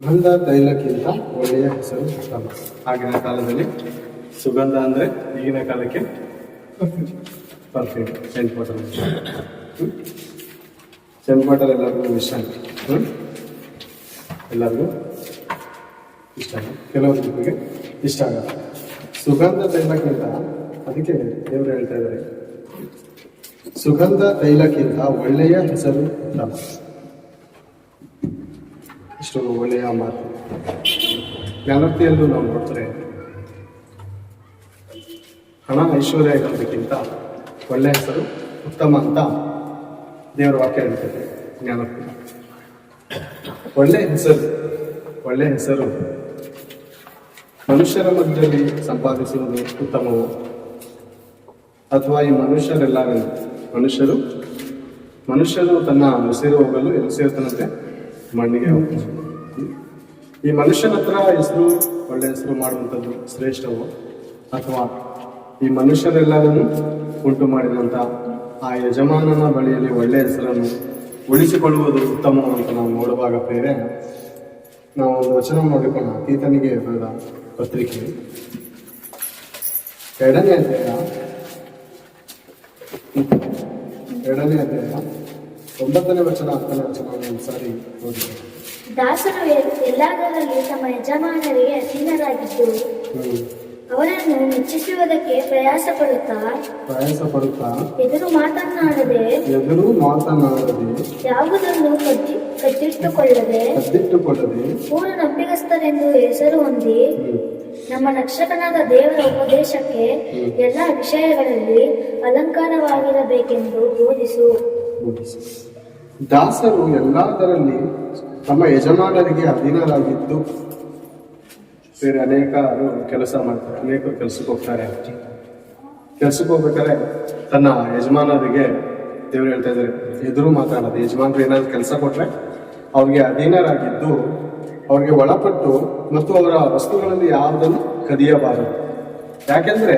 ಸುಗಂಧ ತೈಲಕ್ಕಿಂತ ಒಳ್ಳೆಯ ಹೆಸರು ಉತ್ತಮ. ಆಗಿನ ಕಾಲದಲ್ಲಿ ಸುಗಂಧ ಅಂದರೆ ಈಗಿನ ಕಾಲಕ್ಕೆ perfume, scent bottle. Scent bottle ಎಲ್ಲರಿಗೂ ಇಷ್ಟ, ಎಲ್ಲರಿಗೂ ಇಷ್ಟ, ಕೆಲವೊಬ್ಬರಿಗೆ ಇಷ್ಟ ಆಗಲ್ಲ. ಸುಗಂಧ ತೈಲಕ್ಕಿಂತ, ಅದಕ್ಕೆ ದೇವರು ಹೇಳ್ತಾ ಇದ್ದಾರೆ, ಸುಗಂಧ ತೈಲಕ್ಕಿಂತ ಒಳ್ಳೆಯ ಹೆಸರು ಉತ್ತಮ. ಇಷ್ಟು ಒಳ್ಳೆಯ ಮಾತು. ಜ್ಞಾನೋಕ್ತಿಯಲ್ಲೂ ನಾವು ನೋಡ್ತಾರೆ, ಹಣ ಐಶ್ವರ್ಯ ಇರೋದಕ್ಕಿಂತ ಒಳ್ಳೆಯ ಹೆಸರು ಉತ್ತಮ ಅಂತ ದೇವರ ವಾಕ್ಯ ಹೇಳ್ತದೆ. ಜ್ಞಾನೋಕ್ತಿ ಒಳ್ಳೆಯ ಹೆಸರು ಮನುಷ್ಯರ ಮಧ್ಯದಲ್ಲಿ ಸಂಪಾದಿಸುವುದು ಉತ್ತಮವೋ, ಅಥವಾ ಈ ಮನುಷ್ಯರು ತನ್ನ ಉಸಿರು ಹೋಗಲು ಎಲ್ಲಿ ಸೇರ್ತಾನಂತೆ? ಮಣ್ಣಿಗೆ ಹೋಗ್ತಾನೆ. ಈ ಮನುಷ್ಯನ ಹತ್ರ ಒಳ್ಳೆ ಹೆಸರು ಮಾಡುವಂಥದ್ದು ಶ್ರೇಷ್ಠವೋ, ಅಥವಾ ಈ ಮನುಷ್ಯರೆಲ್ಲರನ್ನು ಉಂಟು ಮಾಡಿದಂಥ ಆ ಯಜಮಾನನ ಬಳಿಯಲ್ಲಿ ಒಳ್ಳೆಯ ಹೆಸರನ್ನು ಉಳಿಸಿಕೊಳ್ಳುವುದು ಉತ್ತಮ ಅಂತ ನಾವು ನೋಡುವಾಗ ಬೇರೆ ನಾವು ಒಂದು ವಚನ ನೋಡಿಕೊಳ್ಳೋಣ. ಅತೀತನಿಗೆ ಬರೆದ ಪತ್ರಿಕೆ 2ನೇ ಅಧ್ಯಾಯ 9ನೇ ವಚನ 10ನೇ ವಚನ ಒಂದ್ಸಾರಿ ಓದಿದೆ. ದಾಸರು ಎಲ್ಲದರಲ್ಲಿ ತಮ್ಮ ಯಜಮಾನರಿಗೆ ಅಧೀನರಾಗಿದ್ದು ಅವರನ್ನು ಮೆಚ್ಚಿಸುವುದಕ್ಕೆ ಪ್ರಯಾಸ ಪಡುತ್ತಾ ಎದುರು ಮಾತನಾಡದೆ ಯಾವುದನ್ನು ಕದ್ದಿಟ್ಟುಕೊಳ್ಳದೆ ಪೂರ್ಣ ನಂಬಿಗಸ್ತರೆಂದು ಹೆಸರು ಹೊಂದಿ ನಮ್ಮ ರಕ್ಷಕನಾದ ದೇವರ ಉಪದೇಶಕ್ಕೆ ಎಲ್ಲ ವಿಷಯಗಳಲ್ಲಿ ಅಲಂಕಾರವಾಗಿರಬೇಕೆಂದು ಬೋಧಿಸು. ದಾಸರು ಎಲ್ಲದರಲ್ಲಿ ತಮ್ಮ ಯಜಮಾನರಿಗೆ ಅಧೀನರಾಗಿದ್ದು, ಬೇರೆ ಅನೇಕರು ಕೆಲಸ ಮಾಡ್ತಾರೆ, ಅನೇಕರು ಕೆಲಸಕ್ಕೆ ಹೋಗ್ತಾರೆ. ಕೆಲಸಕ್ಕೆ ಹೋಗ್ಬೇಕಾದ್ರೆ ತನ್ನ ಯಜಮಾನರಿಗೆ ದೇವರು ಹೇಳ್ತಾ ಇದ್ದಾರೆ, ಎದುರು ಮಾತಾಡೋದು. ಯಜಮಾನರು ಏನಾದ್ರು ಕೆಲಸ ಕೊಟ್ರೆ ಅವ್ರಿಗೆ ಅಧೀನರಾಗಿದ್ದು, ಅವ್ರಿಗೆ ಒಳಪಟ್ಟು ಮತ್ತು ಅವರ ವಸ್ತುಗಳಲ್ಲಿ ಯಾವುದನ್ನು ಕದಿಯಬಾರದು. ಯಾಕೆಂದ್ರೆ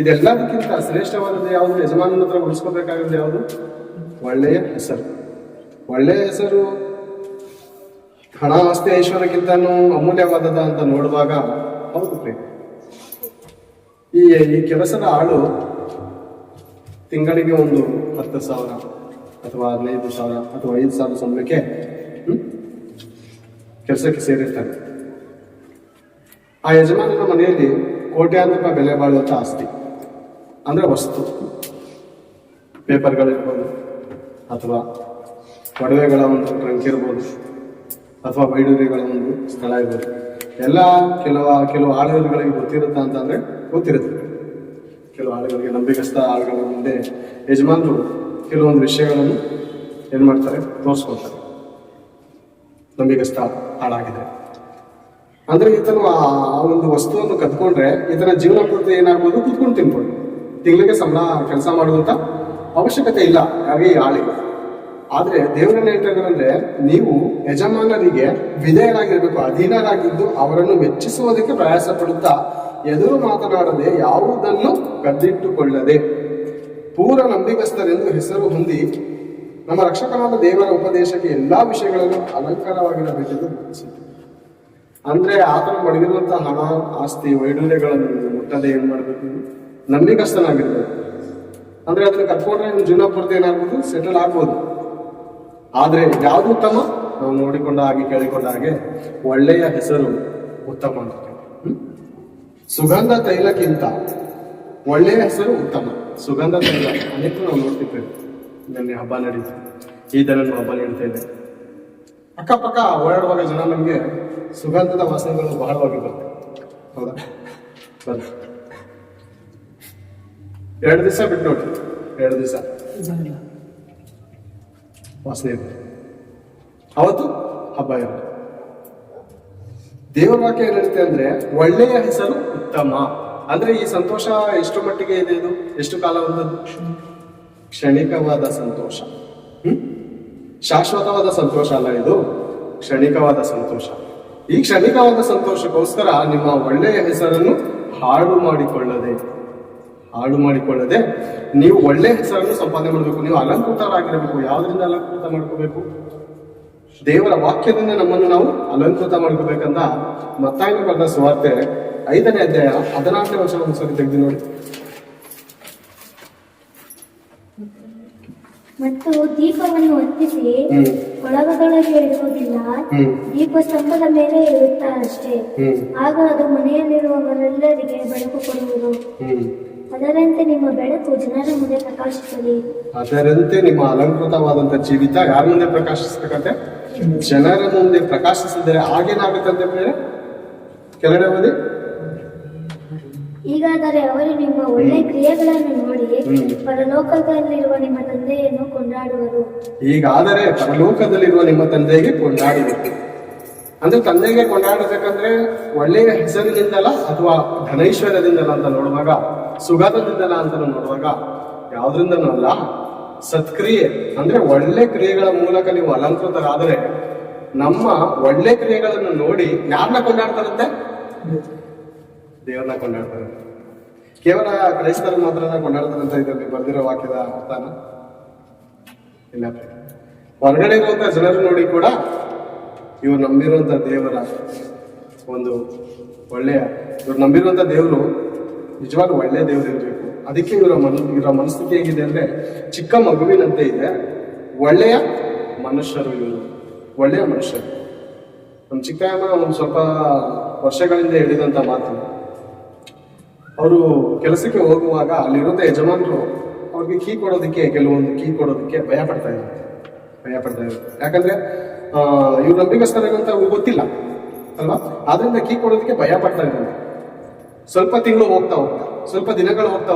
ಇದೆಲ್ಲದಕ್ಕಿಂತ ಶ್ರೇಷ್ಠವಾದದ್ದು ಯಾವುದು? ಯಜಮಾನನ ಹತ್ರ ಉಳಿಸ್ಕೋಬೇಕಾಗಿರೋದು ಯಾವುದು? ಒಳ್ಳೆಯ ಹೆಸರು ಹಣ ಆಸ್ತಿ ಐಶ್ವರ್ಯಕ್ಕಿಂತನೂ ಅಮೂಲ್ಯವಾದದ ಅಂತ ನೋಡುವಾಗ ಹೌದು ಪ್ರೇಮ. ಈ ಕೆಲಸದ ಆಳು ತಿಂಗಳಿಗೆ ಒಂದು 10,000 ಅಥವಾ 15,000 ಅಥವಾ 5,000 ಸಂಬಳಕ್ಕೆ ಕೆಲಸಕ್ಕೆ ಸೇರಿರ್ತಾರೆ. ಆ ಯಜಮಾನನ ಮನೆಯಲ್ಲಿ ಕೋಟ್ಯಾಂತರ ರೂಪಾಯಿ ಬೆಲೆ ಬಾಳುವಂಥ ಆಸ್ತಿ ಅಂದ್ರೆ ವಸ್ತು, ಪೇಪರ್ಗಳಿರ್ಬೋದು, ಅಥವಾ ಒಡವೆಗಳ ಒಂದು ಟ್ರಂಕ್ ಇರ್ಬೋದು, ಅಥವಾ ವೈಡೂರ್ಯಗಳ ಒಂದು ಸ್ಥಳ ಇರ್ಬೋದು. ಎಲ್ಲ ಕೆಲವು ಆಳುಗಳಿಗೆ ಗೊತ್ತಿರುತ್ತಾ ಅಂತಂದ್ರೆ ಗೊತ್ತಿರುತ್ತೆ. ಕೆಲವು ಆಳುಗಳಿಗೆ, ನಂಬಿಕಸ್ಥ ಆಳುಗಳ ಮುಂದೆ ಯಜಮಾನರು ಕೆಲವೊಂದು ವಿಷಯಗಳನ್ನು ಏನ್ ಮಾಡ್ತಾರೆ? ತೋರಿಸ್ಕೊಳ್ತಾರೆ. ನಂಬಿಕಸ್ಥ ಹಾಳಾಗಿದೆ ಅಂದ್ರೆ ಈತನು ಆ ಒಂದು ವಸ್ತುವನ್ನು ಕದ್ಕೊಂಡ್ರೆ ಈತನ ಜೀವನ ಪೂರ್ತಿ ಏನಾಗ್ಬೋದು? ಕುತ್ಕೊಂಡು ತಿನ್ಬೋದು. ತಿಂಗಳಿಗೆ ಸಂಬಳ ಕೆಲಸ ಮಾಡುವಂತ ಅವಶ್ಯಕತೆ ಇಲ್ಲ ಹಾಗೆ ಈ ಆಳಿಗೆ. ಆದ್ರೆ ದೇವರನ್ನ ಹೇಳ್ತಾ ಇದ್ದಾರಂದ್ರೆ, ನೀವು ಯಜಮಾನರಿಗೆ ವಿಧೇಯರಾಗಿರ್ಬೇಕು, ಅಧೀನರಾಗಿದ್ದು ಅವರನ್ನು ಮೆಚ್ಚಿಸುವುದಕ್ಕೆ ಪ್ರಯಾಸ ಪಡುತ್ತಾ ಎದುರು ಮಾತನಾಡದೆ ಯಾವುದನ್ನು ಕದ್ದಿಟ್ಟುಕೊಳ್ಳದೆ ಪೂರ್ಣ ನಂಬಿಕಸ್ಥರೆಂದು ಹೆಸರು ಹೊಂದಿ ನಮ್ಮ ರಕ್ಷಕನಾದ ದೇವರ ಉಪದೇಶಕ್ಕೆ ಎಲ್ಲಾ ವಿಷಯಗಳಲ್ಲೂ ಅಲಂಕಾರವಾಗಿರಬೇಕೆಂದು ಬೋಧಿಸಿತು. ಅಂದ್ರೆ ಆತನು ಮಡಗಿರುವಂತಹ ಹಣ ಆಸ್ತಿ ವೈಡೂರ್ಯಗಳನ್ನು ಮುಟ್ಟದೆ ಏನ್ ಮಾಡ್ಬೇಕು? ನಂಬಿಕಸ್ಥನಾಗಿರ್ಬೇಕು. ಅಂದ್ರೆ ಅದನ್ನ ಕತ್ಕೊಂಡ್ರೆ ಇನ್ನು ಜೀವನ ಪೂರ್ತಿ ಏನಾಗ್ಬೋದು? ಸೆಟಲ್ ಆಗ್ಬೋದು. ಆದ್ರೆ ಯಾವುದು ಉತ್ತಮ? ನಾವು ನೋಡಿಕೊಂಡ ಹಾಗೆ ಕೇಳಿಕೊಂಡ ಹಾಗೆ ಒಳ್ಳೆಯ ಹೆಸರು ಉತ್ತಮ ಅಂತ. ಸುಗಂಧ ತೈಲಕ್ಕಿಂತ ಒಳ್ಳೆಯ ಹೆಸರು ಉತ್ತಮ. ಸುಗಂಧ ತೈಲ ಅನೇಕ ನಾವು ನೋಡ್ತಿದ್ದೇವೆ. ನಿನ್ನೆ ಹಬ್ಬ ನಡೀತು, ಈ ದಿನನೂ ಹಬ್ಬ ನಡೀತಾ ಇದೆ. ಅಕ್ಕಪಕ್ಕ ಓಡಾಡುವಾಗ ಜನ ನಮ್ಗೆ ಸುಗಂಧದ ವಾಸನೆಗಳು ಬಹಳವಾಗಿ ಬರ್ತವೆ. ಹೌದಾ? ಬನ್ನಿ 2 ದಿವಸ ಬಿಟ್ಟು ನೋಡ್ರಿ, 2 ದಿವಸ ವಾಸನೆ ಇರುತ್ತೆ. ಅವತ್ತು ಹಬ್ಬ ಇರುತ್ತೆ. ದೇವರ ವಾಕ್ಯ ಏನ್ ಹೇಳುತ್ತೆ ಅಂದ್ರೆ, ಒಳ್ಳೆಯ ಹೆಸರು ಉತ್ತಮ. ಅಂದ್ರೆ ಈ ಸಂತೋಷ ಎಷ್ಟು ಮಟ್ಟಿಗೆ ಇದೆ? ಇದು ಎಷ್ಟು ಕಾಲ ಹೊಂದದ್ದು? ಕ್ಷಣಿಕವಾದ ಸಂತೋಷ, ಶಾಶ್ವತವಾದ ಸಂತೋಷ ಅಲ್ಲ ಇದು, ಕ್ಷಣಿಕವಾದ ಸಂತೋಷ. ಈ ಕ್ಷಣಿಕವಾದ ಸಂತೋಷಕ್ಕೋಸ್ಕರ ನಿಮ್ಮ ಒಳ್ಳೆಯ ಹೆಸರನ್ನು ಹಾಳು ಮಾಡಿಕೊಳ್ಳದೆ ನೀವು ಒಳ್ಳೆ ಹೆಸರನ್ನು ಸಂಪಾದನೆ ಮಾಡಬೇಕು. ನೀವು ಅಲಂಕೃತರಾಗಿರಬೇಕು. ಯಾವ್ದ್ರಿಂದ ಅಲಂಕೃತ ಮಾಡ್ಕೋಬೇಕು? ದೇವರ ವಾಕ್ಯದಿಂದ ನಮ್ಮನ್ನು ನಾವು ಅಲಂಕೃತ ಮಾಡ್ಕೋಬೇಕಂತ ಮತ್ತಾಯನ ಬರೆದ ಸುವಾರ್ತೆ 5ನೇ ಅಧ್ಯಾಯ 14ನೇ ವಚನ ಒಂದ್ಸರಿ ತೆಗೆದು ನೋಡಿ. ಮತ್ತು ದೀಪವನ್ನು ಹೊತ್ತಿಸಿ ಒಳಗದೊಳಗೆ ಇಡುವುದಿಲ್ಲ, ದೀಪಸ್ತಂಭದ ಮೇಲೆ ಇಡುತ್ತಾರಷ್ಟೇ. ಆಗ ಅದು ಮನೆಯಲ್ಲಿರುವವರೆಲ್ಲರಿಗೆ ಬೆಳಕು ಕೊಡುವುದು. ಅದರಂತೆ ನಿಮ್ಮ ಬೆಳಕು ಜನರ ಮುಂದೆ ಪ್ರಕಾಶಿಸಲಿ. ಅದರಂತೆ ನಿಮ್ಮ ಅಲಂಕೃತವಾದಂತ ಜೀವಿತ ಯಾರ ಮುಂದೆ ಪ್ರಕಾಶಿಸಬೇಕಂತೆ? ಜನರ ಮುಂದೆ ಪ್ರಕಾಶಿಸಿದರೆ ಆಗೇನಾಗುತ್ತಂತೆ ಬೇರೆ ಕೆಳಗಡೆ ಓದಿ. ಹೀಗಾದರೆ ಅವರು ನಿಮ್ಮ ಒಳ್ಳೆ ಕ್ರಿಯೆಗಳನ್ನು ನೋಡಿ ಪರಲೋಕದಲ್ಲಿರುವ ನಿಮ್ಮ ತಂದೆಯನ್ನು ಕೊಂಡಾಡುವರು. ಹೀಗಾದರೆ ಪರಲೋಕದಲ್ಲಿರುವ ನಿಮ್ಮ ತಂದೆಗೆ ಕೊಂಡಾಡುವರು. ಅಂದ್ರೆ ತಂದೆಗೆ ಕೊಂಡಾಡಬೇಕಂದ್ರೆ ಒಳ್ಳೆಯ ಹೆಸರಿನಿಂದಲ್ಲ ಅಥವಾ ಧನೈಶ್ವರ್ಯದಿಂದಲ್ಲ ಅಂತ ನೋಡುವಾಗ, ಸುಗಂಧದಿಂದಲ್ಲ ಅಂತ ನೋಡುವಾಗ ಯಾವ್ದ್ರಿಂದನೂ ಅಲ್ಲ, ಸತ್ಕ್ರಿಯೆ ಅಂದ್ರೆ ಒಳ್ಳೆ ಕ್ರಿಯೆಗಳ ಮೂಲಕ ನೀವು ಅಲಂಕೃತರಾದರೆ ನಮ್ಮ ಒಳ್ಳೆ ಕ್ರಿಯೆಗಳನ್ನು ನೋಡಿ ಯಾರನ್ನ ಕೊಂಡಾಡ್ತಾರಂತೆ? ದೇವರನ್ನ ಕೊಂಡಾಡ್ತಾರೆ. ಕೇವಲ ಕ್ರೈಸ್ತರು ಮಾತ್ರ ಕೊಂಡಾಡ್ತಾರಂತ ಇದರಲ್ಲಿ ಬರೆದಿರೋ ವಾಕ್ಯದ ಅರ್ಥನ ಇಲ್ಲ. ಹೊರಗಡೆ ಇರುವಂತ ಜನರು ನೋಡಿ ಕೂಡ ಇವ್ರು ನಂಬಿರುವಂತ ದೇವರ ಒಂದು ಒಳ್ಳೆಯ, ಇವ್ರು ನಂಬಿರುವಂತ ದೇವರು ನಿಜವಾದ ಒಳ್ಳೆ ದೇವರು ಇರಬೇಕು. ಅದಕ್ಕೆ ಇವರ ಮನಸ್ಥಿತಿ ಹೇಗಿದೆ ಅಂದ್ರೆ ಚಿಕ್ಕ ಮಗುವಿನಂತೆ ಇದೆ. ಒಳ್ಳೆಯ ಮನುಷ್ಯರು ಇವರು, ಒಳ್ಳೆಯ ಮನುಷ್ಯರು. ನಮ್ಮ ಚಿಕ್ಕಮ್ಮ ಒಂದು ಸ್ವಲ್ಪ ವರ್ಷಗಳಿಂದ ಹೇಳಿದಂತ ಮಾತು, ಅವರು ಕೆಲಸಕ್ಕೆ ಹೋಗುವಾಗ ಅಲ್ಲಿರುವಂತ ಯಜಮಾನರು ಅವ್ರಿಗೆ ಕೀ ಕೊಡೋದಕ್ಕೆ, ಕೆಲವೊಂದು ಕೀ ಕೊಡೋದಕ್ಕೆ ಭಯ ಪಡ್ತಾ ಇದ್ರು. ಯಾಕಂದ್ರೆ ಇವ್ರು ನಂಬಿಗಸ್ತರಂತ ಅವ್ರಿಗೆ ಗೊತ್ತಿಲ್ಲ ಅಲ್ವಾ, ಆದ್ರಿಂದ ಕೀ ಕೊಡೋದಕ್ಕೆ ಭಯ ಪಡ್ತಾ ಇದ್ರು. ಸ್ವಲ್ಪ ತಿಂಗಳು ಹೋಗ್ತಾ ಸ್ವಲ್ಪ ದಿನಗಳು ಹೋಗ್ತಾ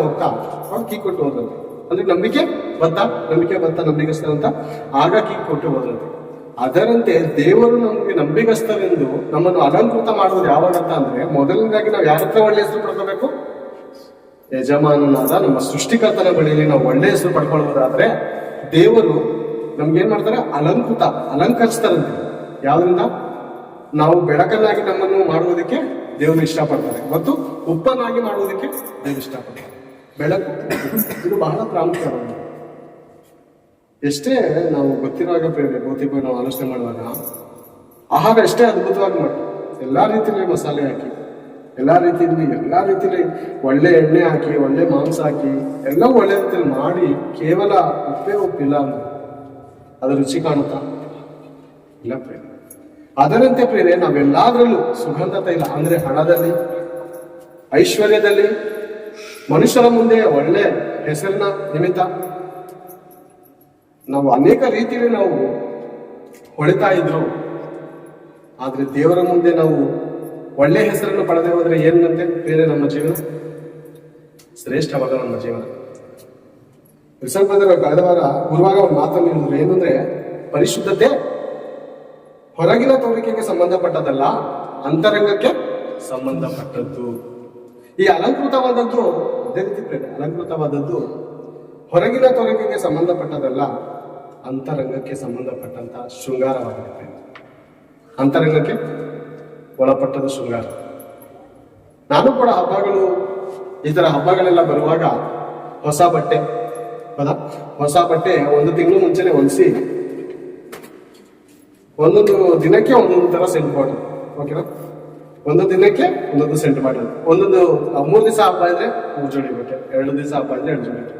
ಅವ್ರು ಕೀ ಕೊಟ್ಟು ಹೋದ್ರಂತೆ. ಅಂದ್ರೆ ನಂಬಿಕೆ ನಂಬಿಗಸ್ತರ ಅಂತ ಆಗ ಕೀ ಕೊಟ್ಟು ಹೋದ್ರಂತೆ. ಅದರಂತೆ ದೇವರು ನಮಗೆ ನಂಬಿಗಸ್ತರೆಂದು ನಮ್ಮನ್ನು ಅಲಂಕೃತ ಮಾಡುವುದು ಯಾವಾಗ ಅಂತ ಅಂದ್ರೆ, ಮೊದಲನೇದಾಗಿ ನಾವು ಯಾರ ಹತ್ರ ಒಳ್ಳೆ ಹೆಸರು ಪಡ್ಕೋಬೇಕು? ಯಜಮಾನನಾದ ನಮ್ಮ ಸೃಷ್ಟಿಕರ್ತನ ಬಳಿಯಲ್ಲಿ ನಾವು ಒಳ್ಳೆ ಹೆಸರು ಪಡ್ಕೊಳ್ಳೋದಾದ್ರೆ ದೇವರು ನಮ್ಗೇನ್ ಮಾಡ್ತಾರೆ? ಅಲಂಕರಿಸ್ತಾರಂತೆ. ಯಾವ್ದ್ರಿಂದ? ನಾವು ಬೆಳಕನ್ನಾಗಿ ನಮ್ಮನ್ನು ಮಾಡುವುದಕ್ಕೆ ದೇವರು ಇಷ್ಟಪಡ್ತಾರೆ ಮತ್ತು ಉಪ್ಪನ್ನಾಗಿ ಮಾಡುವುದಕ್ಕೆ ದೇವರು ಇಷ್ಟಪಡ್ತಾರೆ. ಬೆಳಕು ಇದು ಬಹಳ ಪ್ರಾಮುಖ್ಯವಾಗಿದೆ. ಎಷ್ಟೇ ನಾವು ಗೊತ್ತಿರುವಾಗ ಗೋತಿಗೆ ನಾವು ಆಲೋಚನೆ ಮಾಡುವಾಗ ಆಹಾರ ಎಷ್ಟೇ ಅದ್ಭುತವಾಗಿ ಮಾಡಿ, ಎಲ್ಲಾ ರೀತಿಯಲ್ಲಿ ಮಸಾಲೆ ಹಾಕಿ, ಎಲ್ಲಾ ರೀತಿಯಲ್ಲಿ ಒಳ್ಳೆ ಎಣ್ಣೆ ಹಾಕಿ, ಒಳ್ಳೆ ಮಾಂಸ ಹಾಕಿ, ಎಲ್ಲವೂ ಒಳ್ಳೆ ರೀತಿಯಲ್ಲಿ ಮಾಡಿ ಕೇವಲ ಉಪ್ಪಿಲ್ಲ ಅಂದ್ರೆ ಅದು ರುಚಿ ಕಾಣುತ್ತಾ? ಇಲ್ಲ ಪ್ರೇರೆ. ಅದರಂತೆ ಪ್ರೇರೆ ನಾವೆಲ್ಲಾದ್ರಲ್ಲೂ ಸುಗಂಧ ತೈಲ ಅಂದ್ರೆ ಹಣದಲ್ಲಿ, ಐಶ್ವರ್ಯದಲ್ಲಿ, ಮನುಷ್ಯರ ಮುಂದೆ ಒಳ್ಳೆ ಹೆಸರಿನ ನಿಮಿತ್ತ ನಾವು ಅನೇಕ ರೀತಿಯಲ್ಲಿ ನಾವು ಹೊಳಿತಾ ಇದ್ರು. ಆದ್ರೆ ದೇವರ ಮುಂದೆ ನಾವು ಒಳ್ಳೆ ಹೆಸರನ್ನು ಪಡೆದೇ ಹೋದ್ರೆ ಏನಂತೆ ಬೇರೆ? ನಮ್ಮ ಜೀವನ ಶ್ರೇಷ್ಠವಾದ ನಮ್ಮ ಜೀವನ. ಕಳೆದ ವಾರ ಗುರುವಾಗ ಒಂದು ಮಾತನ್ನು ಹೇಳಿದ್ರು. ಏನಂದ್ರೆ, ಪರಿಶುದ್ಧತೆ ಹೊರಗಿನ ತೋರಿಕೆಗೆ ಸಂಬಂಧಪಟ್ಟದಲ್ಲ, ಅಂತರಂಗಕ್ಕೆ ಸಂಬಂಧಪಟ್ಟದ್ದು. ಈ ಅಲಂಕೃತವಾದದ್ದು ಅದೇ ರೀತಿ ಅಲಂಕೃತವಾದದ್ದು ಹೊರಗಿನ ತೋರಿಕೆಗೆ ಸಂಬಂಧಪಟ್ಟದಲ್ಲ, ಅಂತರಂಗಕ್ಕೆ ಸಂಬಂಧಪಟ್ಟಂತ ಶೃಂಗಾರವಾಗಿದೆ. ಅಂತರಂಗಕ್ಕೆ ಒಳಪಟ್ಟದ ಶೃಂಗಾರ. ನಾನು ಕೂಡ ಹಬ್ಬಗಳು, ಈ ತರ ಹಬ್ಬಗಳೆಲ್ಲ ಬರುವಾಗ ಹೊಸ ಬಟ್ಟೆ ಒಂದು ತಿಂಗಳು ಮುಂಚೆನೆ ಹೊಲಿಸಿ ಒಂದೊಂದು ದಿನಕ್ಕೆ ಒಂದೊಂದು ತರ ಸೆಂಟ್ ಬಾಟಲ್, ಓಕೆನಾ? ಒಂದು ದಿನಕ್ಕೆ ಒಂದೊಂದು ಸೆಂಟ್ ಬಾಟಲ್. 3 ದಿವಸ ಹಬ್ಬ ಇದ್ರೆ 3 ಜೋಡಿ ಬಟ್ಟೆ, 2 ದಿವಸ ಹಬ್ಬ ಇದ್ರೆ 2 ಜೋಡಿ ಬಟ್ಟೆ.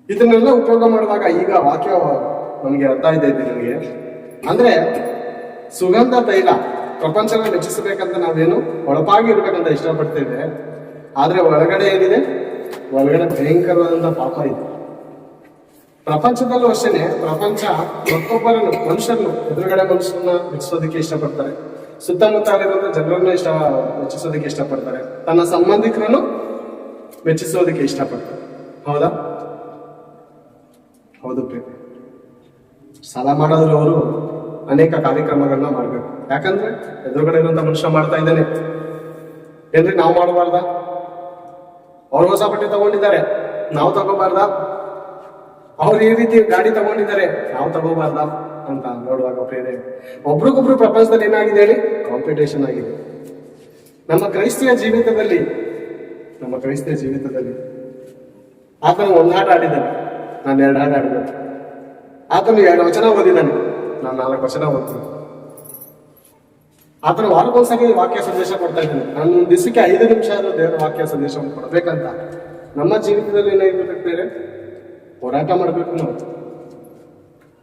ಇದನ್ನೆಲ್ಲ ಉಪಯೋಗ ಮಾಡುವಾಗ ಈಗ ವಾಕ್ಯ ನಮಗೆ ಅರ್ಥ ಇದೆ ನನಗೆ. ಅಂದ್ರೆ ಸುಗಂಧ ತೈಲ ಪ್ರಪಂಚನ ಮೆಚ್ಚಿಸಬೇಕಂತ ನಾವೇನು ಒಳಪಾಗಿ ಇರ್ಬೇಕಂತ ಇಷ್ಟಪಡ್ತೇವೆ. ಆದ್ರೆ ಒಳಗಡೆ ಏನಿದೆ? ಒಳಗಡೆ ಭಯಂಕರವಾದಂತ ಪಾಪ ಇದೆ. ಪ್ರಪಂಚದಲ್ಲೂ ಅಷ್ಟೇನೆ, ಪ್ರಪಂಚ ಮತ್ತೊಬ್ಬರನ್ನು, ಮನುಷ್ಯರನ್ನು, ಎದುರುಗಡೆ ಮನುಷ್ಯರನ್ನ ಮೆಚ್ಚಿಸೋದಕ್ಕೆ ಇಷ್ಟಪಡ್ತಾರೆ, ಸುತ್ತಮುತ್ತ ಇರುವಂತ ಜನರನ್ನು ಮೆಚ್ಚಿಸೋದಕ್ಕೆ ಇಷ್ಟಪಡ್ತಾರೆ, ತನ್ನ ಸಂಬಂಧಿಕರನ್ನು ಮೆಚ್ಚಿಸೋದಕ್ಕೆ ಇಷ್ಟಪಡ್ತಾರೆ. ಹೌದಾ? ಹೌದು ಪ್ರೇಮ. ಸಾಲ ಮಾಡೋದ್ರು ಅವರು ಅನೇಕ ಕಾರ್ಯಕ್ರಮಗಳನ್ನ ಮಾಡ್ಬೇಕು. ಯಾಕಂದ್ರೆ ಎದುರುಗಡೆ ಇರುವಂತ ಮನುಷ್ಯ ಮಾಡ್ತಾ ಇದ್ದಾನೆ ಏನ್ರಿ, ನಾವು ಮಾಡಬಾರ್ದ? ಅವ್ರು ಹೊಸ ಬಟ್ಟೆ ತಗೊಂಡಿದ್ದಾರೆ, ನಾವು ತಗೋಬಾರ್ದ? ಅವ್ರು ಈ ರೀತಿ ಗಾಡಿ ತಗೊಂಡಿದ್ದಾರೆ, ನಾವು ತಗೋಬಾರ್ದ ಅಂತ ನೋಡುವಾಗ ಪ್ರೇರೆ ಒಬ್ರಿಗೊಬ್ರು ಪ್ರಪಂಚದಲ್ಲಿ ಏನಾಗಿದೆ ಹೇಳಿ? ಕಾಂಪಿಟೇಷನ್ ಆಗಿದೆ. ನಮ್ಮ ಕ್ರೈಸ್ತಿಯ ಜೀವಿತದಲ್ಲಿ ಆತನ ಒಂದು ಹಾಡು ಆಡಿದ್ದಾನೆ, ನಾನು 2 ಹಾಡು ಆಡಬೇಕು. ಆತನು 2 ವಚನ ಓದಿದ್ದಾನೆ, ನಾನು 4 ವಚನ ಓದ್ತೀನಿ. ಆತನು ವಾರಕ್ಕೊಂದ್ಸರಿ ವಾಕ್ಯ ಸಂದೇಶ ಕೊಡ್ತಾ ಇದ್ದಾನೆ. ನಾನು ದಿವಸಕ್ಕೆ 5 ನಿಮಿಷ ಆದ್ರೂ ದೇವರ ವಾಕ್ಯ ಸಂದೇಶವನ್ನು ಕೊಡ್ಬೇಕಂತ. ನಮ್ಮ ಜೀವಿತದಲ್ಲಿ ಏನಾಗಿರ್ಬೇಕು ಬೇರೆ? ಹೋರಾಟ ಮಾಡ್ಬೇಕು. ನಾವು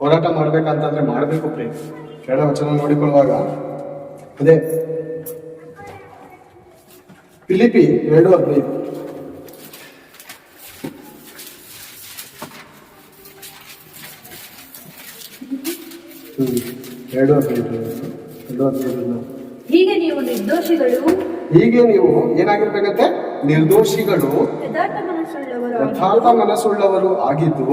ಹೋರಾಟ ಮಾಡ್ಬೇಕಂತಂದ್ರೆ ಮಾಡ್ಬೇಕು ಪ್ರೇಮ. 2 ವಚನ ನೋಡಿಕೊಳ್ಳುವಾಗ ಅದೇ ಫಿಲಿಪಿ 2:15. ಹೀಗೆ ನೀವು ನಿರ್ದೋಷಿಗಳು, ಹೀಗೆ ನೀವು ಏನಾಗಿರ್ಬೇಕಂತೆ? ನಿರ್ದೋಷಿಗಳು, ಯಥಾರ್ಥ ಮನಸ್ಸುಳ್ಳವರು ಆಗಿದ್ದು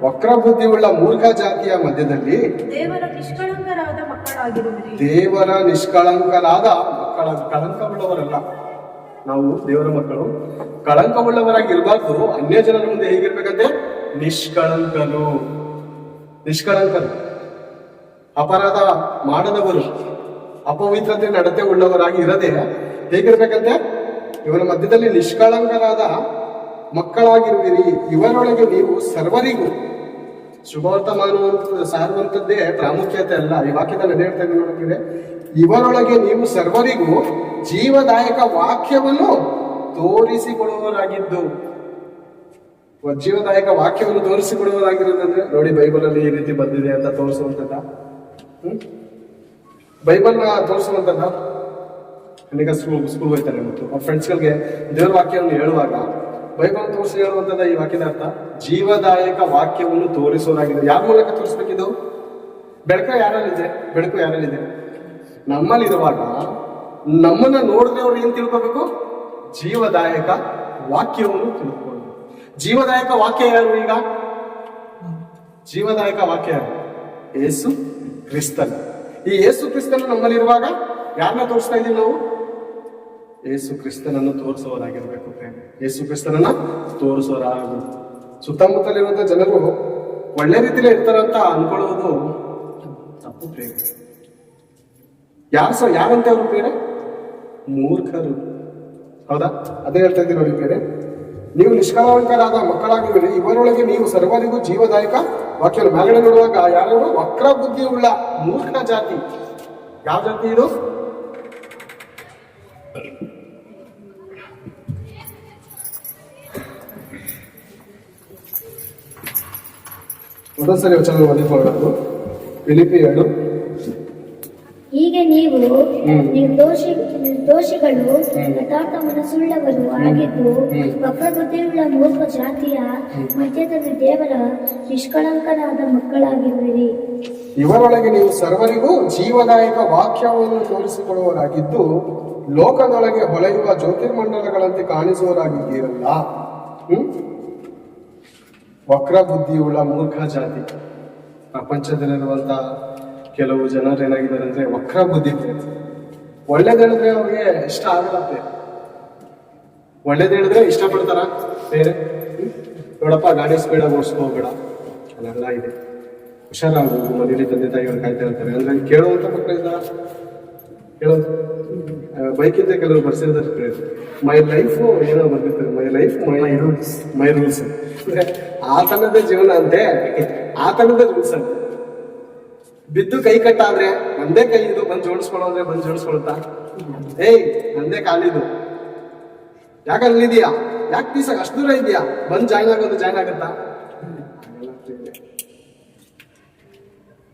ವಕ್ರ ಬುದ್ಧಿಯುಳ್ಳ ಮೂರ್ಖ ಜಾತಿಯ ಮಧ್ಯದಲ್ಲಿ ದೇವರ ನಿಷ್ಕಳಂಕರಾದ ಮಕ್ಕಳಾಗಿರುವಿರಿ. ದೇವರ ನಿಷ್ಕಳಂಕರಾದ ಮಕ್ಕಳ, ಕಳಂಕವುಳ್ಳವರಲ್ಲ. ನಾವು ದೇವರ ಮಕ್ಕಳು ಕಳಂಕವುಳ್ಳವರಾಗಿರ್ಬಾರ್ದು. ಅನ್ಯ ಜನರ ಮುಂದೆ ಹೇಗಿರ್ಬೇಕಂತೆ? ನಿಷ್ಕಳಂಕರು. ಅಪರಾಧ ಮಾಡದವರು, ಅಪವಿತ್ರತೆ ನಡತೆ ಉಳ್ಳವರಾಗಿ ಇರದೆ ಹೇಗಿರ್ಬೇಕಂತೆ? ಇವರ ಮಧ್ಯದಲ್ಲಿ ನಿಷ್ಕಳಂಕರಾದ ಮಕ್ಕಳಾಗಿರುವಿರಿ. ಇವರೊಳಗೆ ನೀವು ಸರ್ವರಿಗೂ, ಶುಭವರ್ತಮಾನ ಸಾರುವಂತದ್ದೇ ಪ್ರಾಮುಖ್ಯತೆ ಅಲ್ಲ. ಈ ವಾಕ್ಯದಲ್ಲಿ ಹೇಳ್ತಾ ಇದ್ದೀನಿ ನೋಡ್ತೀವಿ. ಇವರೊಳಗೆ ನೀವು ಸರ್ವರಿಗೂ ಜೀವದಾಯಕ ವಾಕ್ಯವನ್ನು ತೋರಿಸಿಕೊಡುವವರಾಗಿದ್ದು, ಜೀವದಾಯಕ ವಾಕ್ಯವನ್ನು ತೋರಿಸಿಕೊಡುವವರಾಗಿರೋದಂದ್ರೆ ನೋಡಿ, ಬೈಬಲಲ್ಲಿ ಈ ರೀತಿ ಬಂದಿದೆ ಅಂತ ತೋರಿಸುವಂತದ್ದ, ಬೈಬಲ್ನ ತೋರಿಸುವಂತದ್ದ. ಈಗ ಸ್ಕೂಲ್ ಹೋಗ್ತಾರೆ ಮತ್ತು ಅವ್ರ ಫ್ರೆಂಡ್ಸ್ಗಳಿಗೆ ದೇವರ ವಾಕ್ಯವನ್ನು ಹೇಳುವಾಗ ಬೈಬಲ್ ತೋರಿಸಿ ಹೇಳುವಂತದ. ಈ ವಾಕ್ಯದ ಅರ್ಥ ಜೀವದಾಯಕ ವಾಕ್ಯವನ್ನು ತೋರಿಸೋದಾಗಿದೆ. ಯಾರ ಮೂಲಕ ತೋರಿಸ್ಬೇಕಿದು? ಬೆಳಕು ಯಾರಲ್ಲಿದೆ? ಬೆಳಕು ಯಾರಲ್ಲಿದೆ? ನಮ್ಮಲ್ಲಿರುವಾಗ ನಮ್ಮನ್ನ ನೋಡಿದ್ರೆ ಅವ್ರು ಏನ್ ತಿಳ್ಕೋಬೇಕು? ಜೀವದಾಯಕ ವಾಕ್ಯವನ್ನು ತಿಳ್ಕೊಳ್ಬೇಕು. ಜೀವದಾಯಕ ವಾಕ್ಯ ಯಾರು? ಈಗ ಜೀವದಾಯಕ ವಾಕ್ಯ ಯಾರು? ಯೇಸು ಕ್ರಿಸ್ತನ್. ಈ ಯೇಸು ಕ್ರಿಸ್ತನು ನಮ್ಮಲ್ಲಿರುವಾಗ ಯಾರನ್ನ ತೋರಿಸ್ತಾ ಇದೀವಿ ನಾವು? ಯೇಸು ಕ್ರಿಸ್ತನನ್ನು ತೋರಿಸುವವರಾಗಿರ್ಬೇಕು. ಯೇಸು ಕ್ರಿಸ್ತನನ್ನ ತೋರಿಸೋರಾಗಬೇಕು. ಸುತ್ತಮುತ್ತಲಿರುವಂತ ಜನರು ಒಳ್ಳೆ ರೀತಿಯಲ್ಲಿ ಇರ್ತಾರಂತ ಅನ್ಕೊಳ್ಳುವುದು ತಪ್ಪು ಪ್ರೇಮ. ಯಾರಂತೆ ಅವರು ಬೇರೆ? ಮೂರ್ಖರು. ಹೌದಾ? ಅದೇ ಹೇಳ್ತಾ ಇದ್ದೀವಿ ನೋಡಿ ಬೇರೆ. ನೀವು ನಿಷ್ಕಳಂಕರಾದ ಮಕ್ಕಳಾಗಿದ್ದೀರಿ. ಇವರೊಳಗೆ ನೀವು ಸರ್ವರಿಗೂ ಜೀವದಾಯಕ ವಾಕ್ಯ. ಮ್ಯಾಗಡೆ ನೋಡುವಾಗ ಯಾರು? ವಕ್ರ ಬುದ್ಧಿ ಉಳ್ಳ ಮೂರ್ಖ ಜಾತಿ. ಯಾವ ಜಾತಿ ಇದು? ಒಂದೊಂದ್ಸರಿ ವಚನ ಓದಿಕೊಳ್ಳೋದು. ಫಿಲಿಪಿ 2. ಹೀಗೆ ನೀವು ನಿರ್ದೋಷಿಗಳು, ಯಥಾರ್ಥ ಮನಸ್ಸುಳ್ಳವರು ಆಗಿದ್ದು ವಕ್ರಬುದ್ಧಿಯುಳ್ಳ ಮೂರ್ಖ ಜಾತಿಯ ಮಧ್ಯದಲ್ಲಿ ದೇವರ ನಿಷ್ಕಳಂಕರಾದ ಮಕ್ಕಳಾಗಿರುವಿರಿ. ಇವರೊಳಗೆ ನೀವು ಸರ್ವರಿಗೂ ಜೀವದಾಯಕ ವಾಕ್ಯವನ್ನು ತೋರಿಸಿಕೊಡುವವರಾಗಿದ್ದು ಲೋಕದೊಳಗೆ ಹೊಳೆಯುವ ಜ್ಯೋತಿರ್ಮಂಡಲಗಳಂತೆ ಕಾಣಿಸುವವರಾಗಿದ್ದೀರಲ್ಲ. ವಕ್ರ ಬುದ್ಧಿಯುಳ್ಳ ಮೂರ್ಖ ಜಾತಿ. ಪ್ರಪಂಚದಲ್ಲಿರುವಂತ ಕೆಲವು ಜನರು ಏನಾಗಿದ್ದಾರೆ ಅಂದ್ರೆ ವಕ್ರ ಬುದ್ಧಿ. ಒಳ್ಳೇದೇಳಿದ್ರೆ ಅವ್ರಿಗೆ ಇಷ್ಟ ಆಗತ್ತೆ. ಒಳ್ಳೇದೇಳಿದ್ರೆ ಇಷ್ಟಪಡ್ತಾರ ಬೇರೆ. ನೋಡಪ್ಪ, ಗಾಡಿ ಸ್ಪೀಡಾಗಿ ಓಡಿಸ್ಕೋಬೇಡ, ಅಲ್ಲೆಲ್ಲ ಇದೆ. ಹುಷಾರಾಗು, ಮನೇಲಿ ತಂದೆ ತಾಯಿಗಳು ಕಾಯ್ತಾ ಇರ್ತಾರೆ ಅಂದ್ರೆ ಕೇಳುವಂತ ಮಕ್ಕಳು ಇದ್ದಾರ? ಕೇಳೋದು ಬೈಕಿಂದ ಕೆಲವರು ಬರ್ಸಿರ್ತಾರೆ. ಮೈ ಲೈಫ್ ಏನೋ ಬಂದಿರ್ತಾರೆ, ಮೈ ಲೈಫ್ ಮೈ ರೂಲ್ಸ್ ಅಂದ್ರೆ ಆತನದ ಜೀವನ ಅಂತೆ, ಆತನದ ರೂಲ್ಸ್ ಅಂತ. ಬಿದ್ದು ಕೈ ಕಟ್ಟಾದ್ರೆ ನಂದೇ ಕೈ ಇದು, ಬಂದು ಜೋಡಿಸ್ಕೊಳ್ಳೋ ಅಂದ್ರೆ ಬಂದು ಜೋಡಿಸ್ಕೊಳ್ತಾ. ಏಯ್ ನಂದೇ ಕಾಲಿದು, ಯಾಕೆ ಅಲ್ಲಿದ್ಯಾ, ಯಾಕೆ ಪೀಸಾಗ ಅಷ್ಟು ದೂರ ಇದೆಯಾ, ಬಂದು ಜಾಯ್ನ್ ಆಗತ್ತಾ?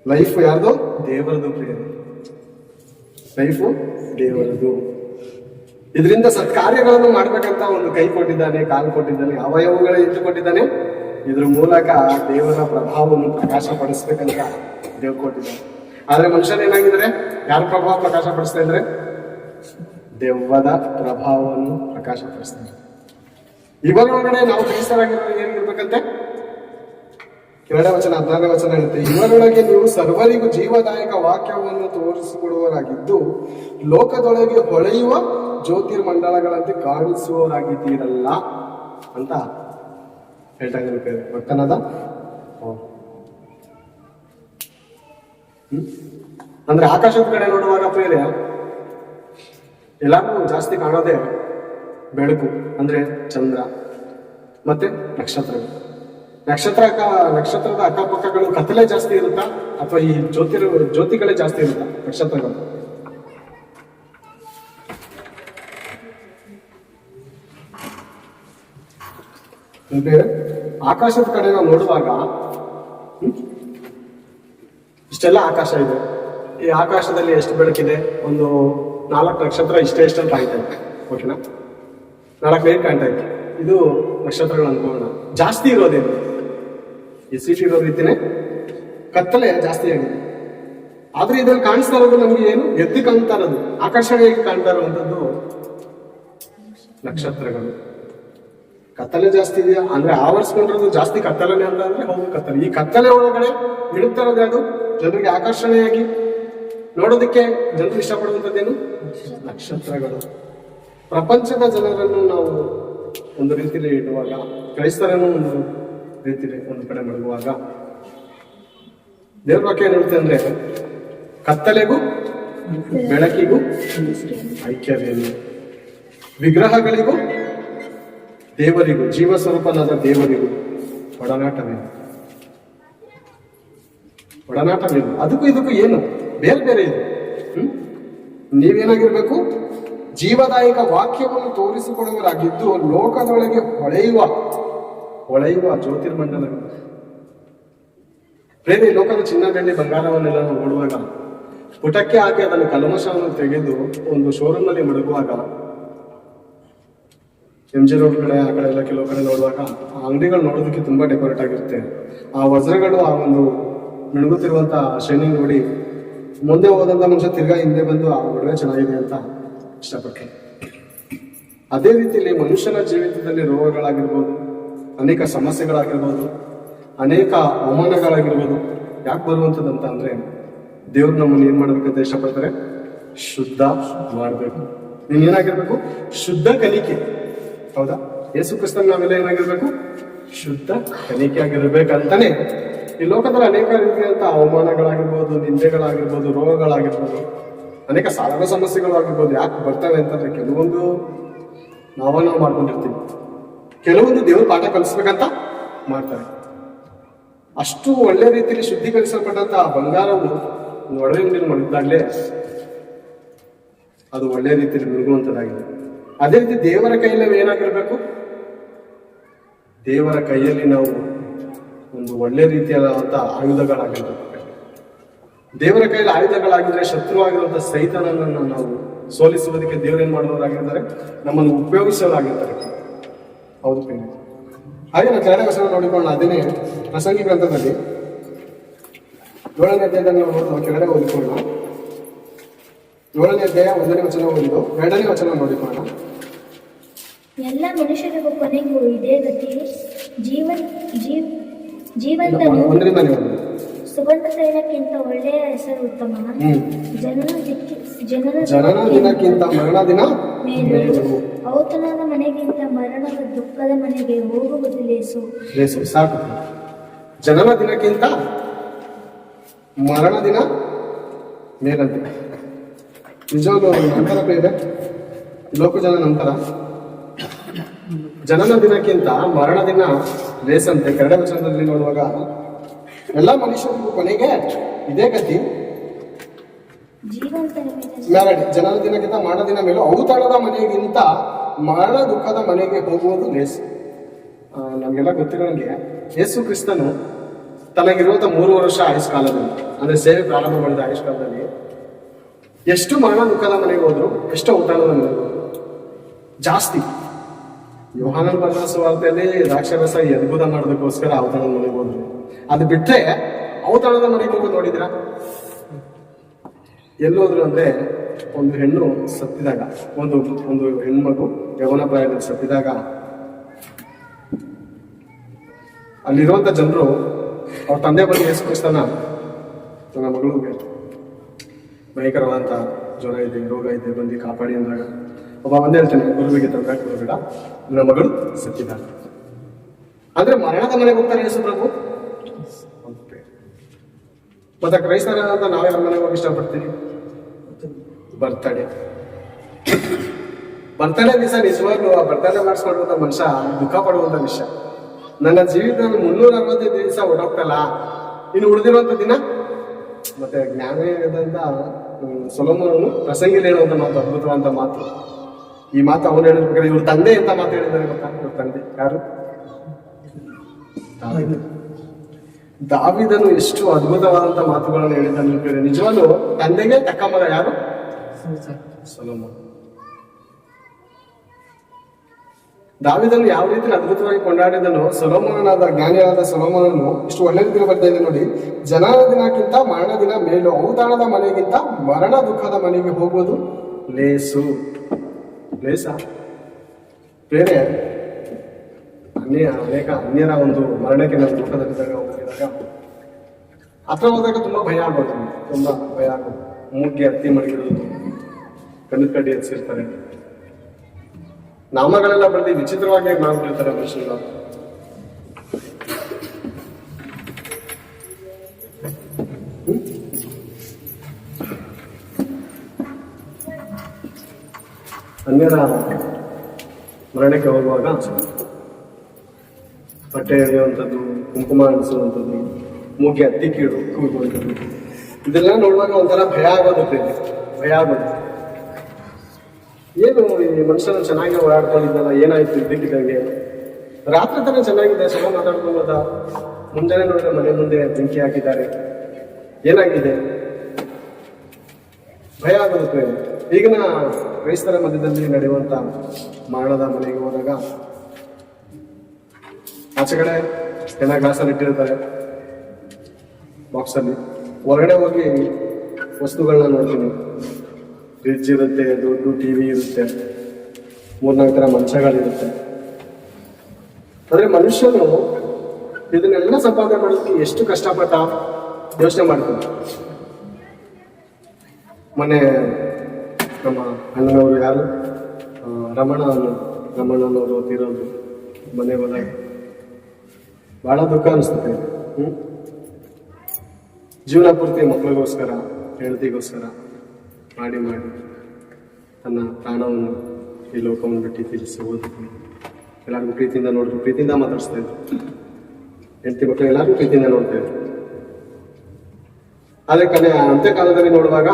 ಲೈಫ್ ಯಾರ್ದು? ದೇವರದು ಪ್ರಿಯ. ಲೈಫು ದೇವರದು. ಇದರಿಂದ ಸತ್ಕಾರ್ಯಗಳನ್ನು ಮಾಡ್ಬೇಕಂತ ಒಂದು ಕೈ ಕೊಟ್ಟಿದ್ದಾನೆ, ಕಾಲು ಕೊಟ್ಟಿದ್ದಾನೆ, ಅವಯವಗಳ ಇಟ್ಟು ಕೊಟ್ಟಿದ್ದಾನೆ. ಇದ್ರ ಮೂಲಕ ದೇವರ ಪ್ರಭಾವವನ್ನು ಪ್ರಕಾಶಪಡಿಸ್ಬೇಕಂತ ದೇವ್ರು ಕೊಟ್ಟಿದ್ದಾನೆ. ಆದ್ರೆ ಮನುಷ್ಯನ ಏನಾಗಿದ್ರೆ ಯಾರ ಪ್ರಭಾವ ಪ್ರಕಾಶಪಡಿಸ್ತಾ ಇದ್ರೆ? ದೆವ್ವದ ಪ್ರಭಾವವನ್ನು ಪ್ರಕಾಶಪಡಿಸ್ತಾರೆ. ಇವರೊಳಗಡೆ ನಾವು ಕ್ರೈಸ್ತರಾಗಿರೋರು ಏನಿರ್ಬೇಕಂತೆ? 2ನೇ ವಚನ 14ನೇ ವಚನ ಹೇಳುತ್ತೆ, ಇವರೊಳಗೆ ನೀವು ಸರ್ವರಿಗೂ ಜೀವದಾಯಕ ವಾಕ್ಯವನ್ನು ತೋರಿಸಿಕೊಡುವವರಾಗಿದ್ದು ಲೋಕದೊಳಗೆ ಹೊಳೆಯುವ ಜ್ಯೋತಿರ್ಮಂಡಲಗಳಂತೆ ಕಾಣಿಸುವವರಾಗಿದ್ದೀರಲ್ಲ ಅಂತ ಹೇಳ್ತಾ ಇದ್ದಾರೆ ಭಕ್ತನಾದ. ಅಂದ್ರೆ ಆಕಾಶದ ಕಡೆ ನೋಡುವಾಗ ಪ್ರೇರೆ ಎಲ್ಲಾರು ಜಾಸ್ತಿ ಕಾಣೋದೇ ಬೆಳಕು, ಅಂದ್ರೆ ಚಂದ್ರ ಮತ್ತೆ ನಕ್ಷತ್ರಗಳು. ನಕ್ಷತ್ರದ ಅಕ್ಕಪಕ್ಕಗಳು ಕತ್ತಲೆ ಜಾಸ್ತಿ ಇರುತ್ತಾ ಅಥವಾ ಈ ಜ್ಯೋತಿಗಳೇ ಜಾಸ್ತಿ ಇರುತ್ತಾ ನಕ್ಷತ್ರಗಳು? ಅಂದ್ರೆ ಆಕಾಶದ ಕಡೆ ನಾವು ನೋಡುವಾಗ ಇಷ್ಟೆಲ್ಲ ಆಕಾಶ ಇದೆ. ಈ ಆಕಾಶದಲ್ಲಿ ಎಷ್ಟು ಬೆಳಕಿದೆ? ಒಂದು 4 ನಕ್ಷತ್ರ ಇಷ್ಟೇ ಅಂತ ಕಾಣ್ತಾ ಇದೆ. ಓಕೆನಾ? 4 ಲೈಟ್ ಕಾಣ್ತಾ ಇದೆ. ಇದು ನಕ್ಷತ್ರಗಳು ಅನ್ಕೋಣ. ಜಾಸ್ತಿ ಇರೋದೇನು? ಈ ಸಿಟಿ ಇರೋ ರೀತಿನೇ ಕತ್ತಲೆ ಜಾಸ್ತಿ ಆಗಿದೆ. ಆದ್ರೆ ಇದ್ರಲ್ಲಿ ಕಾಣಿಸ್ತಾ ಇರೋದು ನಮ್ಗೆ ಏನು? ಎದ್ದು ಕಾಣ್ತಾ ಇರೋದು, ಆಕರ್ಷಣೆಯಾಗಿ ಕಾಣ್ತಾ ಇರುವಂತದ್ದು ನಕ್ಷತ್ರಗಳು. ಕತ್ತಲೆ ಜಾಸ್ತಿ ಇದೆಯಾ ಅಂದ್ರೆ ಆವರಿಸ್ಕೊಂಡಿರೋದು ಜಾಸ್ತಿ ಕತ್ತಲನೆ ಅಂತ ಅಂದ್ರೆ ಹೌದು ಕತ್ತಲೆ. ಈ ಕತ್ತಲೆ ಒಳಗಡೆ ಇಡುತ್ತಾ ಇರೋದು ಯಾವುದು? ಜನರಿಗೆ ಆಕರ್ಷಣೆಯಾಗಿ ನೋಡೋದಕ್ಕೆ ಜನರು ಇಷ್ಟಪಡುವಂಥದ್ದೇನು? ನಕ್ಷತ್ರಗಳು. ಪ್ರಪಂಚದ ಜನರನ್ನು ನಾವು ಒಂದು ರೀತಿಯಲ್ಲಿ ಇಡುವಾಗ, ಕ್ರೈಸ್ತರನ್ನು ಒಂದು ರೀತಿಯಲ್ಲಿ ಒಂದು ಕಡೆ ಮಡಗುವಾಗ ದೇವ್ರ ವಾಕ್ಯ ಏನ್ ಹೇಳ್ತೆ ಅಂದ್ರೆ ಕತ್ತಲೆಗೂ ಬೆಳಕಿಗೂ ಐಕ್ಯವೇನು, ವಿಗ್ರಹಗಳಿಗೂ ದೇವರಿಗೂ, ಜೀವ ಸ್ವರೂಪನಾದ ದೇವರಿಗೂ ಒಡನಾಟವೇನು? ಅದಕ್ಕೂ ಇದಕ್ಕೂ ಏನು ಬೇರೆ ಬೇರೆ ಇದೆ. ನೀವೇನಾಗಿರ್ಬೇಕು? ಜೀವದಾಯಕ ವಾಕ್ಯವನ್ನು ತೋರಿಸಿಕೊಡುವರಾಗಿದ್ದು ಲೋಕದೊಳಗೆ ಹೊಳೆಯುವ ಜ್ಯೋತಿರ್ಮಂಡಲಗಳು. ಪ್ರೇಮಿ ಲೋಕದ ಚಿನ್ನ ಬೆಳ್ಳಿ ಬಂಗಾರವನ್ನೆಲ್ಲ ನಾವು ನೋಡುವಾಗ ಪುಟಕ್ಕೆ ಹಾಕಿ ಅದನ್ನು ಕಲ್ಮಶವನ್ನು ತೆಗೆದು ಒಂದು ಶೋರೂಮ್ ನಲ್ಲಿ ಮಡಗುವಾಗ, MG ರೋಡ್ ಕಡೆ ಆ ಕಡೆ ಎಲ್ಲ ಕೆಲವು ಕಡೆ ನೋಡುವಾಗ ಆ ಅಂಗಡಿಗಳು ನೋಡೋದಕ್ಕೆ ತುಂಬಾ ಡೆಕೋರೇಟ್ ಆಗಿರುತ್ತೆ. ಆ ವಜ್ರಗಳು ಆ ಒಂದು ಮಿಣುಗುತ್ತಿರುವಂತ ಶೈನಿಂಗ್ ನೋಡಿ ಮುಂದೆ ಹೋದಂತ ಮನುಷ್ಯ ತಿರ್ಗಾ ಹಿಂದೆ ಬಂದು ಆ ಒಡವೆ ಚೆನ್ನಾಗಿದೆ ಅಂತ ಇಷ್ಟಪಟ್ಟೆ. ಅದೇ ರೀತಿಯಲ್ಲಿ ಮನುಷ್ಯನ ಜೀವಿತದಲ್ಲಿ ರೋಗಗಳಾಗಿರ್ಬೋದು, ಅನೇಕ ಸಮಸ್ಯೆಗಳಾಗಿರ್ಬೋದು, ಅನೇಕ ಅವಮಾನಗಳಾಗಿರ್ಬೋದು. ಯಾಕೆ ಬರುವಂಥದ್ದಂತ ಅಂದ್ರೆ ದೇವ್ರು ನಮ್ಮನ್ನು ಏನ್ ಮಾಡ್ಬೇಕಂತ ಇಷ್ಟಪಡ್ತಾರೆ? ಶುದ್ಧ ಮಾಡಬೇಕು. ನೀನ್ ಏನಾಗಿರ್ಬೇಕು? ಶುದ್ಧ ಕಲಿಕೆ. ಹೌದಾ? ಯೇಸು ಕ್ರಿಸ್ತನ್ ನಾವೆಲ್ಲ ಏನಾಗಿರ್ಬೇಕು? ಶುದ್ಧ ಕಲಿಕೆ ಆಗಿರ್ಬೇಕಂತಾನೆ ಈ ಲೋಕದಲ್ಲಿ ಅನೇಕ ರೀತಿಯಾದಂತಹ ಅವಮಾನಗಳಾಗಿರ್ಬೋದು, ನಿಂದೆಗಳಾಗಿರ್ಬೋದು, ರೋಗಗಳಾಗಿರ್ಬೋದು, ಅನೇಕ ಸಾಧಕ ಸಮಸ್ಯೆಗಳಾಗಿರ್ಬೋದು. ಯಾಕೆ ಬರ್ತವೆ ಅಂತಂದ್ರೆ ಕೆಲವೊಂದು ನಾವು ಮಾಡ್ಕೊಂಡಿರ್ತೀವಿ, ಕೆಲವೊಂದು ದೇವರು ಪಾಠ ಕಲಿಸ್ಬೇಕಂತ ಮಾಡ್ತಾರೆ. ಅಷ್ಟು ಒಳ್ಳೆ ರೀತಿಯಲ್ಲಿ ಶುದ್ಧೀಕರಿಸಲ್ಪಟ್ಟಂತ ಬಂಗಾರವು ಒಡವೆ ಅಂಗಡಿಯಲ್ಲಿ ಮಾಡಿದ್ದಾಗಲೇ ಅದು ಒಳ್ಳೆ ರೀತಿಯಲ್ಲಿ ನುಗ್ಗುವಂಥದ್ದಾಗಿದೆ. ಅದೇ ರೀತಿ ದೇವರ ಕೈಯಲ್ಲಿ ನಾವು ಏನಾಗಿರ್ಬೇಕು? ದೇವರ ಕೈಯಲ್ಲಿ ನಾವು ಒಂದು ಒಳ್ಳೆ ರೀತಿಯಾದಂತಹ ಆಯುಧಗಳಾಗಿರ್ಬೇಕು. ದೇವರ ಕೈಯಲ್ಲಿ ಆಯುಧಗಳಾಗಿದ್ರೆ ಶತ್ರುವಾಗಿರುವಂತಹ ಸೈತಾನನನ್ನು ನಾವು ಸೋಲಿಸುವುದಕ್ಕೆ ದೇವರೇನ್ ಮಾಡೋರಾಗಿರ್ತಾರೆ? ನಮ್ಮನ್ನು ಉಪಯೋಗಿಸೋರಾಗಿರ್ತಾರೆ. ಹೌದು ಪ್ರೇಮಿ. ಹಾಗೆ ನಾವು ಕೆಳಗಡೆ ವಚನ ನೋಡಿಕೊಂಡು ಅದನ್ನೇ ಪ್ರಸಂಗಿ ಗ್ರಂಥದಲ್ಲಿ 7ನೇ ಅಧ್ಯಾಯದಲ್ಲಿ ನಾವು ಕೆಳಗಡೆ ಓದಿಕೊಳ್ಳೋಣ. 7ನೇ ಅಧ್ಯಾಯ 1ನೇ ವಚನ ಓದಿದ್ದು 2ನೇ ವಚನ ನೋಡಿಕೊಳ್ಳೋಣ. ಎಲ್ಲ ಮನುಷ್ಯರಿಗೂ ಕೊನೆಗೂ ಇದೇ ಗತಿ. ಜೀವಂತನು 1ರಿಂದ ಸುಗಂಧ ತೈಲಕ್ಕಿಂತ ಒಳ್ಳೆಯ ಹೆಸರು ಉತ್ತಮ. ಜನನ ದಿನಕ್ಕಿಂತ ಮರಣ ದಿನ ಮೇಲು. ಔತಣದ ಮನೆಗಿಂತ ಮರಣದ ದುಃಖದ ಮನೆಗೆ ಹೋಗುವುದು ಲೇಸು. ಸಾಕು. ಜನನ ದಿನಕ್ಕಿಂತ ಮರಣ ದಿನ ಮೇಲಂತೆ. ನಿಜವಾಗ್ಲೂ ನಂತರ ಇದೆ ಲೋಕ ಜನ ನಂತರ. ಜನನ ದಿನಕ್ಕಿಂತ ಮರಣ ದಿನ ಲೇಸಂತೆ. 2ನೇ ವಚನದಲ್ಲಿ ನೋಡುವಾಗ ಎಲ್ಲ ಮನುಷ್ಯರಿಗೂ ಕೊನೆಗೆ ಇದೇ ಗತಿ. ಮ್ಯಾರಡಿ ಜನನ ದಿನಕ್ಕಿಂತ ಮರಣ ದಿನ ಮೇಲೂ ಔತಣದ ಮನೆಗಿಂತ ಮರಣ ದುಃಖದ ಮನೆಗೆ ಹೋಗುವುದು ಲೇಸು. ನಮಗೆಲ್ಲ ಗೊತ್ತಿರೋಂಗೆ ಯೇಸು ಕ್ರಿಸ್ತನು ತನಗಿರುವಂತ 3 ವರ್ಷ ಆಯುಷ್ಕಾಲದಲ್ಲಿ, ಅಂದ್ರೆ ಸೇವೆ ಪ್ರಾರಂಭ ಮಾಡಿದ ಆಯುಷ್ಕಾಲದಲ್ಲಿ ಎಷ್ಟು ಮರಣ ದುಃಖದ ಮನೆಗೆ ಹೋದ್ರು, ಎಷ್ಟು ಔತಣದ ಮನೆಗೆ ಹೋದ್ರು? ಜಾಸ್ತಿ. ಯೋಹಾನನ ಬರೆದ ಸುವಾರ್ತೆಯಲ್ಲಿ ದ್ರಾಕ್ಷಾರಸ ಅದ್ಭುತ ಮಾಡೋದಕ್ಕೋಸ್ಕರ ಔತಣದ ಮನೆಗೆ ಹೋದ್ರು. ಅದು ಬಿಟ್ರೆ ಔತಣದ ಮನೆಗೆ ಹೋಗೋದು ನೋಡಿದ್ರ? ಎಲ್ಲೋದ್ರು ಅಂದ್ರೆ ಒಂದು ಹೆಣ್ಣು ಸತ್ತಿದಾಗ, ಒಂದು ಹೆಣ್ಮಗು ಯೌವನ ಪ್ರಾಯದಲ್ಲಿ ಸತ್ತಿದಾಗ ಅಲ್ಲಿರುವಂತ ಜನರು ಅವ್ರ ತಂದೆ ಬಂದು ಯೇಸು ಕ್ರಿಸ್ತನ ನನ್ನ ಮಗಳಿಗೆ ಭಯಂಕರವಾದಂತ ಜ್ವರ ಇದೆ, ರೋಗ ಇದೆ, ಬಂದು ಕಾಪಾಡಿ ಅಂದಾಗ ಒಬ್ಬ ಒಂದೇ ಹೇಳ್ತಾನೆ, ಗುರುವಿಗೆ ತೊಂದರೆ ಕೊಡಬೇಡ, ನನ್ನ ಮಗಳು ಸತ್ತಿದ್ದಾಳೆ. ಅಂದ್ರೆ ಮರಣದ ಮನೆಗೆ ಹೋಗ್ತಾರೆ ಯೇಸು ಪ್ರಭು. ಮತ್ತೆ ಕ್ರೈಸ್ತರ ಅಂತ ನಾವೆಲ್ಲ ಮನೆಗೆ ಹೋಗಿ ಇಷ್ಟಪಡ್ತೀವಿ. ಬರ್ತಡೇ ದಿವಸ ನಿಜವಾಗ್ಲೂ ಆ ಬರ್ತಡೇ ಮಾಡಿಸ್ಕೊಡುವಂತ ಮನುಷ್ಯ ದುಃಖ ಪಡುವಂತ ವಿಷಯ. ನನ್ನ ಜೀವಿತದಲ್ಲಿ 365 ದಿವಸ ಹೊಡೋಗ್ತಲ್ಲ, ಇನ್ನು ಉಳಿದಿರುವಂತ ದಿನ. ಮತ್ತೆ ಜ್ಞಾನದಂತ ಸೊಲೊಮೋನನು ಪ್ರಸಂಗಿಲಿ ಹೇಳುವಂತ ಮಾತು, ಅದ್ಭುತವಾದಂತ ಮಾತು. ಈ ಮಾತು ಅವನು ಹೇಳಿರ್ಬೇಕಾದ್ರೆ ಇವ್ರ ತಂದೆ ಅಂತ ಮಾತು ಹೇಳಿದ್ದಾರೆ ಗೊತ್ತಾ? ಇವ್ರ ತಂದೆ ಯಾರು? ದಾವೀದನು ಎಷ್ಟು ಅದ್ಭುತವಾದಂತ ಮಾತುಗಳನ್ನು ಹೇಳಿದ್ದಾನೆ. ನಿಜವಾಗ್ಲೂ ತಂದೆಗೆ ತಕ್ಕ ಮಗ ಯಾರು? ಸೊಲೊಮೋನ. ದಾವೀದನು ಯಾವ ರೀತಿ ಅದ್ಭುತವಾಗಿ ಕೊಂಡಾಡಿದನು, ಸೊಲೊಮೋನನಾದ ಜ್ಞಾನಿಯಾದ ಸೊಲೊಮೋನನು ಇಷ್ಟು ಒಳ್ಳೆ ರೀತಿಯಲ್ಲಿ ಬರ್ತಾ ಇದೆ ನೋಡಿ. ಜನನ ದಿನಕ್ಕಿಂತ ಮರಣ ದಿನ ಮೇಲು, ಔತಾಣದ ಮನೆಗಿಂತ ಮರಣ ದುಃಖದ ಮನೆಗೆ ಹೋಗುವುದು ಲೇಸು. ಲೇಸ ಬೇರೆ ಅನೇಕ ಅನ್ಯರ ಒಂದು ಮರಣಕ್ಕೆ ನಾವು ದುಃಖದಲ್ಲಿದ್ದಾಗ ಹೋಗಿದಾಗ ಹತ್ರ ಹೋದಾಗ ತುಂಬಾ ಭಯ ಆಗೋದು, ತುಂಬಾ ಭಯ ಆಗೋದು. ಮೂಗ್ಗೆ ಹತ್ತಿ ಮಡಗಿಡೋದು, ಕಡ್ಡಿ ಹಚ್ಚಿರ್ತಾರೆ, ನಾಮಗಳೆಲ್ಲ ಬರೆದು ವಿಚಿತ್ರವಾಗಿ ಮಾಡ್ಬಿಟ್ಟಿರ್ತಾರೆ ಮನುಷ್ಯರು. ಅನ್ಯರ ಮರಣಕ್ಕೆ ಹೋಗುವಾಗ ಬಟ್ಟೆ ಎಳೆಯುವಂಥದ್ದು, ಕುಂಕುಮ ಅಣಿಸುವಂಥದ್ದು, ಮೂಗ್ಗೆ ಹತ್ತಿ ಕೂಗುವಂಥದ್ದು, ಇದೆಲ್ಲ ನೋಡುವಾಗ ಒಂಥರ ಭಯ ಆಗೋದು. ಭಯ ಆಗೋದು. ಏನು ಈ ಮನುಷ್ಯನ ಚೆನ್ನಾಗಿ ಓಡಾಡ್ಕೊಂಡಿದ್ದಲ್ಲ, ಏನಾಯ್ತು ಇದ್ದಕ್ಕಿದ್ದಂಗೆ? ರಾತ್ರಿ ತನ ಚೆನ್ನಾಗಿದೆ, ಚೆನ್ನಾಗಿ ಮಾತಾಡ್ಕೊಂಬೋದ, ಮುಂಜಾನೆ ನೋಡಿದ್ರೆ ಮನೆ ಮುಂದೆ ಬೆಂಕಿ ಹಾಕಿದ್ದಾರೆ, ಏನಾಗಿದೆ? ಭಯ ಆಗುತ್ತೆ. ಈಗಿನ ಕ್ರೈಸ್ತರ ಮಧ್ಯದಲ್ಲಿ ನಡೆಯುವಂತ ಮರಣದ ಮನೆಗೆ ಹೋದಾಗ ಆಚೆ ಕಡೆ ಎಲ್ಲ ಗ್ಲಾಸಲ್ಲಿ ಇಟ್ಟಿರ್ತಾರೆ ಬಾಕ್ಸಲ್ಲಿ, ಹೊರಗಡೆ ಹೋಗಿ ವಸ್ತುಗಳನ್ನ ನೋಡ್ತೀನಿ. ಫ್ರಿಡ್ಜ್ ಇರುತ್ತೆ, ದೊಡ್ಡ ಟಿವಿ ಇರುತ್ತೆ, 3-4 ಥರ ಮಂಚಗಳಿರುತ್ತೆ. ಆದ್ರೆ ಮನುಷ್ಯನು ಇದನ್ನೆಲ್ಲ ಸಂಪಾದನೆ ಮಾಡೋದಕ್ಕೆ ಎಷ್ಟು ಕಷ್ಟಪಟ್ಟ ಯೋಚನೆ ಮಾಡ್ತಾನೆ. ಮೊನ್ನೆ ನಮ್ಮ ಅಣ್ಣನವರು ಯಾರು ರಮಣನವರು ತೀರೋದು ಮನೆ ಹೋದಾಗ ಬಹಳ ದುಃಖ ಅನಿಸ್ತದೆ. ಜೀವನ ಪೂರ್ತಿ ಮಕ್ಕಳಿಗೋಸ್ಕರ, ಹೆಂಡತಿಗೋಸ್ಕರ ಮಾಡಿ ತನ್ನ ಪ್ರಾಣವನ್ನು ಈ ಲೋಕವನ್ನು ಬಿಟ್ಟು ತಿಳಿಸಿ ಓದಿದ್ರು. ಎಲ್ಲರಿಗೂ ಪ್ರೀತಿಯಿಂದ ನೋಡಿದ್ರು, ಪ್ರೀತಿಯಿಂದ ಮಾತಾಡಿಸ್ತಾ ಇದ್ರು. ಹೆಂಡತಿ ಮಕ್ಕಳು ಎಲ್ಲರಿಗೂ ಪ್ರೀತಿಯಿಂದ ನೋಡ್ತಾ ಇದ್ರು. ಆದರೆ ಅಂತ್ಯಕಾಲದಲ್ಲಿ ನೋಡುವಾಗ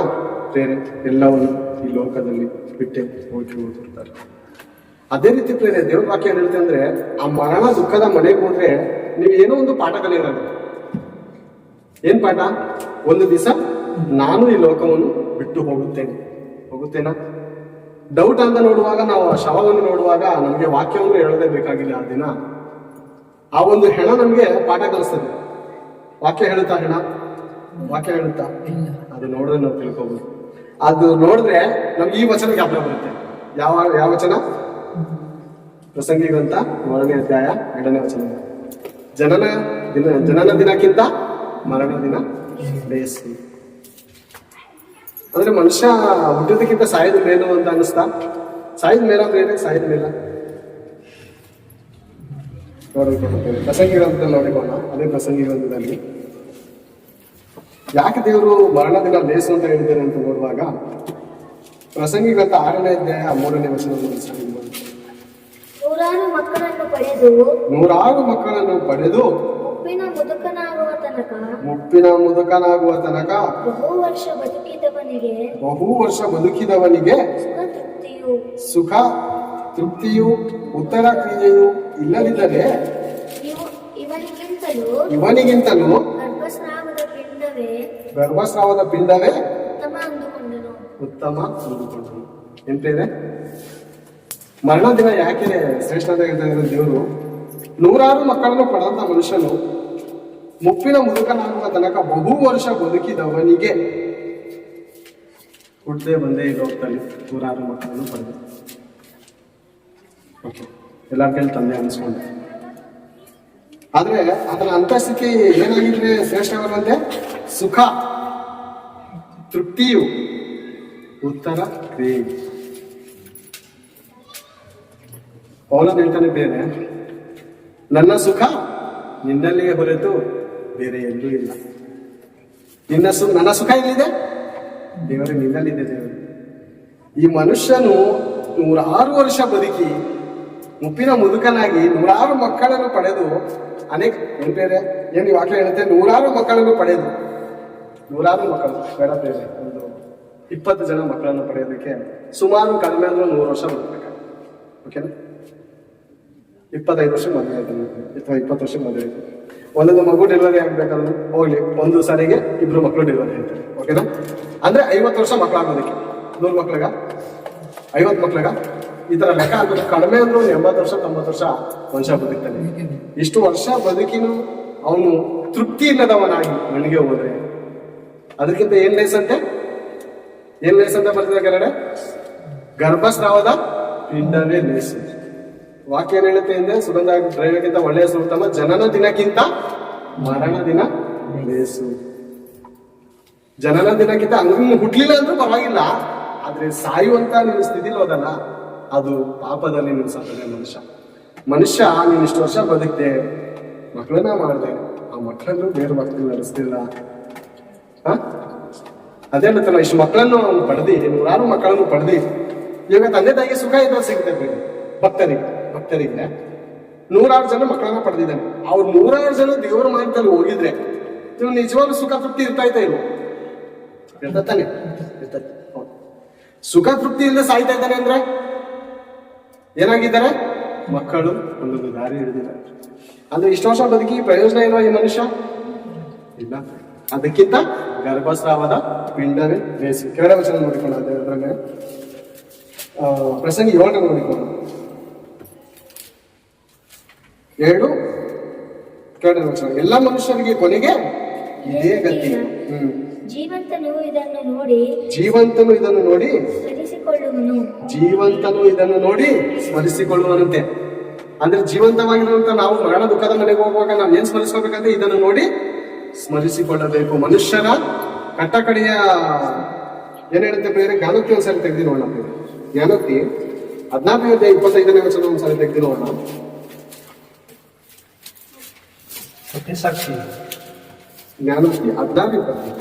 ಬೇರೆ ಎಲ್ಲವನ್ನು ಈ ಲೋಕದಲ್ಲಿ ಬಿಟ್ಟೆ ಹೋಗಿರ್ತಾರೆ. ಅದೇ ರೀತಿ ಪ್ರೇರೆ ದೇವ್ರ ವಾಕ್ಯ ಹೇಳುತ್ತೆ ಅಂದ್ರೆ, ಆ ಮರಣ ದುಃಖದ ಮನೆಗೆ ಹೋದ್ರೆ ನೀವು ಏನೋ ಒಂದು ಪಾಠ ಕಲಿಯೋದು. ಏನ್ ಪಾಠ? ಒಂದು ದಿವಸ ನಾನು ಈ ಲೋಕವನ್ನು ಬಿಟ್ಟು ಹೋಗುತ್ತೇನಾ? ಡೌಟ್ ಅಂತ ನೋಡುವಾಗ, ನಾವು ಆ ಶವವನ್ನು ನೋಡುವಾಗ ನಮ್ಗೆ ವಾಕ್ಯವನ್ನು ಹೇಳೋದೇ ಬೇಕಾಗಿಲ್ಲ. ಆ ದಿನ ಆ ಒಂದು ಹೆಣ ನಮ್ಗೆ ಪಾಠ ಕಲಿಸ್ತದೆ. ವಾಕ್ಯ ಹೇಳುತ್ತಾ? ವಾಕ್ಯ ಹೇಳುತ್ತಾ? ಅದು ನೋಡಿದ್ರೆ ನಾವು ತಿಳ್ಕೋಬಹುದು. ಅದು ನೋಡಿದ್ರೆ ನಮ್ಗೆ ಈ ವಚನ ಜ್ಞಾಪಕ ಬರುತ್ತೆ. ಯಾವ ವಚನ? ಪ್ರಸಂಗಿ ಗ್ರಂಥ 4ನೇ ಅಧ್ಯಾಯ 2ನೇ ವಚನ. ಜನನ ದಿನಕ್ಕಿಂತ ಮರಣ ದಿನ ಲೇಸು. ಅಂದ್ರೆ ಮನುಷ್ಯ ಹುಟ್ಟಿದಕ್ಕಿಂತ ಸಾಯೋದು ಮೇಲು ಅಂತ ಅನಿಸ್ತಾ? ಸಾಯಿದ ಮೇಲ ಅಂದ್ರೆ ಏನೇ? ಸಾಯಿದ ಮೇಲ ನೋಡಿಕೊಳ್ತೇವೆ. ಪ್ರಸಂಗಿ ಗ್ರಂಥದಲ್ಲಿ ನೋಡಿಕೊಳ್ಳ. ಅದೇ ಪ್ರಸಂಗಿ ಗ್ರಂಥದಲ್ಲಿ ಯಾಕೆ ದೇವರು ಮರಣ ದಿನ ಲೇಸು ಅಂತ ಹೇಳಿದ್ದಾರೆ ಅಂತ ನೋಡುವಾಗ, ಪ್ರಸಂಗಿ ಗ್ರಂಥ 6ನೇ ಅಧ್ಯಾಯ 3ನೇ ವಚನ. ನೂರಾರು ಮಕ್ಕಳನ್ನು ಪಡೆದು ಮುಪ್ಪಿನ ಮುದುಕನಾಗುವ ತನಕ ಬಹು ವರ್ಷ ಬದುಕಿದವನಿಗೆ ಸುಖ ತೃಪ್ತಿಯು ಉತ್ತರ ಕ್ರಿಯೆಯು ಇಲ್ಲದಿದ್ದರೆ ಇವನಿಗಿಂತಲೂ ಗರ್ಭಸ್ರಾವದ ಪಿಂಡವೇ ಉತ್ತಮ ಅಂದುಕೊಂಡನು. ಎಂತೇನೆ ಮರಣ ದಿನ ಯಾಕೆ ಶ್ರೇಷ್ಠ ಅಂತ ಹೇಳ್ತಾ ಇದ್ದಾರೆ ದೇವರು? ನೂರಾರು ಮಕ್ಕಳನ್ನು ಪಡೆದಂತ ಮನುಷ್ಯನು ಮುಪ್ಪಿನ ಮುದುಕನಾಗುವ ತನಕ ಬಹು ವರ್ಷ ಬದುಕಿದವನಿಗೆ ಹುಟ್ಟದೆ ಬಂದೇ ಈ ಲೋಕದಲ್ಲಿ 106 ಮಕ್ಕಳನ್ನು ಪಡೆದ. ಓಕೆ, ಎಲ್ಲ ಕೇಳಿ ತಂದೆ ಅನ್ಸ್ಕೊಂಡೆ. ಆದ್ರೆ ಅದರ ಅಂತಸ್ಥಿತಿ ಏನಾಗಿದ್ರೆ ಶ್ರೇಷ್ಠವಾದಂತೆ ಸುಖ ತೃಪ್ತಿಯು ಉತ್ತರ ಕ್ರಿಯೆ. ಪೌಲನು ಹೇಳ್ತಾನೆ ಬೇರೆ, ನನ್ನ ಸುಖ ನಿನ್ನಲ್ಲಿಯೇ ಹೊರತು ಬೇರೆ ಎಲ್ಲೂ ಇಲ್ಲ. ನನ್ನ ಸುಖ ಎಲ್ಲಿದೆ? ದೇವರೇ ನಿನ್ನಲ್ಲಿದೆ. ದೇವರು ಈ ಮನುಷ್ಯನು 106 ವರ್ಷ ಬದುಕಿ ಮುಪ್ಪಿನ ಮುದುಕನಾಗಿ ನೂರಾರು ಮಕ್ಕಳನ್ನು ಪಡೆದು ಅನೇಕ ಏನು ವಾಕ್ಯ ಹೇಳುತ್ತೆ, ನೂರಾರು ಮಕ್ಕಳನ್ನು ಪಡೆದು, ನೂರಾರು ಮಕ್ಕಳು ಬೇಡ ಬೇರೆ ಒಂದು 20 ಜನ ಮಕ್ಕಳನ್ನು ಪಡೆಯೋದಕ್ಕೆ ಸುಮಾರು ಕಡಿಮೆ ಅಂದ್ರೆ 100 ವರ್ಷ ಬದುಕಬೇಕಾಗುತ್ತೆ. ಓಕೆನಾ? 25 ವರ್ಷ ಮದುವೆ ಆಯ್ತು ಅಥವಾ 20 ವರ್ಷ ಮದುವೆ ಆಯ್ತು. ಒಂದೊಂದು ಮಗು ಡೆಲಿವರಿ ಆಗ್ಬೇಕಾದ್ರು ಹೋಗ್ಲಿ, ಒಂದು ಸಾರಿಗೆ 2 ಮಕ್ಕಳು ಡೆಲಿವರಿ ಆಯ್ತಾರೆ. ಓಕೆನಾ? ಅಂದ್ರೆ 50 ವರ್ಷ ಮಕ್ಕಳಾಗೋದಕ್ಕೆ 100 ಮಕ್ಳಿಗ 50 ಮಕ್ಳಿಗ ಈ ತರ ಲೆಕ್ಕ ಆಗ್ಬೇಕು. ಕಡಿಮೆ ಅಂದ್ರೆ 80 ವರ್ಷ 90 ವರ್ಷ ಮನುಷ್ಯ ಬದುಕ್ತಾನೆ. ಇಷ್ಟು ವರ್ಷ ಬದುಕಿನು ಅವನು ತೃಪ್ತಿ ಇಲ್ಲದವನಾಗಿ ನನಗೆ ಹೋದ್ರೆ ಅದಕ್ಕಿಂತ ಏನ್ ಲೇಸಂತೆ ಬರ್ತಿದೆ ಕೆಳಗಡೆ, ಗರ್ಭಸ್ರಾವದ ಪಿಂಡವೇ ಲೇಸು. ವಾಕ್ಯ ಏನ್ ಹೇಳುತ್ತೆ ಅಂದ್ರೆ, ಸುಗಂಧ ದ್ರವ್ಯಕ್ಕಿಂತ ಒಳ್ಳೆಯ ಸುತ್ತಮ ಜನನ ದಿನಕ್ಕಿಂತ ಮರಣ ದಿನ ಲೇಸು. ಜನನ ದಿನಕ್ಕಿಂತ ಹಂಗ ಹುಟ್ಲಿಲ್ಲ ಅಂದ್ರೂ ಪರವಾಗಿಲ್ಲ, ಆದ್ರೆ ಸಾಯುವಂತ ನಿನ್ನ ಸ್ಥಿತಿಲಿ ಹೋದಲ್ಲ, ಅದು ಪಾಪದಲ್ಲಿ ನೀನು ಸತ್ತನೆ ಮನುಷ್ಯ. ನೀನು ಇಷ್ಟು ವರ್ಷ ಬದುಕ್ದೆ, ಮಕ್ಕಳನ್ನ ಮಾಡ್ದೆ, ಆ ಮಕ್ಕಳನ್ನು ಬೇರೆ ಮಕ್ಕಳು ನಡೆಸ್ತಿಲ್ಲ. ಅದೇ ಹೇಳುತ್ತಲ್ಲ, ಇಷ್ಟು ಮಕ್ಕಳನ್ನು ಅವನು ಪಡೆದಿ, ನೂರಾರು ಮಕ್ಕಳನ್ನು ಪಡೆದಿ. ಇವಾಗ ತಂದೆ ತಾಯಿಗೆ ಸುಖ ಇದ್ದ ಸಿಗುತ್ತೆ. ಭಕ್ತರಿಗೆ 100 ಜನ ಮಕ್ಕಳನ್ನ ಪಡೆದಿದ್ದಾನೆ. ಅವ್ರು 100 ಜನ ದೇವರ ಮಾರ್ಗದಲ್ಲಿ ಹೋಗಿದ್ರೆ ನೀವು ನಿಜವಾಗ್ಲೂ ಸುಖ ತೃಪ್ತಿ ಇರ್ತಾ ಇಲ್ವೋ? ಇರ್ತಾನೆ. ಸುಖ ತೃಪ್ತಿ ಇಲ್ಲದೆ ಸಾಯ್ತಾ ಇದ್ದಾನೆ ಅಂದ್ರೆ ಏನಾಗಿದ್ದಾರೆ? ಮಕ್ಕಳು ಒಂದೊಂದು ದಾರಿ ಹಿಡಿದಿದ್ದಾರೆ. ಅಂದ್ರೆ ಇಷ್ಟು ವರ್ಷ ಬದುಕಿ ಪ್ರಯೋಜನ ಇಲ್ವಾ ಈ ಮನುಷ್ಯ? ಇಲ್ಲ. ಅದಕ್ಕಿಂತ ಗರ್ಭಸ್ರಾವದ ಪಿಂಡವೇ ಲೇಸು. ಕೆಳ ವಚನ ನೋಡಿಕೊಳ್ಳ, ಅದ್ರಲ್ಲಿ ಪ್ರಸಂಗಿ 7 ನೋಡಿಕೊಳ್ಳ, 7 ಕೆಳ ವಚನ. ಎಲ್ಲ ಮನುಷ್ಯರಿಗೆ ಕೊನೆಗೆ ಇದೇ ಗತಿ. ಜೀವಂತನು ಇದನ್ನು ನೋಡಿ ಸ್ಮರಿಸಿಕೊಳ್ಳುವನಂತೆ. ಅಂದ್ರೆ ಜೀವಂತವಾಗಿರುವಂತ ನಾವು ಮರಣ ದುಃಖದ ಮನೆಗೆ ಹೋಗುವಾಗ ನಾವು ಏನ್ ಸ್ಮರಿಸ್ಕೋಬೇಕಂದ್ರೆ ಇದನ್ನು ನೋಡಿ ಸ್ಮರಿಸಿಕೊಳ್ಳಬೇಕು. ಮನುಷ್ಯರ ಕಟ್ಟಕಡೆಯ ಏನ್ ಹೇಳುತ್ತೆ ಬೇರೆ, ಜ್ಞಾನೋಕ್ತಿ ಒಂದ್ಸರಿ ತೆಗೆದು ನೋಡೋಣ. ಜ್ಞಾನೋಕ್ತಿ 14:25 ವಚನ ಒಂದ್ಸರಿ ತೆಗೆದು ನೋಡೋಣ. ಜ್ಞಾನೋಕ್ತಿ 14:20.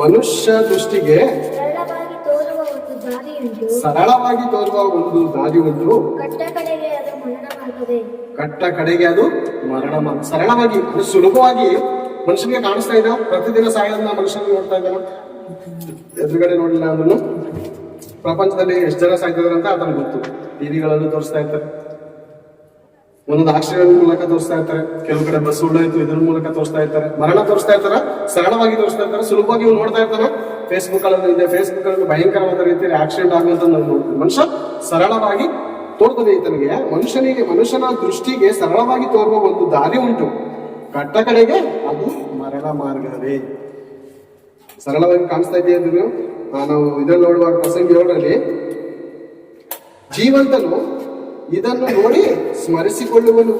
ಮನುಷ್ಯ ದೃಷ್ಟಿಗೆ ಸರಳವಾಗಿ ತೋರುವ ಒಂದು ದಾರಿ ಉಂಟು, ಕಟ್ಟ ಕಡೆಗೆ ಅದು ಮರಣ ಮಾರ್ಗ. ಸರಳವಾಗಿ ಸುಲಭವಾಗಿ ಮನುಷ್ಯನಿಗೆ ಕಾಣಿಸ್ತಾ ಇದ್ದ, ಪ್ರತಿದಿನ ಸಾಯೋದನ್ನ ಮನುಷ್ಯನಿಗೆ ನೋಡ್ತಾ ಇದ್ದಾನ. ಎದುರುಗಡೆ ನೋಡಿಲ್ಲ ಅಂದ್ರೂ ಪ್ರಪಂಚದಲ್ಲಿ ಎಷ್ಟು ಜನ ಸಾಯ್ತಿದಾರೆ ಅಂತ ಅದನ್ನು ಗೊತ್ತು. ಟಿವಿಗಳಲ್ಲೂ ತೋರಿಸ್ತಾ ಇರ್ತಾರೆ, ಒಂದೊಂದು ಆಕ್ಸಿಡೆಂಟ್ ಮೂಲಕ ತೋರಿಸ್ತಾ ಇರ್ತಾರೆ, ಕೆಲವು ಕಡೆ ಬಸ್ ಉಳ್ಳಾಯ್ತು ಇದ್ರ ಮೂಲಕ ತೋರಿಸ್ತಾ ಇರ್ತಾರೆ, ಮರಣ ತೋರಿಸ್ತಾ ಇರ್ತಾರೆ, ಸರಳವಾಗಿ ತೋರಿಸ್ತಾ ಇರ್ತಾರೆ, ಸುಲಭವಾಗಿ ಇವ್ನು ನೋಡ್ತಾ ಇರ್ತಾನೆ. ಫೇಸ್ಬುಕ್ ಅಲ್ಲಿ ಭಯಂಕರವಾದ ರೀತಿಯಲ್ಲಿ ಆಕ್ಸಿಡೆಂಟ್ ಆಗುವಂತ ನಾವು ನೋಡ್ತೀವಿ. ಮನುಷ್ಯ ಸರಳವಾಗಿ ತೋರ್ತದೆ ಈತನಿಗೆ. ಮನುಷ್ಯನ ದೃಷ್ಟಿಗೆ ಸರಳವಾಗಿ ತೋರುವ ಒಂದು ದಾರಿ ಉಂಟು, ಕಟ್ಟ ಕಡೆಗೆ ಅದು ಮರಣ ಮಾರ್ಗವೇ. ಸರಳವಾಗಿ ಕಾಣಿಸ್ತಾ ಇದೆಯಾ ಅಂದ್ರೆ ನಾವು ಇದನ್ನು ನೋಡುವಾಗ ಪ್ರಸಂಗಿ 7ರಲ್ಲಿ ಜೀವಂತನು ಇದನ್ನು ನೋಡಿ ಸ್ಮರಿಸಿಕೊಳ್ಳುವನು,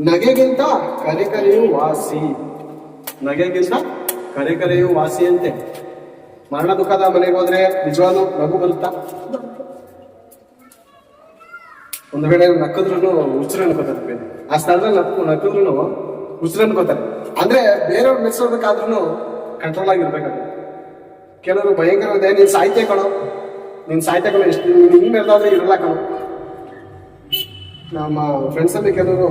ನಗೆಗಿಂತ ಕರೆಕರೆಯು ವಾಸಿ. ನಗೆಗಿಂತ ಕರೆಕರೆಯು ವಾಸಿ ಅಂತೆ. ಮರಣ ದುಃಖದ ಮನೆಗೆ ಹೋದ್ರೆ ನಿಜವಾದ ನಗು ಬರುತ್ತಾ? ಒಂದು ವೇಳೆ ನಕ್ಕಿದ್ರು ಉಸಿರು ಅನ್ಕೋತಾರೆ. ಆ ಸ್ಥಳದಲ್ಲಿ ನಕ್ಕಿದ್ರು ಉಸಿರು ಅನ್ಕೋತಾರೆ. ಅಂದ್ರೆ ಬೇರೆಯವ್ರು ಮೆಚ್ಚೋದಕ್ಕಾದ್ರೂ ಕಂಟ್ರೋಲ್ ಆಗಿರ್ಬೇಕಾಗುತ್ತೆ. ಕೆಲವರು ಭಯಂಕರವಾದ ನೀನ್ ಸಾಹಿತ್ಯ ಕಣೋ ಎಷ್ಟು ಹಿಂಗ್ ಮೆರೆದಾದ್ರೆ ಇರಲ್ಲ ಕಣೋ. ನಮ್ಮ ಫ್ರೆಂಡ್ಸ್ ಅಲ್ಲಿ ಕೆಲವರು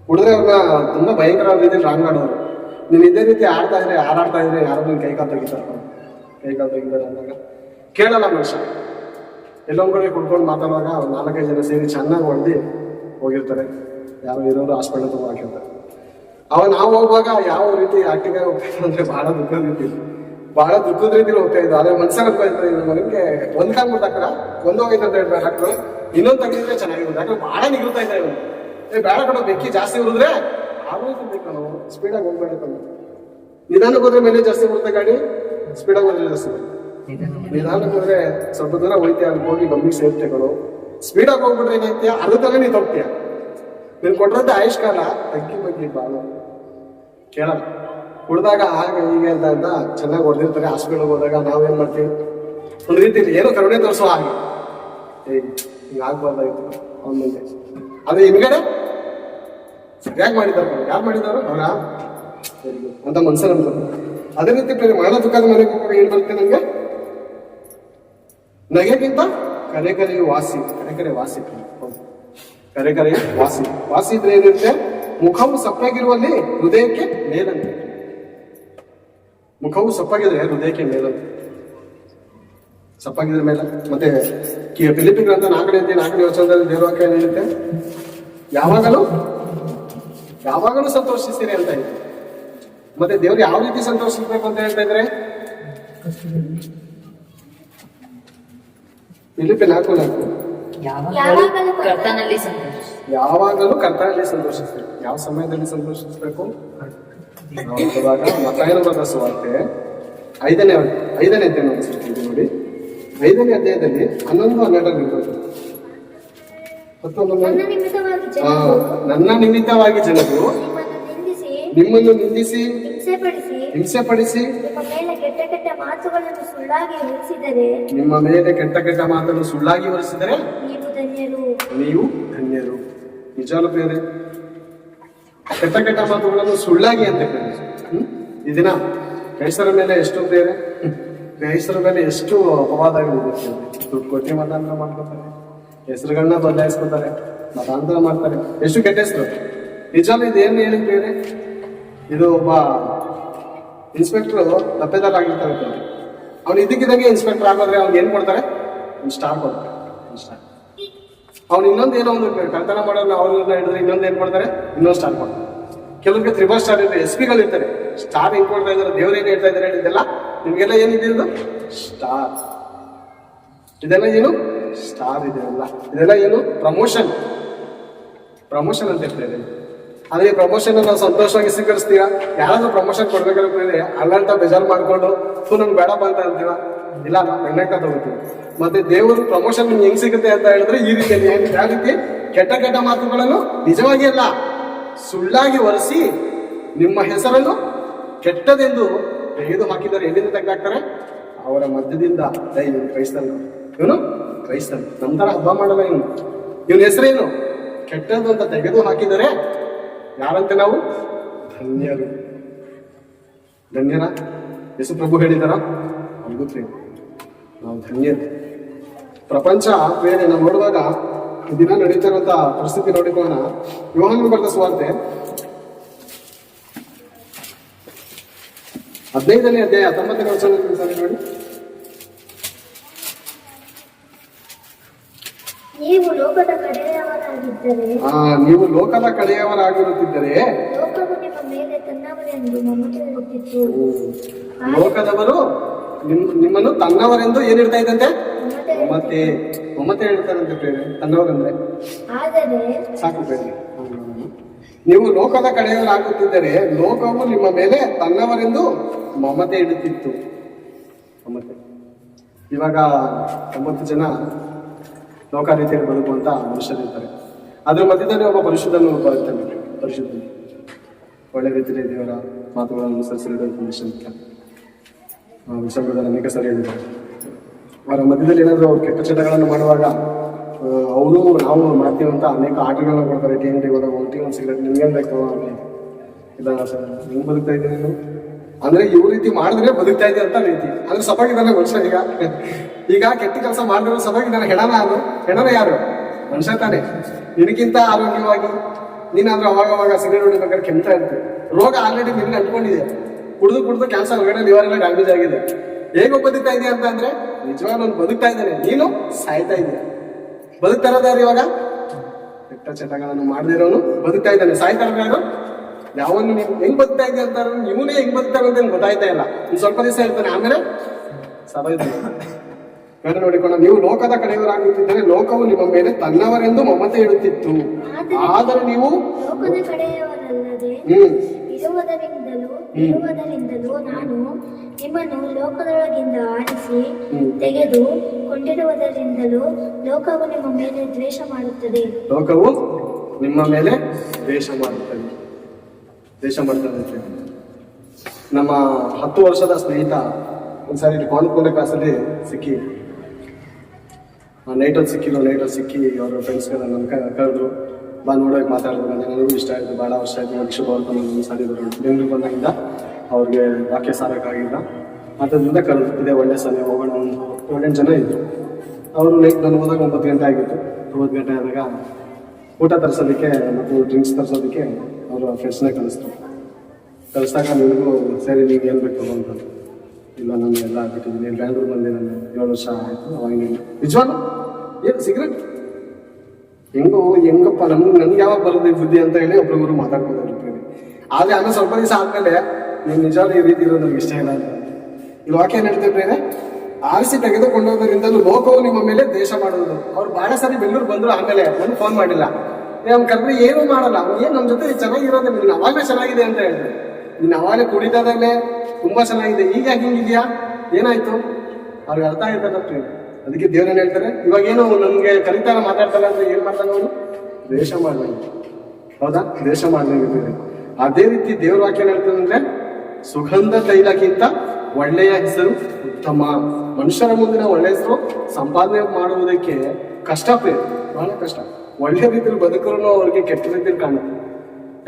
ಹುಡುಗರೆ ಅವ್ರನ್ನ ತುಂಬಾ ಭಯಂಕರವಾದ ರೀತಿಯಲ್ಲಿ ರಾಂಗ್ ಆಡೋರು. ನೀನ್ ಇದೇ ರೀತಿ ಹಾರಾಡ್ತಾ ಇದ್ರೆ ಯಾರೋ ನಿನ್ ಕೈಕಾಲು ತೆಗಿತಾರೆ ಅಂದಾಗ ಕೇಳಲ್ಲ ಮನುಷ್ಯ. ಎಲ್ಲೊಂದ್ ಕಡೆ ಕುಡ್ಕೊಂಡು ಮಾತಾಡುವಾಗ 4-5 ಜನ ಸೇರಿ ಚೆನ್ನಾಗಿ ಹೊಡೆದು ಹೋಗಿರ್ತಾರೆ. ಯಾರೋ ಇರೋರು ಹಾಸ್ಪಿಟಲ್ ತಗೊಂಡು ಹಾಕಿರ್ತಾರೆ. ನಾವು ಹೋಗುವಾಗ ಯಾವ ರೀತಿ ಆಕ್ಟಿಂಗ್ ಆಗಿ ಹೋಗ್ತಾ ಅಂದ್ರೆ ಬಹಳ ದುಃಖದ ರೀತಿಲಿ ಹೋಗ್ತಾ ಇದ್ದು. ಆದ್ರೆ ಮನ್ಸಲ್ಲಿ ಅನ್ಕೊಳ್ತಾ ಇದ್ರು, ನನಗೆ ಒಂದ್ ಕಾಲ್ ಮುಟ್ಟಾಕರ ಒಂದೋಗೈತೆ ಅಂತ ಹೇಳ್ತಾರೆ ಡಾಕ್ಟ್ರು, ಇನ್ನೊಂದು ತೆಗೆದಿದ್ರೆ ಚೆನ್ನಾಗಿರುತ್ತೆ. ಯಾಕಂದ್ರೆ ಬಹಳ ನಿಗುತ್ತಾ ಇದ್ದಾರೆ ಇವನು. ಬೇಡ ಕಡೆ ಬೆಕ್ಕಿ ಜಾಸ್ತಿ ಉರಿದ್ರೆ ಆಗೋಯ್ತು ಬೇಕು, ನಾವು ಸ್ಪೀಡಾಗಿ ಹೋಗ್ಬೇಡ ಕಣ್ಣು. ನಿಧಾನಕ್ಕೆ ಹೋದ್ರೆ ಮೇಲೆ ಜಾಸ್ತಿ ಬರುತ್ತೆ ಗಾಡಿ, ಸ್ಪೀಡಾಗಿ ಹೋದ್ರೆ ಜಾಸ್ತಿ. ನಿಧಾನಕ್ಕೆ ಹೋದ್ರೆ ಸ್ವಲ್ಪ ದೂರ ಹೋಯ್ತೀಯ, ಅಲ್ಲಿ ಹೋಗಿ ಗಮ್ಮಿಗೆ ಸೇರ್ತೆ ಕಣು. ಸ್ಪೀಡಾಗಿ ಹೋಗ್ಬಿಟ್ರೆ ಏನಾಯ್ತೀಯ, ಅರ್ಧದಲ್ಲೇ ನೀನು ತಗ್ತೀಯ. ನೀನು ಕೊಟ್ಟಿರೋದು ಆಯುಷ್ಕಾಲ ತಗ್ಗಿ ಬಾಳು ಕೇಳಲ್ಲ. ಕುಡ್ದಾಗ ಆಗ ಹೀಗೆ ಅಂತ ಚೆನ್ನಾಗಿ ಹೊಡೆದಿರ್ತಾರೆ. ಹಾಸ್ಪಿಟಲ್ಗೆ ಹೋದಾಗ ನಾವೇನ್ ಮಾಡ್ತೀವಿ, ಒಂದು ರೀತಿಯಲ್ಲಿ ಏನೋ ಕರುಣೆ ತೋರಿಸೋ ಹಾಗೆ, ಹಿಂಗಾಗ್ಬಾರ್ದಾಯ್ತು ಅವನ ಮುಂದೆ. ಅದೇ ಹಿಂದ್ಗಡೆ ಸರಿಯಾಗಿ ಮಾಡಿದ್ದಾರೆ, ಯಾರು ಮಾಡಿದಾರೋ ಅವರ ಅಂತ ಮನ್ಸಲ್ಲಿ ಅನ್ಕೋತಾರೆ. ಅದೇ ರೀತಿ ಮರಣ ದುಃಖದ ಮನೆಗೆ ಹೋಗುವಾಗ ಏನ್ ಬರುತ್ತೆ, ನಂಗೆ ನಗೆಗಿಂತ ಕರೆಕರೆಯು ವಾಸಿ, ಕರೆಕರೆ ವಾಸಿ, ಹೌದು. ಕರೆಕರೆಯು ವಾಸಿ, ವಾಸಿ ಇದ್ರೆ ಏನಿರುತ್ತೆ? ಮುಖವು ಸಪ್ಪಾಗಿರುವಲ್ಲಿ ಹೃದಯಕ್ಕೆ ಮೇಲಂತೆ. ಮುಖವು ಸಪ್ಪಾಗಿದ್ರೆ ಹೃದಯಕ್ಕೆ ಮೇಲಂತೆ. ಸಪ್ಪಾಗಿದ್ರೆ ಮೇಲೆ. ಮತ್ತೆ ಫಿಲಿಪಿ ಗ್ರಂಥ 4:4 ವಚನದಲ್ಲಿ ದೇವರ ವಾಕ್ಯ ಏನಿರುತ್ತೆ? ಯಾವಾಗಲೂ ಸಂತೋಷಿಸ್ತೀರಿ ಅಂತ ಇದೆ. ಮತ್ತೆ ದೇವ್ರು ಯಾವ ರೀತಿ ಸಂತೋಷಿಸ್ಬೇಕು ಅಂತ ಹೇಳ್ತಾ ಇದ್ರೆ ಫಿಲಿಪಿ 4:4 ಯಾವಾಗಲೂ ಕರ್ತನಲ್ಲಿ ಸಂತೋಷ. ಯಾವಾಗಲೂ ಕರ್ತನಲ್ಲಿ ಸಂತೋಷಿಸ್ಬೇಕು. ಯಾವ ಸಮಯದಲ್ಲಿ ಸಂತೋಷಿಸ್ಬೇಕು? ಇವಾಗ ಮತ್ತಾಯನ ಬರೆದ ಸುವಾರ್ತೆ 5ನೇ ಅಧ್ಯಾಯ ಅನ್ಸುತ್ತೆ ನೋಡಿ. 5ನೇ ಅಧ್ಯಾಯದಲ್ಲಿ 11-12 ಇರ್ಬೋದು. ನನ್ನ ನಿಮಿತ್ತವಾಗಿ ಜನರು ನನ್ನ ನಿಮಿತ್ತವಾಗಿ ಜನರು ನಿಮ್ಮನ್ನು ನಿಂದಿಸಿ ಹಿಂಸೆಪಡಿಸಿ ನಿಮ್ಮ ಮೇಲೆ ಕೆಟ್ಟ ಕೆಟ್ಟ ಮಾತುಗಳನ್ನು ಸುಳ್ಳಾಗಿ ಹೊರಿಸಿದರೆ ನೀವು ಧನ್ಯರು. ನೀವು ಧನ್ಯರು. ನಿಜಾಲು ಬೇರೆ ಕೆಟ್ಟ ಕೆಟ್ಟ ಮಾತುಗಳನ್ನು ಸುಳ್ಳಾಗಿ ಅಂತ ಹೇಳಿ ಈ ದಿನ ಕ್ರೈಸ್ತರ ಮೇಲೆ ಎಷ್ಟು ಬೇರೆ, ಕ್ರೈಸ್ತರ ಮೇಲೆ ಎಷ್ಟು ಅಪವಾದಗಳಿದೆ. ದುಡ್ಡು ಕೊಟ್ಟಿ ಮತಾಂತರ ಮಾಡ್ಕೊತಾರೆ, ಹೆಸರುಗಳನ್ನ ಬದಲಾಯಿಸ್ಕೊತಾರೆ, ಮತಾಂತರ ಮಾಡ್ತಾರೆ. ಎಷ್ಟು ಕೆಟ್ಟ ಹೆಸರು. ನಿಜಾಲು ಇದೇನು ಹೇಳಿ ಬೇರೆ. ಇದು ಒಬ್ಬ ಇನ್ಸ್ಪೆಕ್ಟರ್ ತಪ್ಪೇದಾರ ಆಗಿರ್ತಾರೆ. ಅವ್ನು ಇದಕ್ಕಿದಂಗೆ ಇನ್ಸ್ಪೆಕ್ಟರ್ ಆಗೋದ್ರೆ ಅವ್ನು ಏನ್ ಕೊಡ್ತಾರೆ? ಒಂದು ಸ್ಟಾರ್ ಕೊಡ್ತಾರೆ. ಅವ್ನು ಇನ್ನೊಂದು ಏನೋ ಒಂದು ಕಳ್ತನ ಮಾಡೋರು ಅವ್ರನ್ನ ಹಿಡಿದ್ರೆ ಇನ್ನೊಂದು ಏನ್ ಕೊಡ್ತಾರೆ? ಇನ್ನೊಂದು ಸ್ಟಾರ್ ಕೊಡ್ತಾರೆ. ಕೆಲವ್ರಿಗೆ 3 ಸ್ಟಾರ್ ಇರ್ತಾರೆ, SP ಗಳು ಇರ್ತಾರೆ. ಸ್ಟಾರ್ ಹೆಂಗ್ ಕೊಡ್ತಾ ಇದಾರೆ, ದೇವ್ರೇನು ಹೇಳ್ತಾ ಇದಾರೆ ಇದೆಲ್ಲ ನಿಮ್ಗೆಲ್ಲ ಏನಿದೆ? ಸ್ಟಾರ್. ಇದೆಲ್ಲ ಏನು? ಸ್ಟಾರ್. ಇದೆಲ್ಲ ಏನು? ಪ್ರಮೋಷನ್ ಅಂತ ಹೇಳ್ತಾರೆ. ಆದ್ರೆ ಈ ಪ್ರಮೋಷನ್ ನಾವು ಸಂತೋಷವಾಗಿ ಸ್ವೀಕರಿಸ್ತೀರಾ? ಯಾರಾದ್ರೂ ಪ್ರಮೋಷನ್ ಕೊಡ್ಬೇಕಾದ್ರೆ ಅಲ್ಲಂತ ಬೇಜಾರು ಮಾಡ್ಕೊಂಡು ನಂಗೆ ಬೇಡಪ್ಪ ಅಂತ ಅಂತೀವ? ಇಲ್ಲ, ಬೆನ್ನಕ್ಕ ತಗೋತೀವಿ. ಮತ್ತೆ ದೇವರು ಪ್ರಮೋಷನ್ ನಿಮ್ಗೆ ಹೆಂಗ್ ಸಿಗುತ್ತೆ ಅಂತ ಹೇಳಿದ್ರೆ ಈ ರೀತಿ ಯಾವ ರೀತಿ? ಕೆಟ್ಟ ಕೆಟ್ಟ ಮಾತುಗಳನ್ನು ನಿಜವಾಗಿ ಅಲ್ಲ, ಸುಳ್ಳಾಗಿ ಒರೆಸಿ ನಿಮ್ಮ ಹೆಸರನ್ನು ಕೆಟ್ಟದೆಂದು ತೆಗೆದು ಹಾಕಿದರೆ. ಎಲ್ಲಿಂದ ತೆಗೆದಾಕ್ತಾರೆ? ಅವರ ಮಧ್ಯದಿಂದ. ಇವನು ಕ್ರೈಸ್ತನು ನಂತರ ಹಬ್ಬ ಮಾಡಲ್ಲ. ಇವನ ಹೆಸರೇನು? ಕೆಟ್ಟದ್ದು ಅಂತ ತೆಗೆದು ಹಾಕಿದರೆ ಯಾರಂತೆ? ನಾವು ಧನ್ಯರು. ಧನ್ಯರ ಯೇಸು ಪ್ರಭು ಹೇಳಿದಾರ? ಗೊತ್ತೇ, ನಾವು ಧನ್ಯರು. ಪ್ರಪಂಚ ಬೇರೆ ನಾವು ನೋಡುವಾಗ ದಿನ ನಡೀತಿರುವಂತ ಪರಿಸ್ಥಿತಿ ನೋಡಿಕೊಳ್ಳೋಣ. ಯೋಹಾನನ ಬರೆದ ಸುವಾರ್ತೆ 15ನೇ ಅಧ್ಯಾಯ 19ನೇ ವಚನ ನೋಡಿ. ನೀವು ಲೋಕದ ಕಡೆಯವರಾಗಿದ್ದರೆ ನೀವು ಲೋಕದ ಕಡೆಯವರಾಗಿರುತ್ತಿದ್ದರೆ ಲೋಕವು ನಿಮ್ಮ ಮೇಲೆ ತನ್ನವರೆಂದು ಮಮತೆ ಇರುತ್ತಿತ್ತು. ಲೋಕದವರು ನಿಮ್ಮನ್ನು ತನ್ನವರೆಂದು ಏನಿಡ್ತಾ ಇದ್ದಂತೆ? ಮಮತೆ ಹೇಳ್ತಾರಂತೆ. ಬೇರೆ ತನ್ನವರಂದ್ರೆ ಆದರೆ ಸಾಕು ಬೇರೆ. ನೀವು ಲೋಕದ ಕಡೆಯವರಾಗುತ್ತಿದ್ದರೆ ಲೋಕವು ನಿಮ್ಮ ಮೇಲೆ ತನ್ನವರೆಂದು ಮಮತೆ ಇಡುತ್ತಿತ್ತು. ಮಮತೆ. ಇವಾಗ 90 ಜನ ಲೋಕ ರೀತಿಯಲ್ಲಿ ಬದುಕುವಂತ ಮನುಷ್ಯರಿರ್ತಾರೆ. ಅದ್ರ ಮಧ್ಯದಲ್ಲಿ ಒಬ್ಬ ಪರಿಶುದ್ಧನು ಬರುತ್ತಾನೆ. ಪರಿಶುದ್ಧ ಒಳ್ಳೆ ರೀತಿಯಲ್ಲಿ ದೇವರ ಮಾತುಗಳನ್ನು ಅನುಸರಿಸಿರುವಂತ ಮನುಷ್ಯ ವಿಷಯದಲ್ಲಿ ಅನೇಕ ಸರಿ ಹೇಳಿದ್ದಾರೆ. ಅವರ ಮಧ್ಯದಲ್ಲಿ ಏನಾದರೂ ಅವ್ರು ಕೆಟ್ಟ ಚಟಗಳನ್ನು ಮಾಡುವಾಗ ನಾವು ಮಾಡ್ತೀವಂತ ಅನೇಕ ಆಟಗಳನ್ನ ಕೊಡ್ತಾರೆ. ಟೀಮ್ಗೆ ಹೋದಾಗ ಒಂದು ಸಿಗರೇಟ್ ನಿಮ್ಗೇನ್ ಬೇಕು ಇಲ್ಲ ಸರ್, ಹೆಂಗ್ ಬದುಕ್ತಾ ಇದ್ದೀನಿ ನೀನು ಅಂದ್ರೆ ಇವ್ ರೀತಿ ಮಾಡಿದ್ರೆ ಬದುಕ್ತಾ ಇದೆ ಅಂತ ರೀತಿ. ಅಂದ್ರೆ ಸಭಾಗಿದ್ದಾನೆ ಮನುಷ್ಯ. ಈಗ ಕೆಟ್ಟ ಕೆಲಸ ಮಾಡಿದ್ರು ಸಭಾಗಿದ್ದಾನೆ. ಹೆಣನ ಯಾರು? ಮನುಷ್ಯ ತಾನೆ. ನಿನಗಿಂತ ಆರೋಗ್ಯವಾಗಿ ನೀನಾದ್ರೂ ಅವಾಗ ಸಿಗರೇಟ್ ಹೊಡಿಬೇಕಾದ್ರೆ ಕೆಮ್ತಾ ಇರ್ತೀವಿ. ರೋಗ ಆಲ್ರೆಡಿ ನಿನ್ಗೆ ಅಂಟ್ಕೊಂಡಿದೆ. ಕುಡಿದು ಕ್ಯಾನ್ಸರ್ ಹೊರಗಡೆ ಲಿವರ್ ಎಲ್ಲ ಡ್ಯಾಮೇಜ್ ಆಗಿದೆ. ಹೇಗೋ ಬದುಕ್ತಾ ಇದೆಯಾ ಅಂದ್ರೆ ನಿಜವಾಗ್ಲೂ ಬದುಕ್ತಾ ಇದ್ದಾನೆ, ನೀನು ಸಾಯ್ತಾ ಇದೆಯಾ. ಬದುಕ್ತಾ ಇರೋದಾರು ಇವಾಗ ಕೆಟ್ಟ ಚಟಗಳನ್ನು ಮಾಡದಿರೋನು ಬದುಕ್ತಾ ಇದ್ದಾನೆ. ಸಾಯ್ತಾ ಇರೋದು ಯಾವನು ನೀವು ಹೆಂಗ್ ಬದುಕ್ತಾ ಇದೆಯಾ ಅಂತ ಇವನೇ ಹೆಂಗ್ ಬದುಕ್ತಾರೆ ಅಂತ ಗೊತ್ತಾಯ್ತಾ ಇಲ್ಲ. ಇನ್ನು ಸ್ವಲ್ಪ ದಿವಸ ಇರ್ತಾನೆ, ಆಮೇಲೆ ಸಭೆ ನೋಡಿಕೊಂಡು ನೀವು ಲೋಕದ ಕಡೆಯವರಾಗುತ್ತಿದ್ದರೆ ಲೋಕವು ನಿಮ್ಮ ಮೇಲೆ ತನ್ನವರೆಂದು ಮಮತೆ ಇಡುತ್ತಿತ್ತು. ಆದರೆ ನೀವು ಲೋಕದ ಕಡೆಯವರಲ್ಲದೆ ಇರುವುದರಿಂದಲೂ ನಾನು ನಿಮ್ಮನ್ನು ಲೋಕದೊಳಗಿಂದ ಆರಿಸಿ ತೆಗೆದು ಕೊಂಡಿರುವುದರಿಂದಲೂ ಲೋಕವು ನಿಮ್ಮ ಮೇಲೆ ದ್ವೇಷ ಮಾಡುತ್ತದೆ. ಲೋಕವು ನಿಮ್ಮ ಮೇಲೆ ದ್ವೇಷ ಮಾಡ್ತದೆ. ನಮ್ಮ 10 ವರ್ಷದ ಸ್ನೇಹಿತ ಒಂದ್ಸಾರಿ ಕಾನ್ಪುರ ಕ್ಲಾಸಲ್ಲಿ ಸಿಕ್ಕಿ ನೈಟಲ್ಲಿ ಸಿಕ್ಕಿ ಅವ್ರ ಫ್ರೆಂಡ್ಸ್ಗೆಲ್ಲ ನನ್ನ ಕರೆದ್ರು. ಬಾ ನೋಡೋಕೆ ಮಾತಾಡಿದ್ರು. ನನಗೂ ಇಷ್ಟ ಆಯಿತು. ಭಾಳ ವರ್ಷ ಆಯಿತು. ಲಕ್ಷ್ಯ ಬರ್ಕೊಂಡು ಒಂದು ಸಾರಿ ಬೆಂಗಳೂರು ಬಂದಾಗಿಂದ ಅವ್ರಿಗೆ ವಾಕ್ಯ ಸಾರಕ್ಕಾಗಿಲ್ಲ. ಅದರಿಂದ ಕರೆದು ಇದೆ ಒಳ್ಳೆ ಸಮಯ ಹೋಗೋಣ. ಒಂದು 7-8 ಜನ ಇದ್ರು. ಅವರು ನೈಟ್ ನಾನು ಹೋದಾಗ 9 ಗಂಟೆ ಆಗಿತ್ತು. 9 ಗಂಟೆ ಆದಾಗ ಊಟ ತರಿಸೋದಕ್ಕೆ ಮತ್ತು ಡ್ರಿಂಕ್ಸ್ ತರಿಸೋದಕ್ಕೆ ಅವರು ಫ್ರೆಂಡ್ಸ್ನ ಕಳಿಸ್ದಾಗ ನಿಮಗೂ ಸರಿ ನೀವು ಏನು ಬೇಕು ಅಂತ. ಇಲ್ಲ ನಾನು ಎಲ್ಲ ಬಿಟ್ಟಿದ್ದೀನಿ, ಬ್ಯಾಂಗ್ಳೂರು ಬಂದೆ, ನಾನು 7 ವರ್ಷ ಆಯಿತು. ಅವಾಗ ನಿಜವಾಗ್ಲೂ ಏನು ಸಿಗರೇಟ್ ಹೆಂಗಪ್ಪ ನನ್ಗೆ ಯಾವಾಗ ಬರೋದು ಈ ಬುದ್ಧಿ ಅಂತ ಹೇಳಿ ಒಬ್ಬೊಬ್ಬರು ಮಾತಾಡ್ಬೋದಿರ್ತೀನಿ. ಆದರೆ ಆಮೇಲೆ ಸ್ವಲ್ಪ ದಿವಸ ಆದಮೇಲೆ ನೀವು ನಿಜವಾಗ್ಲೂ ಈ ರೀತಿ ಇರೋದು ನನಗೆ ಇಷ್ಟ ಇಲ್ಲ ಅಂತ. ಇಲ್ಲಿ ವಾಕ್ಯ ಏನು ಹೇಳ್ತಿದ್ರೆ, ಆರಿಸಿ ತೆಗೆದುಕೊಂಡೋದ್ರಿಂದಲೂ ಲೋಕವು ನಿಮ್ಮ ಮೇಲೆ ದೇಶ ಮಾಡುವುದು. ಅವ್ರು ಬಹಳ ಸಾರಿ ಬೆಂಗಳೂರು ಬಂದ್ರು, ಆಮೇಲೆ ನನಗೆ ಫೋನ್ ಮಾಡಿಲ್ಲ. ಅವ್ನು ಕರೆದ್ರೆ ಏನೂ ಮಾಡಲ್ಲ, ಅವ್ನು ಏನು ನಮ್ಮ ಜೊತೆ ಚೆನ್ನಾಗಿರೋದೇ, ನೀನು ಅವಾಗಲೇ ಚೆನ್ನಾಗಿದೆ ಅಂತ ಹೇಳಿದ್ರು. ನೀನು ಅವಾಗಲೇ ಕುಡಿದಾಗಲೇ ತುಂಬಾ ಚೆನ್ನಾಗಿದೆ, ಈಗ ಹಿಂಗಿದ್ಯಾ, ಏನಾಯ್ತು? ಅವ್ರಿಗೆ ಅರ್ಥ ಆಯ್ತಲ್ಲ. ಅದಕ್ಕೆ ದೇವ್ರೇನು ಹೇಳ್ತಾರೆ, ಇವಾಗ ಏನು ನಮ್ಗೆ ಕಲಿತಾನ ಮಾತಾಡ್ತಾನೆ ಅಂದ್ರೆ ಏನ್ ಮಾಡ್ತಾನೆ ಅವನು? ದ್ವೇಷ ಮಾಡ್ದಂಗೆ. ಹೌದಾ? ದ್ವೇಷ ಮಾಡ್ದಂಗೆ. ಅದೇ ರೀತಿ ದೇವ್ರ ವಾಕ್ಯ ಹೇಳ್ತಾನೆ ಅಂದ್ರೆ, ಸುಗಂಧ ತೈಲಕ್ಕಿಂತ ಒಳ್ಳೆಯ ಹೆಸರು ಉತ್ತಮ. ಮನುಷ್ಯರ ಮುಂದಿನ ಒಳ್ಳೆ ಹೆಸರು ಸಂಪಾದನೆ ಮಾಡುವುದಕ್ಕೆ ಕಷ್ಟ, ಬಹಳ ಕಷ್ಟ. ಒಳ್ಳೆ ರೀತಿಯಲ್ಲಿ ಬದುಕರು ಅವ್ರಿಗೆ ಕೆಟ್ಟ ರೀತಿಯಲ್ಲಿ ಕಾಣುತ್ತೆ.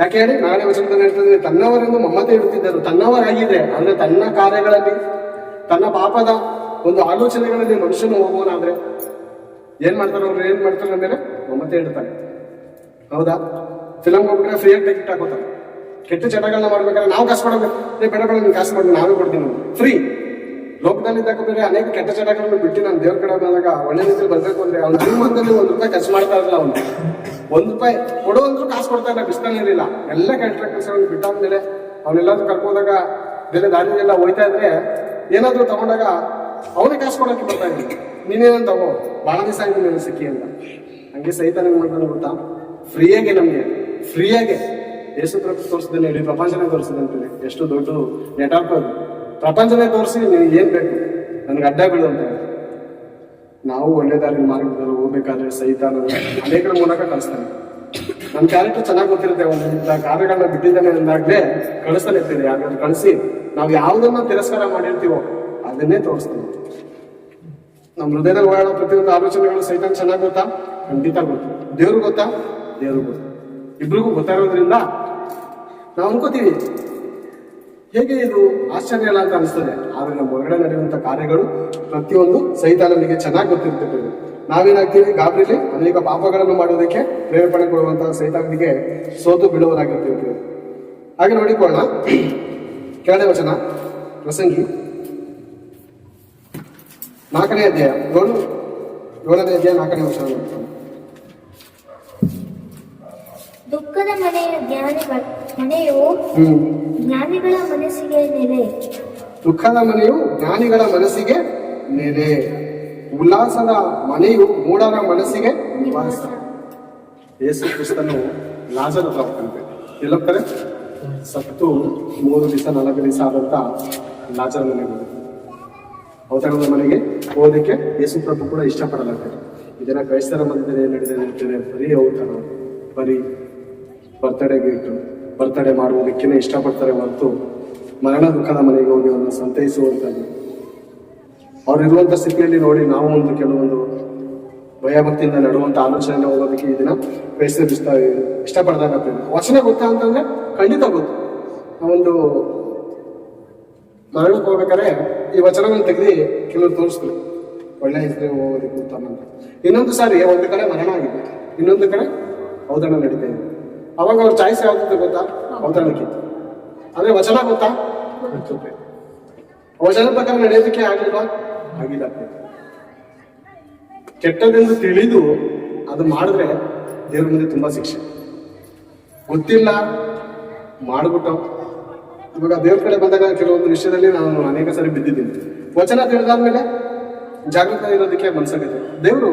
ಯಾಕೆ ಹೇಳಿ, ನಾಳೆ ವಚನದಲ್ಲಿ ಹೇಳ್ತದೆ, ತನ್ನವರೆಂದು ಮಮತೆ ಇಡುತ್ತಿದ್ದರು. ತನ್ನವರಾಗಿದೆ ಅಂದ್ರೆ ತನ್ನ ಕಾರ್ಯಗಳಲ್ಲಿ, ತನ್ನ ಪಾಪದ ಒಂದು ಆಲೋಚನೆಗಳಲ್ಲಿ ಮನುಷ್ಯನು ಹೋಗೋನಾದ್ರೆ ಏನ್ ಮಾಡ್ತಾರೆ ಅವ್ರು? ಏನ್ ಮಾಡ್ತಾರೆ ಅಂದ್ರೆ ಮಮತೆ ಇಡ್ತಾರೆ. ಹೌದಾ? ಫಿಲಮ್ ಹೋಗ್ಬಿಟ್ರೆ ಫ್ರೀಯಾಗಿ ಟಿಕೆಟ್ ಹಾಕೋತಾರೆ. ಕೆಟ್ಟ ಚಟಗಳನ್ನ ಮಾಡ್ಬೇಕಾದ್ರೆ ನಾವು ಕಾಸು ಕೊಡಬೇಕು, ಬೇಡ ನೀನು ಕಾಸು ಮಾಡಿ ನಾವೇ ಕೊಡ್ತೀನಿ ಫ್ರೀ. ಲೋಕದಲ್ಲಿದ್ದಾಗ ಬೇರೆ ಅನೇಕ ಕೆಟ್ಟ ಚಟಗಳನ್ನು ಬಿಟ್ಟು ನಾನು ದೇವ್ರ ಕಡೆ ಬಂದಾಗ ಒಳ್ಳೆ ರೀತಿಯಲ್ಲಿ ಬರ್ಬೇಕು ಅಂದ್ರೆ ಅವ್ನ ಜೀವನದಲ್ಲಿ ₹1 ಖರ್ಚು ಮಾಡ್ತಾ ಇರಲಿಲ್ಲ. ಅವನು ₹1 ಕೊಡೋ ಅಂದ್ರೂ ಕಾಸು ಕೊಡ್ತಾ ಇಲ್ಲ, ಬಿಸ್ತಾನಿರಲಿಲ್ಲ. ಎಲ್ಲ ಕೆಟ್ಟ ಕೆಲಸಗಳನ್ನು ಬಿಟ್ಟಾದ್ಮೇಲೆ ಅವನೆಲ್ಲಾದ್ರೂ ಕರ್ಕೋದಾಗ ಬೇರೆ ದಾರಿಯೆಲ್ಲ ಹೋಯ್ತಾ ಇದ್ರೆ ಏನಾದ್ರೂ ತಗೊಂಡಾಗ ಅವನೇ ಕಾಸು ಕೊಡೋಕೆ ಬರ್ತಾ ಇದ್ದೀನಿ. ನೀನೇನಂತ ತಗೋ, ಬಹಳ ದಿವಸ ಆಯ್ತು ನೀನು ಸಿಕ್ಕಿ ಅಂತ. ಹಂಗೆ ಸೈತಾನ ಮಾಡ್ತಾನೆ ಗೊತ್ತಾ? ಫ್ರೀಯಾಗೆ ನಮ್ಗೆ ಫ್ರೀಯಾಗೆ ಯೇಸು ಪ್ರಭು ತೋರಿಸಿದ್ದೇನೆ, ಇಡೀ ಪ್ರಪಂಚನೇ ತೋರಿಸಿದಂತೆ. ಎಷ್ಟು ದೊಡ್ಡ ನೆಟ್ವರ್ಕ್ ಅದು. ಪ್ರಪಂಚನೇ ತೋರಿಸಿ ನೀವು ಏನ್ ಬೇಕು ನನ್ಗೆ ಅಡ್ಡ ಬೀಳು ಅಂತ ಹೇಳಿ. ನಾವು ಒಳ್ಳೆ ದಾರಿ ಮಾರ್ಗದಲ್ಲಿ ಹೋಗ್ಬೇಕಾದ್ರೆ ಸೈತಾನ ಅನೇಕರ ಮೂಲಕ ಕಳಿಸ್ತಾನೆ. ನನ್ನ ಕ್ಯಾರೆಕ್ಟರ್ ಚೆನ್ನಾಗಿ ಗೊತ್ತಿರುತ್ತೆ, ಒಂದು ಕಾರ್ಯಗಳನ್ನ ಬಿಟ್ಟಿದ್ದಾನೆ ಅಂದಾಗ್ಲೇ ಕಳಿಸ್ತಾನೆ ಇರ್ತೀರಿ. ಯಾವ್ದಾದ್ರು ಕಳಿಸಿ ನಾವು ಯಾವುದನ್ನ ತಿರಸ್ಕಾರ ಮಾಡಿರ್ತೀವೋ ಅದನ್ನೇ ತೋರಿಸ್ತೀವಿ. ನಮ್ಮ ಹೃದಯದಲ್ಲಿ ಓಡಾಡೋ ಪ್ರತಿಯೊಂದು ಆಲೋಚನೆಗಳು ಸೈತಾನ್ ಚೆನ್ನಾಗಿ ಗೊತ್ತಾ? ಖಂಡಿತ ಗೊತ್ತು. ದೇವ್ರು ಗೊತ್ತಾ? ದೇವ್ರು ಗೊತ್ತು. ಇಬ್ರಿಗೂ ಗೊತ್ತಾಗಿರೋದ್ರಿಂದ ನಾವು ಅನ್ಕೋತೀವಿ ಹೇಗೆ ಇದು ಆಶ್ಚರ್ಯ ಅಲ್ಲ ಅಂತ ಅನಿಸ್ತದೆ. ಆದ್ರೆ ನಮ್ಮ ಹೊರಗಡೆ ನಡೆಯುವಂತ ಕಾರ್ಯಗಳು ಪ್ರತಿಯೊಂದು ಸೈತಾನನಿಗೆ ಚೆನ್ನಾಗಿ ಗೊತ್ತಿರ್ತದೆ. ನಾವೇನಾಗ್ತೀವಿ? ಗಾಬರಿಲಿ ಅನೇಕ ಪಾಪಗಳನ್ನು ಮಾಡೋದಕ್ಕೆ ಪ್ರೇರೇಪಣೆ ಕೊಡುವಂತಹ ಸೈತಾನನಿಗೆ ಸೋತು ಬೀಳುವರಾಗಿರ್ತೀವಿ. ಹಾಗೆ ನೋಡಿಕೊಳ್ಳೋಣ. 2ನೇ ವಚನ, ಪ್ರಸಂಗಿ 4ನೇ ಅಧ್ಯಾಯ 7ನೇ ಅಧ್ಯಾಯ 4ನೇ ವಚನ. ದುಃಖದ ಮನೆಯು ಜ್ಞಾನಿಗಳ ಮನಸ್ಸಿಗೆ ನೆಲೆ. ದುಃಖದ ಮನೆಯು ಜ್ಞಾನಿಗಳ ಮನಸ್ಸಿಗೆ ನೆಲೆ, ಉಲ್ಲಾಸದ ಮನೆಯು ಮೂಢರ ಮನಸ್ಸಿಗೆ ನಿವಾಸ. ಯೇಸು ಕ್ರಿಸ್ತನು ಲಾಜರ್ ಹತ್ರ ಹೋಗ್ತಾನೆ. ಎಲ್ಲೋಗ್ತಾರೆ? ಸತ್ತು 3 ದಿವಸ 4 ದಿವಸ ಆದಂತ ಲಾಜರ್ ಮನೆಗೆ ಹೋಗುತ್ತೆ. ಅವತರಣದ ಮನೆಗೆ ಹೋಗೋದಕ್ಕೆ ಯೇಸು ಪ್ರಭು ಕೂಡ ಇಷ್ಟಪಡಲಾಗ್ತಾರೆ. ಇದನ್ನ ಕ್ರೈಸ್ತರ ಮಧ್ಯದಲ್ಲಿ ಏನ್ ನಡೀತಾ ಇರ್ತದೆ? ಬರೀ ಅವತಾರ, ಬರೀ ಬರ್ತಡೇ ಮಾಡುವುದಕ್ಕೆ ಇಷ್ಟಪಡ್ತಾರೆ ಹೊರತು ಮರಣ ದುಃಖದ ಮನೆಗೆ ಹೋಗಿ ಅವನ್ನ ಸಂತೈಸುವಂಥದ್ದು. ಅವ್ರಿರುವಂಥ ಸ್ಥಿತಿಯಲ್ಲಿ ನೋಡಿ ನಾವು ಒಂದು ಕೆಲವೊಂದು ಭಯಭಕ್ತಿಯಿಂದ ನಡುವಂಥ ಆಲೋಚನೆ ಹೋಗೋದಕ್ಕೆ ಈ ದಿನ ಕ್ರೈಸ್ತರು ಇಷ್ಟಪಡ್ದಾಗತ್ತೆ. ವಚನ ಗೊತ್ತಾ ಅಂತಂದ್ರೆ ಖಂಡಿತ ಗೊತ್ತು. ನಾವೊಂದು ಮರಣಕ್ಕೆ ಹೋಗ್ಬೇಕಾದ್ರೆ ಈ ವಚನವನ್ನು ತೆಗೆದು ಕೆಲವರು ತೋರಿಸ್ತಾರೆ, ಒಳ್ಳೆ ಹೆಸರು ಹೋಗೋದಕ್ಕೆ ಉತ್ತಮ ಅಂತ. ಇನ್ನೊಂದು ಸಾರಿ ಒಂದು ಕಡೆ ಮರಣ ಆಗಿದೆ, ಇನ್ನೊಂದು ಕಡೆ ಅವತರಣ ನಡೀತಾ ಇದೆ. ಅವಾಗ ಅವ್ರ ಚಾಯ್ಸ್ ಯಾವ್ದು ಗೊತ್ತಾ? ಅವತರಣಕ್ಕಿತ್ತು. ಆದ್ರೆ ವಚನ ಗೊತ್ತಾ? ವಚನ ಪ್ರಕಾರ ನಡೆಯೋದಕ್ಕೆ ಆಗಿಲ್ಲ. ಕೆಟ್ಟದೆಂದು ತಿಳಿದು ಅದು ಮಾಡಿದ್ರೆ ದೇವ್ರ ಮುಂದೆ ತುಂಬಾ ಶಿಕ್ಷೆ. ಗೊತ್ತಿಲ್ಲ ಮಾಡ್ಬಿಟ್ಟು ಇವಾಗ ದೇವ್ರ ಕಡೆ ಬಂದಾಗ ಕೆಲವೊಂದು ವಿಷಯದಲ್ಲಿ ನಾನು ಅನೇಕ ಸಾರಿ ಬಿದ್ದಿದ್ದೀನಿ. ವಚನ ತಿಳಿದಾದ್ಮೇಲೆ ಜಾಗೃತ ಇರೋದಕ್ಕೆ ಮನ್ಸಾಗುತ್ತೆ. ದೇವರು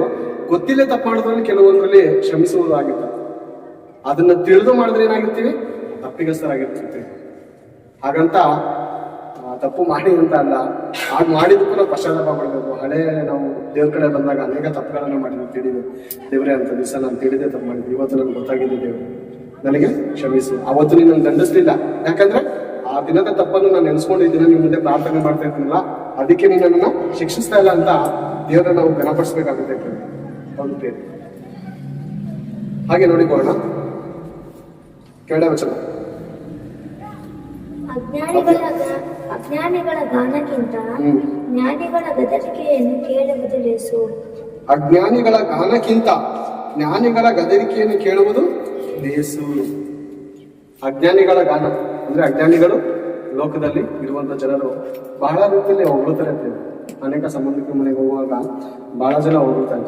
ಗೊತ್ತಿಲ್ಲೇ ತಪ್ಪು ಮಾಡೋದ್ರಲ್ಲಿ ಕೆಲವೊಂದರಲ್ಲಿ ಕ್ಷಮಿಸುವುದು ಆಗಿತ್ತು. ಅದನ್ನ ತಿಳಿದು ಮಾಡಿದ್ರೆ ಏನಾಗಿರ್ತೀವಿ? ತಪ್ಪಿಗಸ್ತರಾಗಿರ್ತೀವಿ. ಹಾಗಂತ ತಪ್ಪು ಮಾಡಿ ಅಂತ ಅಲ್ಲ, ಆಗ ಮಾಡಿದಕ್ಕೂ ನಾವು ಪಶ್ಚಾತ್ತಾಪ ಪಡಬೇಕು. ಹಳೆ ನಾವು ದೇವ್ರ ಕಡೆ ಬಂದಾಗ ಅನೇಕ ತಪ್ಪುಗಳನ್ನು ಮಾಡಿದ್ವಿ, ತಿಳಿದು ದೇವರೇ ಅಂತ ದಿವಸ ನಾನು ತಿಳಿದೇ ತಪ್ಪು ಮಾಡಿದ್ವಿ, ಇವತ್ತು ನನಗೆ ಗೊತ್ತಾಗಿದೆ, ದೇವರು ನನಗೆ ಕ್ಷಮಿಸು. ಅವತ್ತು ನೀನು ನಾನು ದಂಡಿಸ್ಲಿಲ್ಲ, ಯಾಕಂದ್ರೆ ಆ ದಿನದ ತಪ್ಪನ್ನು ನಾನು ನೆನೆಸ್ಕೊಂಡಿದ್ದೀನಿ, ನಿಮ್ಮ ಮುಂದೆ ಪ್ರಾರ್ಥನೆ ಮಾಡ್ತಾ ಇದ್ದೀನಲ್ಲ, ಅದಕ್ಕೆ ನೀನು ನನ್ನನ್ನು ಶಿಕ್ಷಿಸ್ತಾ ಇಲ್ಲ ಅಂತ ದೇವರನ್ನ ನಾವು ಘನಪಡಿಸ್ಬೇಕಾಗುತ್ತೆ. ಹೌದು. ಹಾಗೆ ನೋಡಿಕೊಳ್ಳೋಣ. 2ನೇ ವಚನ, ಅಜ್ಞಾನಿಗಳ ಗಾನಕ್ಕಿಂತ ಜ್ಞಾನಿಗಳ ಗದರಿಕೆಯನ್ನು ಕೇಳುವುದು ಲೇಸು. ಅಜ್ಞಾನಿಗಳ ಗಾನಕ್ಕಿಂತ ಜ್ಞಾನಿಗಳ ಗದರಿಕೆಯನ್ನು ಕೇಳುವುದು ಲೇಸು. ಅಜ್ಞಾನಿಗಳ ಗಾನ ಅಂದ್ರೆ ಅಜ್ಞಾನಿಗಳು ಲೋಕದಲ್ಲಿ ಇರುವಂತ ಜನರು ಬಹಳ ರೀತಿಯಲ್ಲಿ ಹೊಗಳುತ್ತಾರೆ ಅಂತ. ಅನೇಕ ಸಂಬಂಧಿಕರ ಮನೆಗೆ ಹೋಗುವಾಗ ಬಹಳ ಜನ ಹೊಗಳುತ್ತಾರೆ.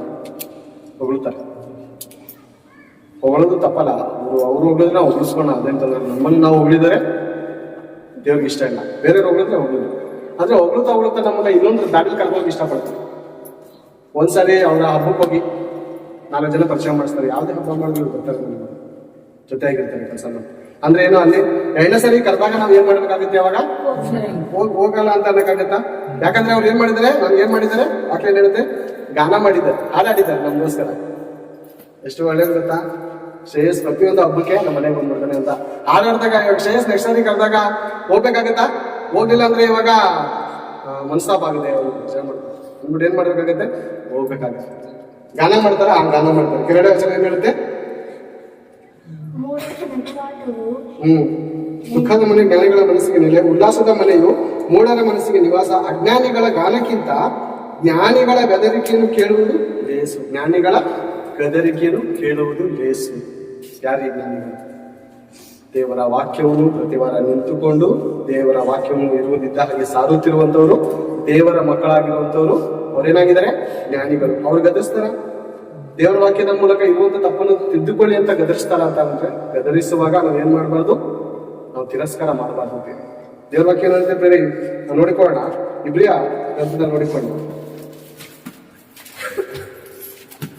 ಹೊಗಳೋದು ತಪ್ಪಲ್ಲ, ಅವ್ರು ಹೊಗಳಿದ್ರೆ ನಾವು ಹೊಗಳಿಸ್ಕೋಣ, ಅದೇಂತಲ್ಲ. ನಮ್ಮನ್ನು ನಾವು ಹೊಗಳಿದರೆ ದೇವ್ರಿಗೆ ಇಷ್ಟ ಇಲ್ಲ, ಬೇರೆಯವ್ರು ಹೊಗಳಿದ್ರೆ ಹೊಗಳಿದ್ರು. ಆದ್ರೆ ಹೊಗಳುತ್ತಾ ನಮ್ಮನ್ನ ಇನ್ನೊಂದು ದಾಖಲೆ ಕರ್ಕೊಂಡು ಇಷ್ಟಪಡ್ತಾರೆ. ಒಂದ್ಸರಿ ಅವರ ಹಬ್ಬಕ್ಕೆ ಹೋಗಿ 4 ಜನ ಪರಿಚಯ ಮಾಡಿಸ್ತಾರೆ. ಯಾವುದೇ ಹಬ್ಬ ಮಾಡಿದ್ರು ಬರ್ತಾರೆ, ನಮಗೆ ಜೊತೆ ಆಗಿರ್ತಾರೆ ಕೆಲಸ ಮಾಡಿ. ಅಂದ್ರೆ ಏನು, ಅಲ್ಲಿ 2ನೇ ಸರಿ ಕರೆದಾಗ ನಾವ್ ಏನ್ ಮಾಡ್ಬೇಕಾಗುತ್ತೆ? ಅವಾಗ ಹೋಗಲ್ಲ ಅಂತ ಅನ್ನಕ್ಕಾಗತ್ತಾ? ಯಾಕಂದ್ರೆ ಅವ್ರು ಏನ್ ಮಾಡಿದ್ದಾರೆ, ನಮ್ಗೆ ಏನ್ ಮಾಡಿದ್ದಾರೆ? ಆಕ್ಲೆ ಹೇಳುತ್ತೆ, ಗಾನ ಮಾಡಿದ್ದಾರೆ, ಹಾಡಾಡಿದ್ದಾರೆ ನಮಗೋಸ್ಕರ. ಎಷ್ಟು ಒಳ್ಳೇದು ಗೊತ್ತಾ? ಶ್ರೇಯಸ್ ಪ್ರತಿಯೊಂದು ಹಬ್ಬಕ್ಕೆ ನಮ್ಮ ಮನೆಗೆ ಬಂದ್ಬಿಡ್ತಾನೆ ಅಂತ ಹಾಡಾಡ್ದಾಗ. ಇವಾಗ ಶ್ರೇಯಸ್ ನೆಕ್ಸ್ಟ್ ಸರಿ ಕರೆದಾಗ ಹೋಗ್ಬೇಕಾಗತ್ತಾ? ಹೋಗ್ಲಿಲ್ಲ ಅಂದ್ರೆ ಇವಾಗ ಮನಸ್ತಾಪ ಆಗಿದೆ. ಅವ್ರು ಅಂದ್ಬಿಟ್ಟು ಏನ್ ಮಾಡ್ಬೇಕಾಗತ್ತೆ? ಹೋಗ್ಬೇಕಾಗತ್ತೆ. ಗಾನ ಮಾಡ್ತಾರ, ಗಾನ ಮಾಡ್ತಾರೆ. ಕೆರಡೆ ವಚನ ಏನ್ ಹೇಳುತ್ತೆ? ದುಃಖದ ಮನೆ ಜ್ಞಾನಿಗಳ ಮನಸ್ಸಿಗೆ ನೆಲೆ, ಉಲ್ಲಾಸದ ಮನೆಯು ಮೂಢರ ಮನಸ್ಸಿಗೆ ನಿವಾಸ. ಅಜ್ಞಾನಿಗಳ ಗಾನಕ್ಕಿಂತ ಜ್ಞಾನಿಗಳ ಗದರಿಕೆಯನ್ನು ಕೇಳುವುದು ಲೇಸು. ಜ್ಞಾನಿಗಳ ಗದರಿಕೆಯನ್ನು ಕೇಳುವುದು ಲೇಸು. ಯಾರೀ ಜ್ಞಾನಿಗಳು? ದೇವರ ವಾಕ್ಯವನ್ನು ಪ್ರತಿ ವಾರ ನಿಂತುಕೊಂಡು ದೇವರ ವಾಕ್ಯವನ್ನು ಇರುವುದಿದ್ದ ಹಾಗೆ ಸಾರುತ್ತಿರುವಂತವರು, ದೇವರ ಮಕ್ಕಳಾಗಿರುವಂತವರು ಅವರೇನಾಗಿದ್ದಾರೆ? ಜ್ಞಾನಿಗಳು. ಅವ್ರು ಗದರಿಸ್ತಾರ? ದೇವರ ವಾಕ್ಯದ ಮೂಲಕ ಇರುವಂತ ತಪ್ಪನ್ನು ತಿದ್ದುಕೊಳ್ಳಿ ಅಂತ ಗದರಿಸ್ತಾರ ಅಂತ ಅಂದ್ರೆ, ಗದರಿಸುವಾಗ ನಾವು ಏನ್ ಮಾಡಬಾರ್ದು? ನಾವು ತಿರಸ್ಕಾರ ಮಾಡಬಾರ್ದು. ದೇವರ ವಾಕ್ಯ ಏನಂತ ಬೇರೆ ನೋಡಿಕೊಳ್ಳೋಣ. ಇಬ್ರಿಯ ಗ್ರಂಥದಲ್ಲಿ ನೋಡಿಕೊಂಡು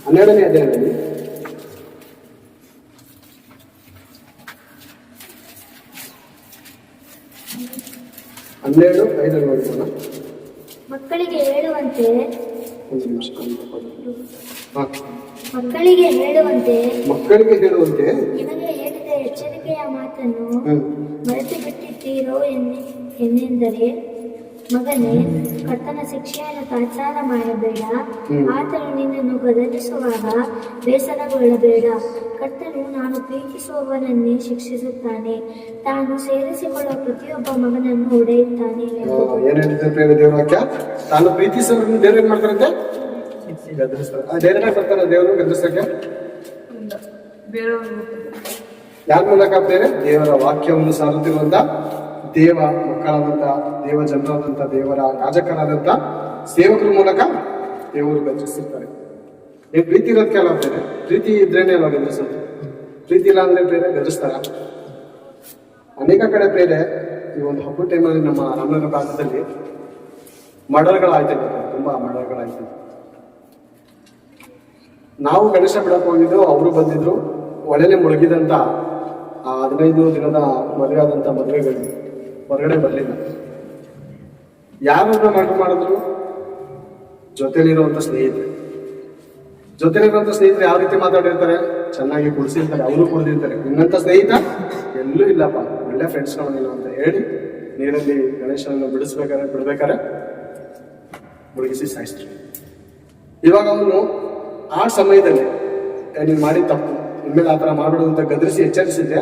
12ನೇ ಅಧ್ಯಾಯದಲ್ಲಿ 12:5 ನೋಡಿಕೊಳ್ಳೋಣ. ಮಕ್ಕಳಿಗೆ ಹೇಳುವಂತೆ ಒಂದು ನಿಮಿಷ. ಮಕ್ಕಳಿಗೆ ಹೇಳುವಂತೆ ನಿಮಗೆ ಹೇಳಿದ ಎಚ್ಚರಿಕೆಯ ಮಾತನ್ನು ಮರೆತು ಬಿಟ್ಟಿದ್ದೀರೋ ಎನ್ನೆಂದರೆ, ಮಗನೇ, ಕರ್ತನ ಶಿಕ್ಷೆಯನ್ನು ತಾತ್ಸಾರ ಮಾಡಬೇಡ. ಆತನು ನಿನ್ನನ್ನು ಗದರಿಸುವಾಗ ಬೇಸರಗೊಳ್ಳಬೇಡ. ಕರ್ತನು ನಾನು ಪ್ರೀತಿಸುವವನನ್ನೇ ಶಿಕ್ಷಿಸುತ್ತಾನೆ, ತಾನು ಸೇರಿಸಿಕೊಳ್ಳುವ ಪ್ರತಿಯೊಬ್ಬ ಮಗನನ್ನು ಹೊಡೆಯುತ್ತಾನೆ. ಏನ್ ಹೇಳ್ತಾರೆ ದೇವ್ರ ವಾಕ್ಯ? ತಾನು ಪ್ರೀತಿಸುವವರನ್ನು ದೇವ್ರು ಏನ್ ಮಾಡ್ತಾರಂತೆ? ಗದರಿಸ್ತಾರೆ. ಡೈರೆಕ್ಟ್ ಬರ್ತಾರ ದೇವರು ಗದರಿಸಕ್ಕೆ? ಯಾರ ಮೂಲಕ ಬೇರೆ? ದೇವರ ವಾಕ್ಯವನ್ನು ಸಾರುತ್ತಿರುವಂತ ದೇವ ಮಕ್ಕಳಾದಂತ, ದೇವ ಜನರಾದಂತ, ದೇವರ ಯಾಜಕರಾದಂತ ಸೇವಕರ ಮೂಲಕ ದೇವರು ಗದರಿಸಿರ್ತಾರೆ. ಏನ್ ಪ್ರೀತಿ ಇರೋದಕ್ಕೆ ಅಲ್ಲ ಬೇರೆ, ಪ್ರೀತಿ ಇದ್ರೇನೆ ಅಲ್ವಾ ಗದರಿಸೋದು. ಪ್ರೀತಿ ಇಲ್ಲ ಅಂದ್ರೆ ಬೇರೆ ಗದರಿಸ್ತಾರ? ಅನೇಕ ಕಡೆ ಬೇರೆ ಈ ಒಂದು ಹಬ್ಬದ ಟೈಮಲ್ಲಿ ನಮ್ಮ ರಾಮನಗರ ಭಾಗದಲ್ಲಿ ಮರ್ಡರ್ಗಳಾಯ್ತಿದೆ, ತುಂಬಾ ಮರ್ಡರ್ಗಳಾಯ್ತಿದೆ. ನಾವು ಗಣೇಶ ಬಿಡಕ್ಕೆ ಹೋಗಿದ್ದು, ಅವರು ಬಂದಿದ್ರು. ಒಳ್ಳೆನೆ ಮುಳುಗಿದಂತ 15 ದಿನದ ಮದುವೆ ಆದಂತ ಮದುವೆಗಳು ಹೊರಗಡೆ ಬರಲಿಲ್ಲ. ಯಾರನ್ನ ಮರ್ಡರ್ ಮಾಡಿದ್ರು? ಜೊತೆಲಿರುವಂತ ಸ್ನೇಹಿತರು. ಯಾವ ರೀತಿ ಮಾತಾಡಿರ್ತಾರೆ? ಚೆನ್ನಾಗಿ ಕುಡಿಸಿರ್ತಾರೆ, ಅವರು ಕುಡಿದಿರ್ತಾರೆ. ಇನ್ನಂತ ಸ್ನೇಹಿತ ಎಲ್ಲೂ ಇಲ್ಲಪ್ಪ, ಒಳ್ಳೆ ಫ್ರೆಂಡ್ಸ್ ನೀನು ಅಂತ ಹೇಳಿ ನೀರಲ್ಲಿ ಗಣೇಶನನ್ನು ಬಿಡ್ಬೇಕಾರೆ ಮುಳುಗಿಸಿ ಸಾಯಿಸ್ತಾರೆ. ಇವಾಗ ಅವನು ಆ ಸಮಯದಲ್ಲಿ ನೀನು ಮಾಡಿ ತಪ್ಪು, ಇನ್ಮೇಲೆ ಆ ಥರ ಮಾಡ್ಬಿಡು ಅಂತ ಗದರಿಸಿ ಎಚ್ಚರಿಸಿದ್ರೆ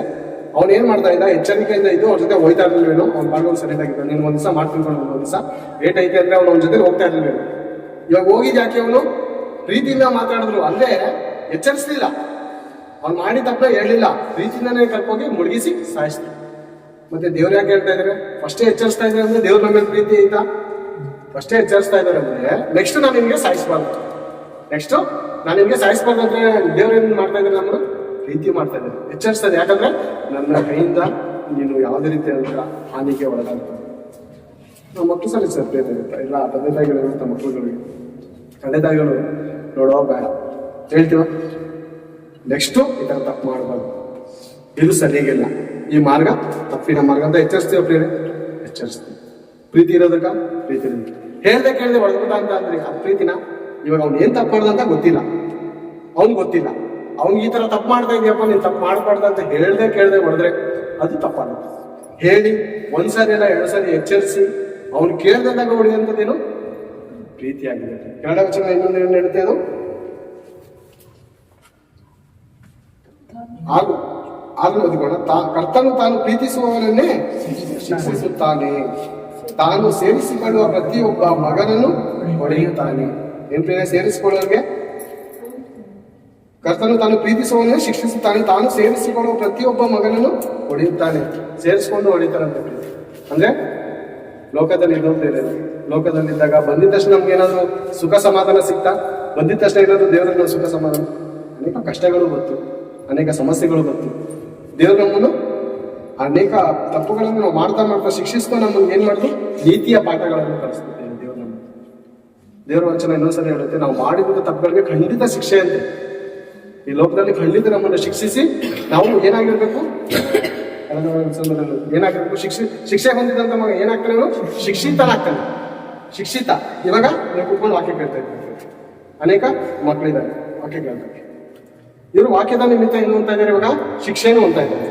ಅವ್ನು ಏನ್ ಮಾಡ್ತಾ ಇದ್ದ? ಎಚ್ಚರಿಕೆಯಿಂದ ಇದ್ದು ಅವ್ರ ಜೊತೆ ಹೋಯ್ತಾ ಇರ್ಲಿಲ್ವೇನೋ? ಅವ್ನು ಮಾಡೋದು ಸರಿಯಾಗಿದ್ದ. ನೀನು ಒಂದ್ ದಿವಸ ಮಾಡ್ತೀನಿ, ಒಂದ್ ದಿವಸ ಏಟ್ ಐತೆ ಅಂದ್ರೆ ಅವ್ನು ಅವ್ನ ಜೊತೆ ಹೋಗ್ತಾ ಇರ್ಲಿಲ್ವೇನೋ? ಇವಾಗ ಹೋಗಿದ್ ಯಾಕೆ? ಅವನು ಪ್ರೀತಿಯಿಂದ ಮಾತಾಡಿದ್ರು ಅಂದ್ರೆ ಎಚ್ಚರಿಸ್ಲಿಲ್ಲ. ಅವ್ನು ಮಾಡಿ ತಪ್ಪನ್ನ ಹೇಳಲಿಲ್ಲ, ಪ್ರೀತಿಯಿಂದಾನೇ ಕರ್ಕೋಗಿ ಮುಳುಗಿಸಿ ಸಾಯಿಸ್ತಾರೆ. ಮತ್ತೆ ದೇವ್ರು ಯಾಕೆ ಹೇಳ್ತಾ ಇದಾರೆ? ಫಸ್ಟೇ ಎಚ್ಚರಿಸ್ತಾ ಇದ್ದಾರೆ ಅಂದ್ರೆ ದೇವ್ರ ನಮ್ಮ ಮೇಲೆ ಪ್ರೀತಿ ಐತಾ? ಫಸ್ಟೇ ಎಚ್ಚರಿಸ್ತಾ ಇದ್ದಾರೆ ಅಂದ್ರೆ ನೆಕ್ಸ್ಟ್ ನಾನು ನಿನ್ಗೆ ಸಾಯಿಸ್ಬಾರ್ದು ಅಂದ್ರೆ ದೇವ್ರು ಏನ್ ಮಾಡ್ತಾ ಇದ್ದಾರೆ? ನಮ್ಮನ್ನು ಪ್ರೀತಿ ಮಾಡ್ತಾ ಇದ್ದಾರೆ, ಎಚ್ಚರಿಸ್ತಾ ಇದೆ. ಯಾಕಂದ್ರೆ ನನ್ನ ಕೈಯಿಂದ ನೀನು ಯಾವುದೇ ರೀತಿಯಾದಂತ ಹಾನಿಗೆ ಒಳಗಾಗ್ತದೆ. ನಾವು ಮಕ್ಕಳು ಸರಿ ಪ್ರೀತಿ ಇರುತ್ತೆ ಇಲ್ಲ, ತಂದೆ ತಾಯಿಗಳಿರುವಂತ ಮಕ್ಕಳುಗಳಿಗೆ ತಂದೆ ತಾಯಿಗಳು ನೋಡೋ ಬೇಡ ಹೇಳ್ತೀವ. ನೆಕ್ಸ್ಟ್ ಈ ತರ ತಪ್ಪು ಮಾಡಬಾರ್ದು, ಇದು ಸರಿಯಾಗಿಲ್ಲ, ಈ ಮಾರ್ಗ ತಪ್ಪಿನ ಮಾರ್ಗ ಅಂತ ಎಚ್ಚರಿಸ್ತೀವ ಪ್ರೇರೆ? ಎಚ್ಚರಿಸ್ತೀವಿ. ಪ್ರೀತಿ ಇರೋದಕ್ಕ ಪ್ರೀತಿ ಹೇಳ್ದೆ ಕೇಳ್ದೆ ಹೊಡೆದ್ಬಿಟ್ಟ ಅಂತ ಅಂದ್ರೆ ಅದು ಪ್ರೀತಿನ? ಇವಾಗ ಅವ್ನು ಏನ್ ತಪ್ಪು ಮಾಡ್ದ ಅಂತ ಗೊತ್ತಿಲ್ಲ, ಅವ್ನ್ ಈ ತರ ತಪ್ಪು ಮಾಡ್ತಾ ಇದೆಯಪ್ಪ, ನೀನ್ ತಪ್ಪು ಮಾಡ್ಬಾರ್ದು ಅಂತ ಹೇಳ್ದೆ ಕೇಳ್ದೆ ಹೊಡೆದ್ರೆ ಅದು ತಪ್ಪಾಗುತ್ತೆ. ಹೇಳಿ 1 ಸರಿ ಇಲ್ಲ 2 ಸರಿ ಎಚ್ಚರಿಸಿ ಅವ್ನು ಕೇಳ್ದಾಗ ಹೊಡೆಯುವಂಥದ್ದೇನು? ಪ್ರೀತಿಯಾಗಿದೆ. ಕನ್ನಡ ವಚನ ಇನ್ನೊಂದು ಏನು ಹೇಳುತ್ತೆ? ಅದು ಆಗು ಓದಿಕೋಣ. ಕರ್ತನು ತಾನು ಪ್ರೀತಿಸುವವನನ್ನೇ ಶಿಕ್ಷಿಸುತ್ತಾನೆ, ತಾನು ಸೇರಿಸಿಕೊಳ್ಳುವ ಪ್ರತಿಯೊಬ್ಬ ಮಗನನ್ನು ಹೊಡೆಯುತ್ತಾನೆ. ಏನ್ ಪ್ರಿಯ? ಸೇರಿಸಿಕೊಳ್ಳೋರಿಗೆ ಕರ್ತನು ತಾನು ಪ್ರೀತಿಸುವವನು ಶಿಕ್ಷಿಸುತ್ತಾನೆ, ತಾನು ಸೇರಿಸಿಕೊಳ್ಳುವ ಪ್ರತಿಯೊಬ್ಬ ಮಗನನ್ನು ಹೊಡೆಯುತ್ತಾನೆ. ಸೇರಿಸಿಕೊಂಡು ಹೊಡಿತಾರಂತೆ. ಅಂದ್ರೆ ಲೋಕದಲ್ಲಿ ಲೋಕದಲ್ಲಿದ್ದಾಗ ಬಂದಿದ ತಕ್ಷಣ ನಮ್ಗೆ ಏನಾದ್ರು ಸುಖ ಸಮಾಧಾನ ಸಿಗ್ತಾ? ಬಂದಿದ ತಕ್ಷಣ ಏನಾದ್ರು ದೇವರಲ್ಲಿ ಸುಖ ಸಮಾಧಾನ? ಅನೇಕ ಕಷ್ಟಗಳು ಬಂತು, ಅನೇಕ ಸಮಸ್ಯೆಗಳು ಬಂತು. ದೇವರು ನಮ್ಮನ್ನು ಅನೇಕ ತಪ್ಪುಗಳನ್ನು ನಾವು ಮಾಡ್ತಾ ಶಿಕ್ಷಿಸ್ತಾ ನಮ್ಮನ್ನು ಏನ್ ಮಾಡಿದ್ರು? ನೀತಿಯ ಪಾಠಗಳನ್ನು ಕಲಿಸ್ತಿದ್ದೇವೆ ದೇವರು ನಮ್ಮ. ದೇವರ ವಚನ ಇನ್ನೊಂದ್ಸರಿ ಹೇಳುತ್ತೆ, ನಾವು ಮಾಡಿದ ತಪ್ಪುಗಳಿಗೆ ಖಂಡಿತ ಶಿಕ್ಷೆ ಅಂತೆ. ಈ ಲೋಕದಲ್ಲಿ ಖಂಡಿತ ನಮ್ಮನ್ನು ಶಿಕ್ಷಿಸಿ ನಾವು ಏನಾಗಿರ್ಬೇಕು? ಏನಾಗಿರ್ಬೇಕು? ಶಿಕ್ಷೆ ಹೊಂದಿದಂತ ಮಗ ಏನಾಗ್ತಾನೆ? ಶಿಕ್ಷಿತನಾಗ್ತಾನೆ. ಶಿಕ್ಷಿತ. ಇವಾಗ ನೀವು ಕುತ್ಕೊಂಡು ವಾಕ್ಯ ಕೇಳ್ತಾ ಇದ್ದೀವಿ, ಅನೇಕ ಮಕ್ಕಳಿದ್ದಾರೆ ವಾಕ್ಯ ಕೇಳ್ತಾರೆ. ಇವರು ವಾಕ್ಯದ ನಿಮಿತ್ತ ಏನು ಅಂತ ಇದ್ದಾರೆ? ಇವಾಗ ಶಿಕ್ಷೆಯನ್ನು ಅಂತ ಇದ್ದಾರೆ.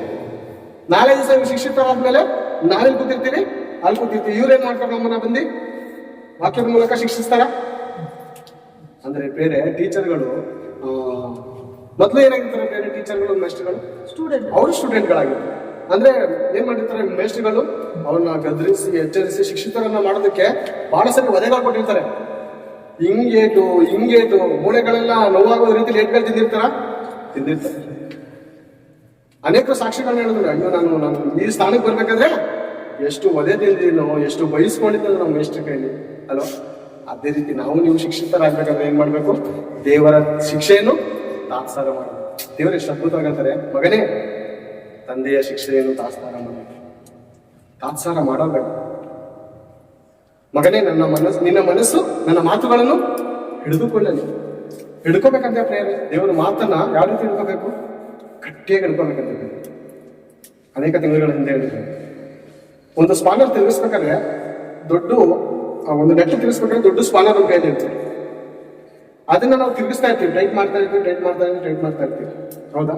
ನಾಳೆ ದಿವಸ ಇವ್ರು ಶಿಕ್ಷಿತರಾದ್ಮೇಲೆ ನಾಳೆ ಕೂತಿರ್ತೀವಿ, ಅಲ್ಲಿ ಕೂತಿರ್ತೀವಿ. ಇವ್ರೇನ್ ಮಾಡ್ತಾರೆ? ನಮ್ಮನ್ನ ಬಂದು ವಾಕ್ಯದ ಮೂಲಕ ಶಿಕ್ಷಿಸ್ತಾರ. ಅಂದ್ರೆ ಬೇರೆ ಟೀಚರ್ಗಳು ಮೊದಲು ಏನಾಗಿರ್ತಾರೆ? ಬೇರೆ ಟೀಚರ್ಗಳು ಮೇಸ್ಟ್ರುಗಳು ಅವರು ಸ್ಟೂಡೆಂಟ್ಗಳಾಗಿರ್ತಾರೆ. ಅಂದ್ರೆ ಏನ್ ಮಾಡಿರ್ತಾರೆ? ಮೇಸ್ಟ್ರುಗಳು ಅವ್ರನ್ನ ಗದರಿಸಿ ಎಚ್ಚರಿಸಿ ಶಿಕ್ಷಿತರನ್ನ ಮಾಡೋದಕ್ಕೆ ಬಹಳ ಸರಿ ವಧೆಗಳು ಕೊಟ್ಟಿರ್ತಾರೆ. ಹಿಂಗೇಟು ಮೂಳೆಗಳೆಲ್ಲ ನೋವಾಗುವ ರೀತಿಯಲ್ಲಿ ಏಟ್ಗಳು ತಿಂದಿರ್ತಾರೆ. ಅನೇಕ ಸಾಕ್ಷಿಗಳನ್ನ ಹೇಳಿದ್ರು, ಅಯ್ಯೋ ನಾನು ಈ ಸ್ಥಾನಕ್ಕೆ ಬರ್ಬೇಕಾದ್ರೆ ಎಷ್ಟು ಒದೆ ತಿಂದಿನೋ, ಎಷ್ಟು ಬಯಸ್ಕೊಂಡಿದ್ದೋ ನಮ್ಮ ಮೇಷ್ಟ್ರ ಕೈಲಿ ಅಲ್ವಾ? ಅದೇ ರೀತಿ ನಾವು ನೀವು ಶಿಕ್ಷಿತರಾಗ್ಬೇಕಾದ್ರೆ ಏನ್ ಮಾಡ್ಬೇಕು? ದೇವರ ಶಿಕ್ಷೆಯನ್ನು ತಾತ್ಸಾರ ಮಾಡಬೇಕು. ದೇವರು ಎಷ್ಟು ಅದ್ಭುತವಾಗಿರ್ತಾರೆ, ಮಗನೇ ತಂದೆಯ ಶಿಕ್ಷೆಯನ್ನು ತಾತ್ಸಾರ ಮಾಡಬೇಕು. ಮಗನೇ ನಿನ್ನ ಮನಸ್ಸು ನನ್ನ ಮಾತುಗಳನ್ನು ಹಿಡಿದುಕೊಳ್ಳಲಿ. ಹಿಡ್ಕೋಬೇಕಂತ ಪ್ರೇರಣೆ. ದೇವರ ಮಾತನ್ನ ಯಾವ ರೀತಿ ಹಿಡ್ಕೋಬೇಕು? ಗಟ್ಟಿಯಾಗಿ ಹಿಡ್ಕೋಬೇಕಂತ ಅನೇಕ ತಿಂಗಳ ಹಿಂದೆ ಹೇಳಿದ್ರು. ಒಂದು ಸ್ಪಾನರ್ ತಿರುಗಿಸ್ಬೇಕಾದ್ರೆ ಒಂದು ನೆಟ್ ತಿರುಗಿಸ್ಬೇಕಾದ್ರೆ ದೊಡ್ಡ ಸ್ಪಾನರ್ ನಮ್ಮ ಕೈಯಲ್ಲಿ ಇರ್ತೀವಿ. ಅದನ್ನ ನಾವು ತಿರುಗಿಸ್ತಾ ಇರ್ತೀವಿ, ಟೈಟ್ ಮಾಡ್ತಾ ಇರ್ತೀವಿ. ಹೌದಾ?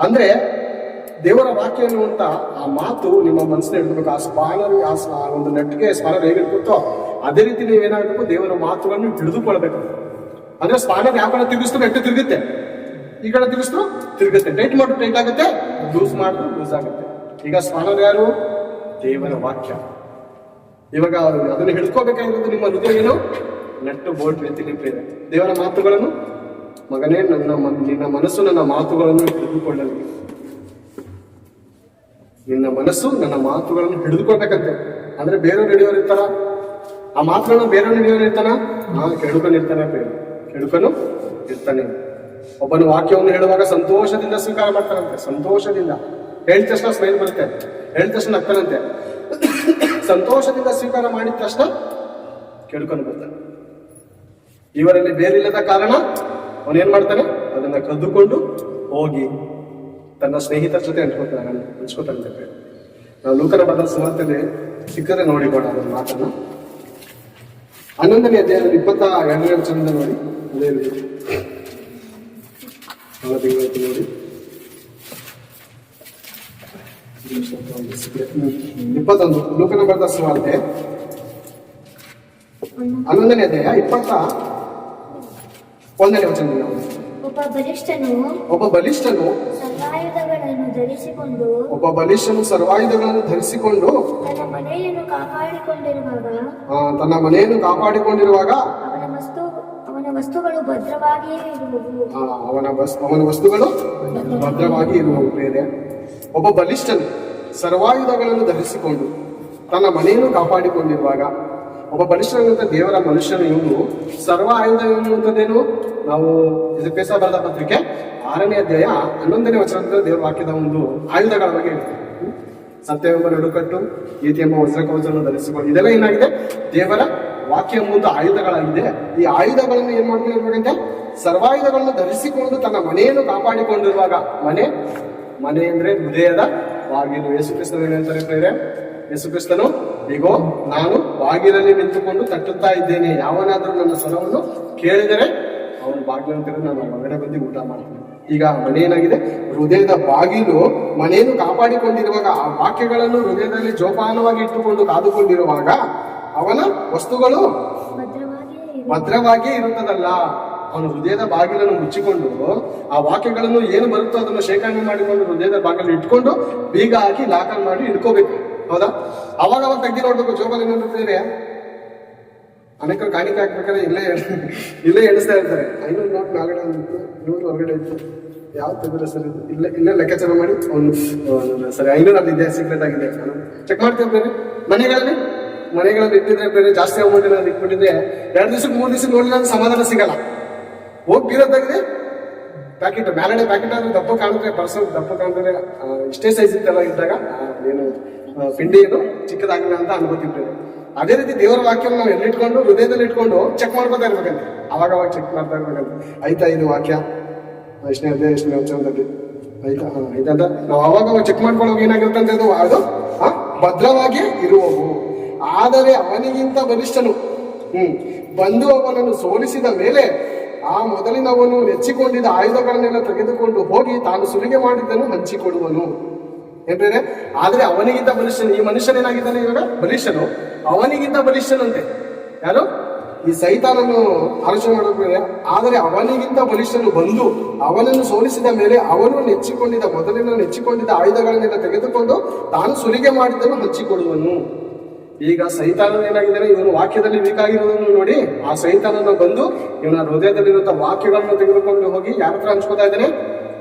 ಅಂದ್ರೆ ದೇವರ ವಾಕ್ಯ ಅನ್ನುವಂತ ಆ ಮಾತು ನಿಮ್ಮ ಮನಸ್ಸನ್ನ ಹಿಡ್ಕೋಬೇಕು. ಆ ಸ್ಪಾನರ್, ಆ ಒಂದು ನೆಟ್ಗೆ ಸ್ಪಾನರ್ ಹೇಗೆ ಇಟ್ಕೊತೋ ಅದೇ ರೀತಿ ನೀವೇನಾಗಬೇಕು? ದೇವರ ಮಾತುಗಳನ್ನು ಹಿಡಿದುಕೊಳ್ಬೇಕು. ಅಂದ್ರೆ ಸ್ಪಾನರ್ ಯಾವ ಕಡೆ ತಿರುಗಿಸ್ತು ನೆಟ್ಟು ತಿರುಗುತ್ತೆ, ಈ ಕಡೆ ತಿರುಗಿಸ್ತು ತಿರುಗುತ್ತೆ. ಟೈಟ್ ಮಾಡಿದ್ರು ಟೈಟ್ ಆಗುತ್ತೆ, ಲೂಸ್ ಮಾಡಿದ್ರು ಲೂಸ್ ಆಗುತ್ತೆ. ಈಗ ಸ್ಪಾನರ್ ಯಾರು? ದೇವರ ವಾಕ್ಯ. ಇವಾಗ ಅದನ್ನು ಹಿಡ್ಕೋಬೇಕಾಗಿರೋದು ನಿಮ್ಮ ಹೃದಯ ಏನು? ನೆಟ್ಟು ಬೋಲ್ಟ್ ರೀತಿಯಲ್ಲಿ ಪ್ರೇರೆ. ದೇವರ ಮಾತುಗಳನ್ನು ಮಗನೇ ನಿನ್ನ ಮನಸ್ಸು ನನ್ನ ಮಾತುಗಳನ್ನು ಹಿಡಿದುಕೊಳ್ಳಲಿ. ನಿನ್ನ ಮನಸ್ಸು ನನ್ನ ಮಾತುಗಳನ್ನು ಹಿಡಿದುಕೊಳ್ಬೇಕಂತೆ. ಅಂದ್ರೆ ಬೇರೆಯವ್ರು ಹಿಡಿಯೋರು ಇರ್ತಾರ, ಆ ಮಾತುಗಳನ್ನ ಬೇರೆಯವ್ರು ಹಿಡಿಯೋರು ಇರ್ತಾನ, ಕೆಡುಕನಿರ್ತಾನೆ. ಕೆಡುಕನು ಇರ್ತಾನೆ. ಒಬ್ಬನ ವಾಕ್ಯವನ್ನು ಹೇಳುವಾಗ ಸಂತೋಷದಿಂದ ಸ್ವೀಕಾರ ಮಾಡ್ತಾರಂತೆ. ಸಂತೋಷದಿಂದ ಹೇಳಿದ ತಕ್ಷಣ ಸ್ಮೈಲ್ ಬರುತ್ತೆ, ಹೇಳಿದ ತಕ್ಷಣ ನಗ್ತಾನಂತೆ. ಸಂತೋಷದಿಂದ ಸ್ವೀಕಾರ ಮಾಡಿದ ತಕ್ಷಣ ಕೆಡುಕನು ಬರ್ತಾನೆ. ಇವರಲ್ಲಿ ಬೇರಿಲ್ಲದ ಕಾರಣ ಅವನೇನ್ ಮಾಡ್ತಾನೆ? ಅದನ್ನ ಕದ್ದುಕೊಂಡು ಹೋಗಿ ತನ್ನ ಸ್ನೇಹಿತರ ಜೊತೆ ಹಂಚ್ಕೋತಾನೆ. ನಾವು ಲೂಕನ ಬರೆದ ಸುವಾರ್ತೆಯಲ್ಲಿ ಸಿಕ್ಕರೆ ನೋಡಿಕೋಣ ಅದನ್ನ ಮಾತನ್ನ. 11ನೇ ಅಧ್ಯಾಯದಲ್ಲಿ 22ನೇ ವಚನದಿಂದ ನೋಡಿ. ಅದೇ ರೀತಿ ನೋಡಿ 21 ಲೂಕನ ಬರೆದ ಸುವಾರ್ತೆ 11ನೇ ಅಧ್ಯಾಯ 21ನೇ ವಚನದಿಂದ ನೋಡಿ. ಒಬ್ಬ ಬಲಿಷ್ಠನು ಸರ್ವಾಯುಧಗಳನ್ನು ಧರಿಸಿಕೊಂಡು ತನ್ನ ಮನೆಯನ್ನು ಕಾಪಾಡಿಕೊಂಡಿರುವಾಗ ಅವನ ವಸ್ತುಗಳು ಭದ್ರವಾಗಿಯೇ ಇರುವವು. ಅವನ ವಸ್ತುಗಳು ಭದ್ರವಾಗಿ ಇರುವವು. ಬೇರೆ ಒಬ್ಬ ಬಲಿಷ್ಠನು ಸರ್ವಾಯುಧಗಳನ್ನು ಧರಿಸಿಕೊಂಡು ತನ್ನ ಮನೆಯನ್ನು ಕಾಪಾಡಿಕೊಂಡಿರುವಾಗ, ಒಬ್ಬ ಬಲಿಷ್ಠನಂತ ದೇವರ ಮನುಷ್ಯನು ಇವನು. ಸರ್ವ ಆಯುಧ ಎನ್ನುವಂಥದ್ದೇನು? ನಾವು ಎಫೆಸ ಬರೆದ ಪತ್ರಿಕೆ 6ನೇ ಅಧ್ಯಾಯ 11ನೇ ವಚನದಿಂದ ದೇವರ ವಾಕ್ಯದ ಒಂದು ಆಯುಧಗಳ ಬಗ್ಗೆ ಹೇಳ್ತೀವಿ. ಸತ್ಯವೆಂಬ ನಡುಕಟ್ಟು, ನೀತಿ ಎಂಬ ವಜ್ರಕವಚವನ್ನು ಧರಿಸಿಕೊಂಡು, ಇದೆಲ್ಲ ಏನಾಗಿದೆ? ದೇವರ ವಾಕ್ಯ ಎಂಬ ಆಯುಧಗಳಾಗಿದೆ. ಈ ಆಯುಧಗಳನ್ನು ಏನ್ ಮಾಡ್ಕೊಂಡಿರ್ಬೇಕಂತೆ? ಸರ್ವಾಯುಧಗಳನ್ನು ಧರಿಸಿಕೊಂಡು ತನ್ನ ಮನೆಯನ್ನು ಕಾಪಾಡಿಕೊಂಡಿರುವಾಗ. ಮನೆ ಅಂದ್ರೆ ಹೃದಯದ ಬಾಗಿಲು. ಯೇಸು ಕ್ರಿಸ್ತನು ಹೇಳ್ತಾರೆ ಪ್ರೇರೆ, ಯೇಸು ಕ್ರಿಸ್ತನು, ಈಗೋ ನಾನು ಬಾಗಿಲಲ್ಲಿ ನಿಂತುಕೊಂಡು ತಟ್ಟುತ್ತಾ ಇದ್ದೇನೆ, ಯಾವನಾದ್ರೂ ನನ್ನ ಸ್ವರವನ್ನು ಕೇಳಿದರೆ ಅವನು ಬಾಗಿಲನ್ನು ತೆರೆದು ನಾನು ಹೊರಗಡೆ ಬಂದು ಊಟ ಮಾಡ್ತೀನಿ. ಈಗ ಮನೆ ಏನಾಗಿದೆ? ಹೃದಯದ ಬಾಗಿಲು. ಮನೆಯನ್ನು ಕಾಪಾಡಿಕೊಂಡಿರುವಾಗ, ಆ ವಾಕ್ಯಗಳನ್ನು ಹೃದಯದಲ್ಲಿ ಜೋಪಾನವಾಗಿ ಇಟ್ಟುಕೊಂಡು ಕಾದುಕೊಂಡಿರುವಾಗ ಅವನ ವಸ್ತುಗಳು ಭದ್ರವಾಗಿಯೇ ಇರುತ್ತದಲ್ಲ. ಅವನು ಹೃದಯದ ಬಾಗಿಲನ್ನು ಮುಚ್ಚಿಕೊಂಡು ಆ ವಾಕ್ಯಗಳನ್ನು ಏನು ಬರುತ್ತೋ ಅದನ್ನು ಶೇಖರಣೆ ಮಾಡಿಕೊಂಡು ಹೃದಯದ ಬಾಗಿಲು ಇಟ್ಕೊಂಡು ಬೀಗ ಹಾಕಿ ಲಾಕರ್ ಮಾಡಿ ಇಟ್ಕೋಬೇಕು. ಹೌದಾ? ಅವಾಗ ತೆಗ್ದಿ ನೋಡ್ಬೇಕು ಜೋಬಲ್ಲಿ ನೋಡಿದ್ರೆ ಅನೇಕರು ಕಾಣಿಕೆ ಹಾಕ್ಬೇಕಾದ್ರೆ ಇಲ್ಲೇ ಎಣಿಸ್ತಾ ಇರ್ತಾರೆ 500 ನೋಟ್ ನಾಲ್ಗಡೆ 100 ಹೊರಗಡೆ ಇತ್ತು ಯಾವ್ದು ತೆಗೆದ್ರೆ ಸರ್ ಇಲ್ಲೇ ಲೆಕ್ಕಾಚಾರ ಮಾಡಿ ಒಂದು ಸರಿ 500 ಅಲ್ಲಿದೆ ಸೀಕ್ರೆಟ್ ಆಗಿದೆ ಚೆಕ್ ಮಾಡ್ತಿರ್ತಾರೆ. ಮನೆಗಳಲ್ಲಿ ಇಟ್ಟಿದ್ರೆ ಬೇರೆ ಜಾಸ್ತಿ ಅಮೌಂಟ್ ಏನಾದ್ರು ಇಟ್ಬಿಟ್ಟಿದ್ರೆ 2 ದಿವಸಕ್ಕೆ 3 ದಿವಸಕ್ಕೆ ನೋಡಿದ್ರೆ ಸಮಾಧಾನ ಸಿಗಲ್ಲ. ಹೋಗಿ ಬೀರೋದಾಗಿದೆ ಪ್ಯಾಕೆಟ್ ಮ್ಯಾಲಡೆ ಪ್ಯಾಕೆಟ್ ಆದ್ರೆ ದಪ್ಪ ಕಾಣಿದ್ರೆ ಪರ್ಸನ್ ದಪ್ಪ ಕಾಣಿದ್ರೆ ಇಷ್ಟೇ ಸೈಜ್ ಇತ್ತಲ್ಲ ಇದ್ದಾಗ ಏನು ಪಿಂಡಿ ಏನು ಚಿಕ್ಕದಾಗಿಲ್ಲ ಅಂತ ಅನ್ಕೋತಿರ್ತೇವೆ. ಅದೇ ರೀತಿ ದೇವರ ವಾಕ್ಯವನ್ನು ನಾವು ಎಲ್ಲಿಟ್ಕೊಂಡು ಹೃದಯದಲ್ಲಿ ಇಟ್ಕೊಂಡು ಚೆಕ್ ಮಾಡ್ಕೊತಾ ಇರ್ಬೇಕಂತೆ. ಅವಾಗ ಚೆಕ್ ಮಾಡ್ತಾ ಇರ್ಬೇಕಂತೆ. ಆಯ್ತಾ ಇದು ವಾಕ್ಯ ಎಷ್ಟನೇ ವಚನದಲ್ಲಿ ಆಯ್ತಾ ಅಂತ ನಾವು ಅವಾಗ ಚೆಕ್ ಮಾಡ್ಕೊಳ್ಳೋಕೆ ಏನಾಗಿರುತ್ತೆ ಅದು ಭದ್ರವಾಗಿ ಇರುವವು. ಆದರೆ ಅವನಿಗಿಂತ ಬಲಿಷ್ಠನು ಬಂದು ಅವನನ್ನು ಸೋಲಿಸಿದ ಮೇಲೆ ಆ ಮೊದಲಿನವನು ನೆಚ್ಚಿಕೊಂಡಿದ್ದ ಆಯುಧಗಳನ್ನೆಲ್ಲ ತೆಗೆದುಕೊಂಡು ಹೋಗಿ ತಾನು ಸುಲಿಗೆ ಮಾಡಿದ್ದನ್ನು ಹಂಚಿಕೊಡುವನು. ಏನ್ಬೇರೆ ಆದ್ರೆ ಅವನಿಗಿಂತ ಬಲಿಷ್ಠನು. ಈ ಮನುಷ್ಯನೇನಾಗಿದ್ದಾನೆ ಇವಾಗ ಬಲಿಷ್ಠನು, ಅವನಿಗಿಂತ ಬಲಿಷ್ಠನಂತೆ. ಯಾರು? ಈ ಸೈತಾನನ್ನು ಆಲೋಚನೆ ಮಾಡಬೇಕು. ಆದರೆ ಅವನಿಗಿಂತ ಬಲಿಷ್ಠನು ಬಂದು ಅವನನ್ನು ಸೋಲಿಸಿದ ಮೇಲೆ ಅವನು ನೆಚ್ಚಿಕೊಂಡಿದ್ದ ಆಯುಧಗಳನ್ನೆಲ್ಲ ತೆಗೆದುಕೊಂಡು ತಾನು ಸುಲಿಗೆ ಮಾಡಿದ್ದನ್ನು ಹಂಚಿಕೊಡುವನು. ಈಗ ಸೈತಾನ ಏನಾಗಿದ್ದಾನೆ, ಇವನು ವಾಕ್ಯದಲ್ಲಿ ಬೇಕಾಗಿರೋದನ್ನು ನೋಡಿ ಆ ಸೈತಾನನ್ನು ಬಂದು ಇವನ ಹೃದಯದಲ್ಲಿರುವಂತಹ ವಾಕ್ಯಗಳನ್ನು ತೆಗೆದುಕೊಂಡು ಹೋಗಿ ಯಾರ ಹತ್ರ ಹಂಚ್ಕೋತಾ ಇದ್ದಾನೆ?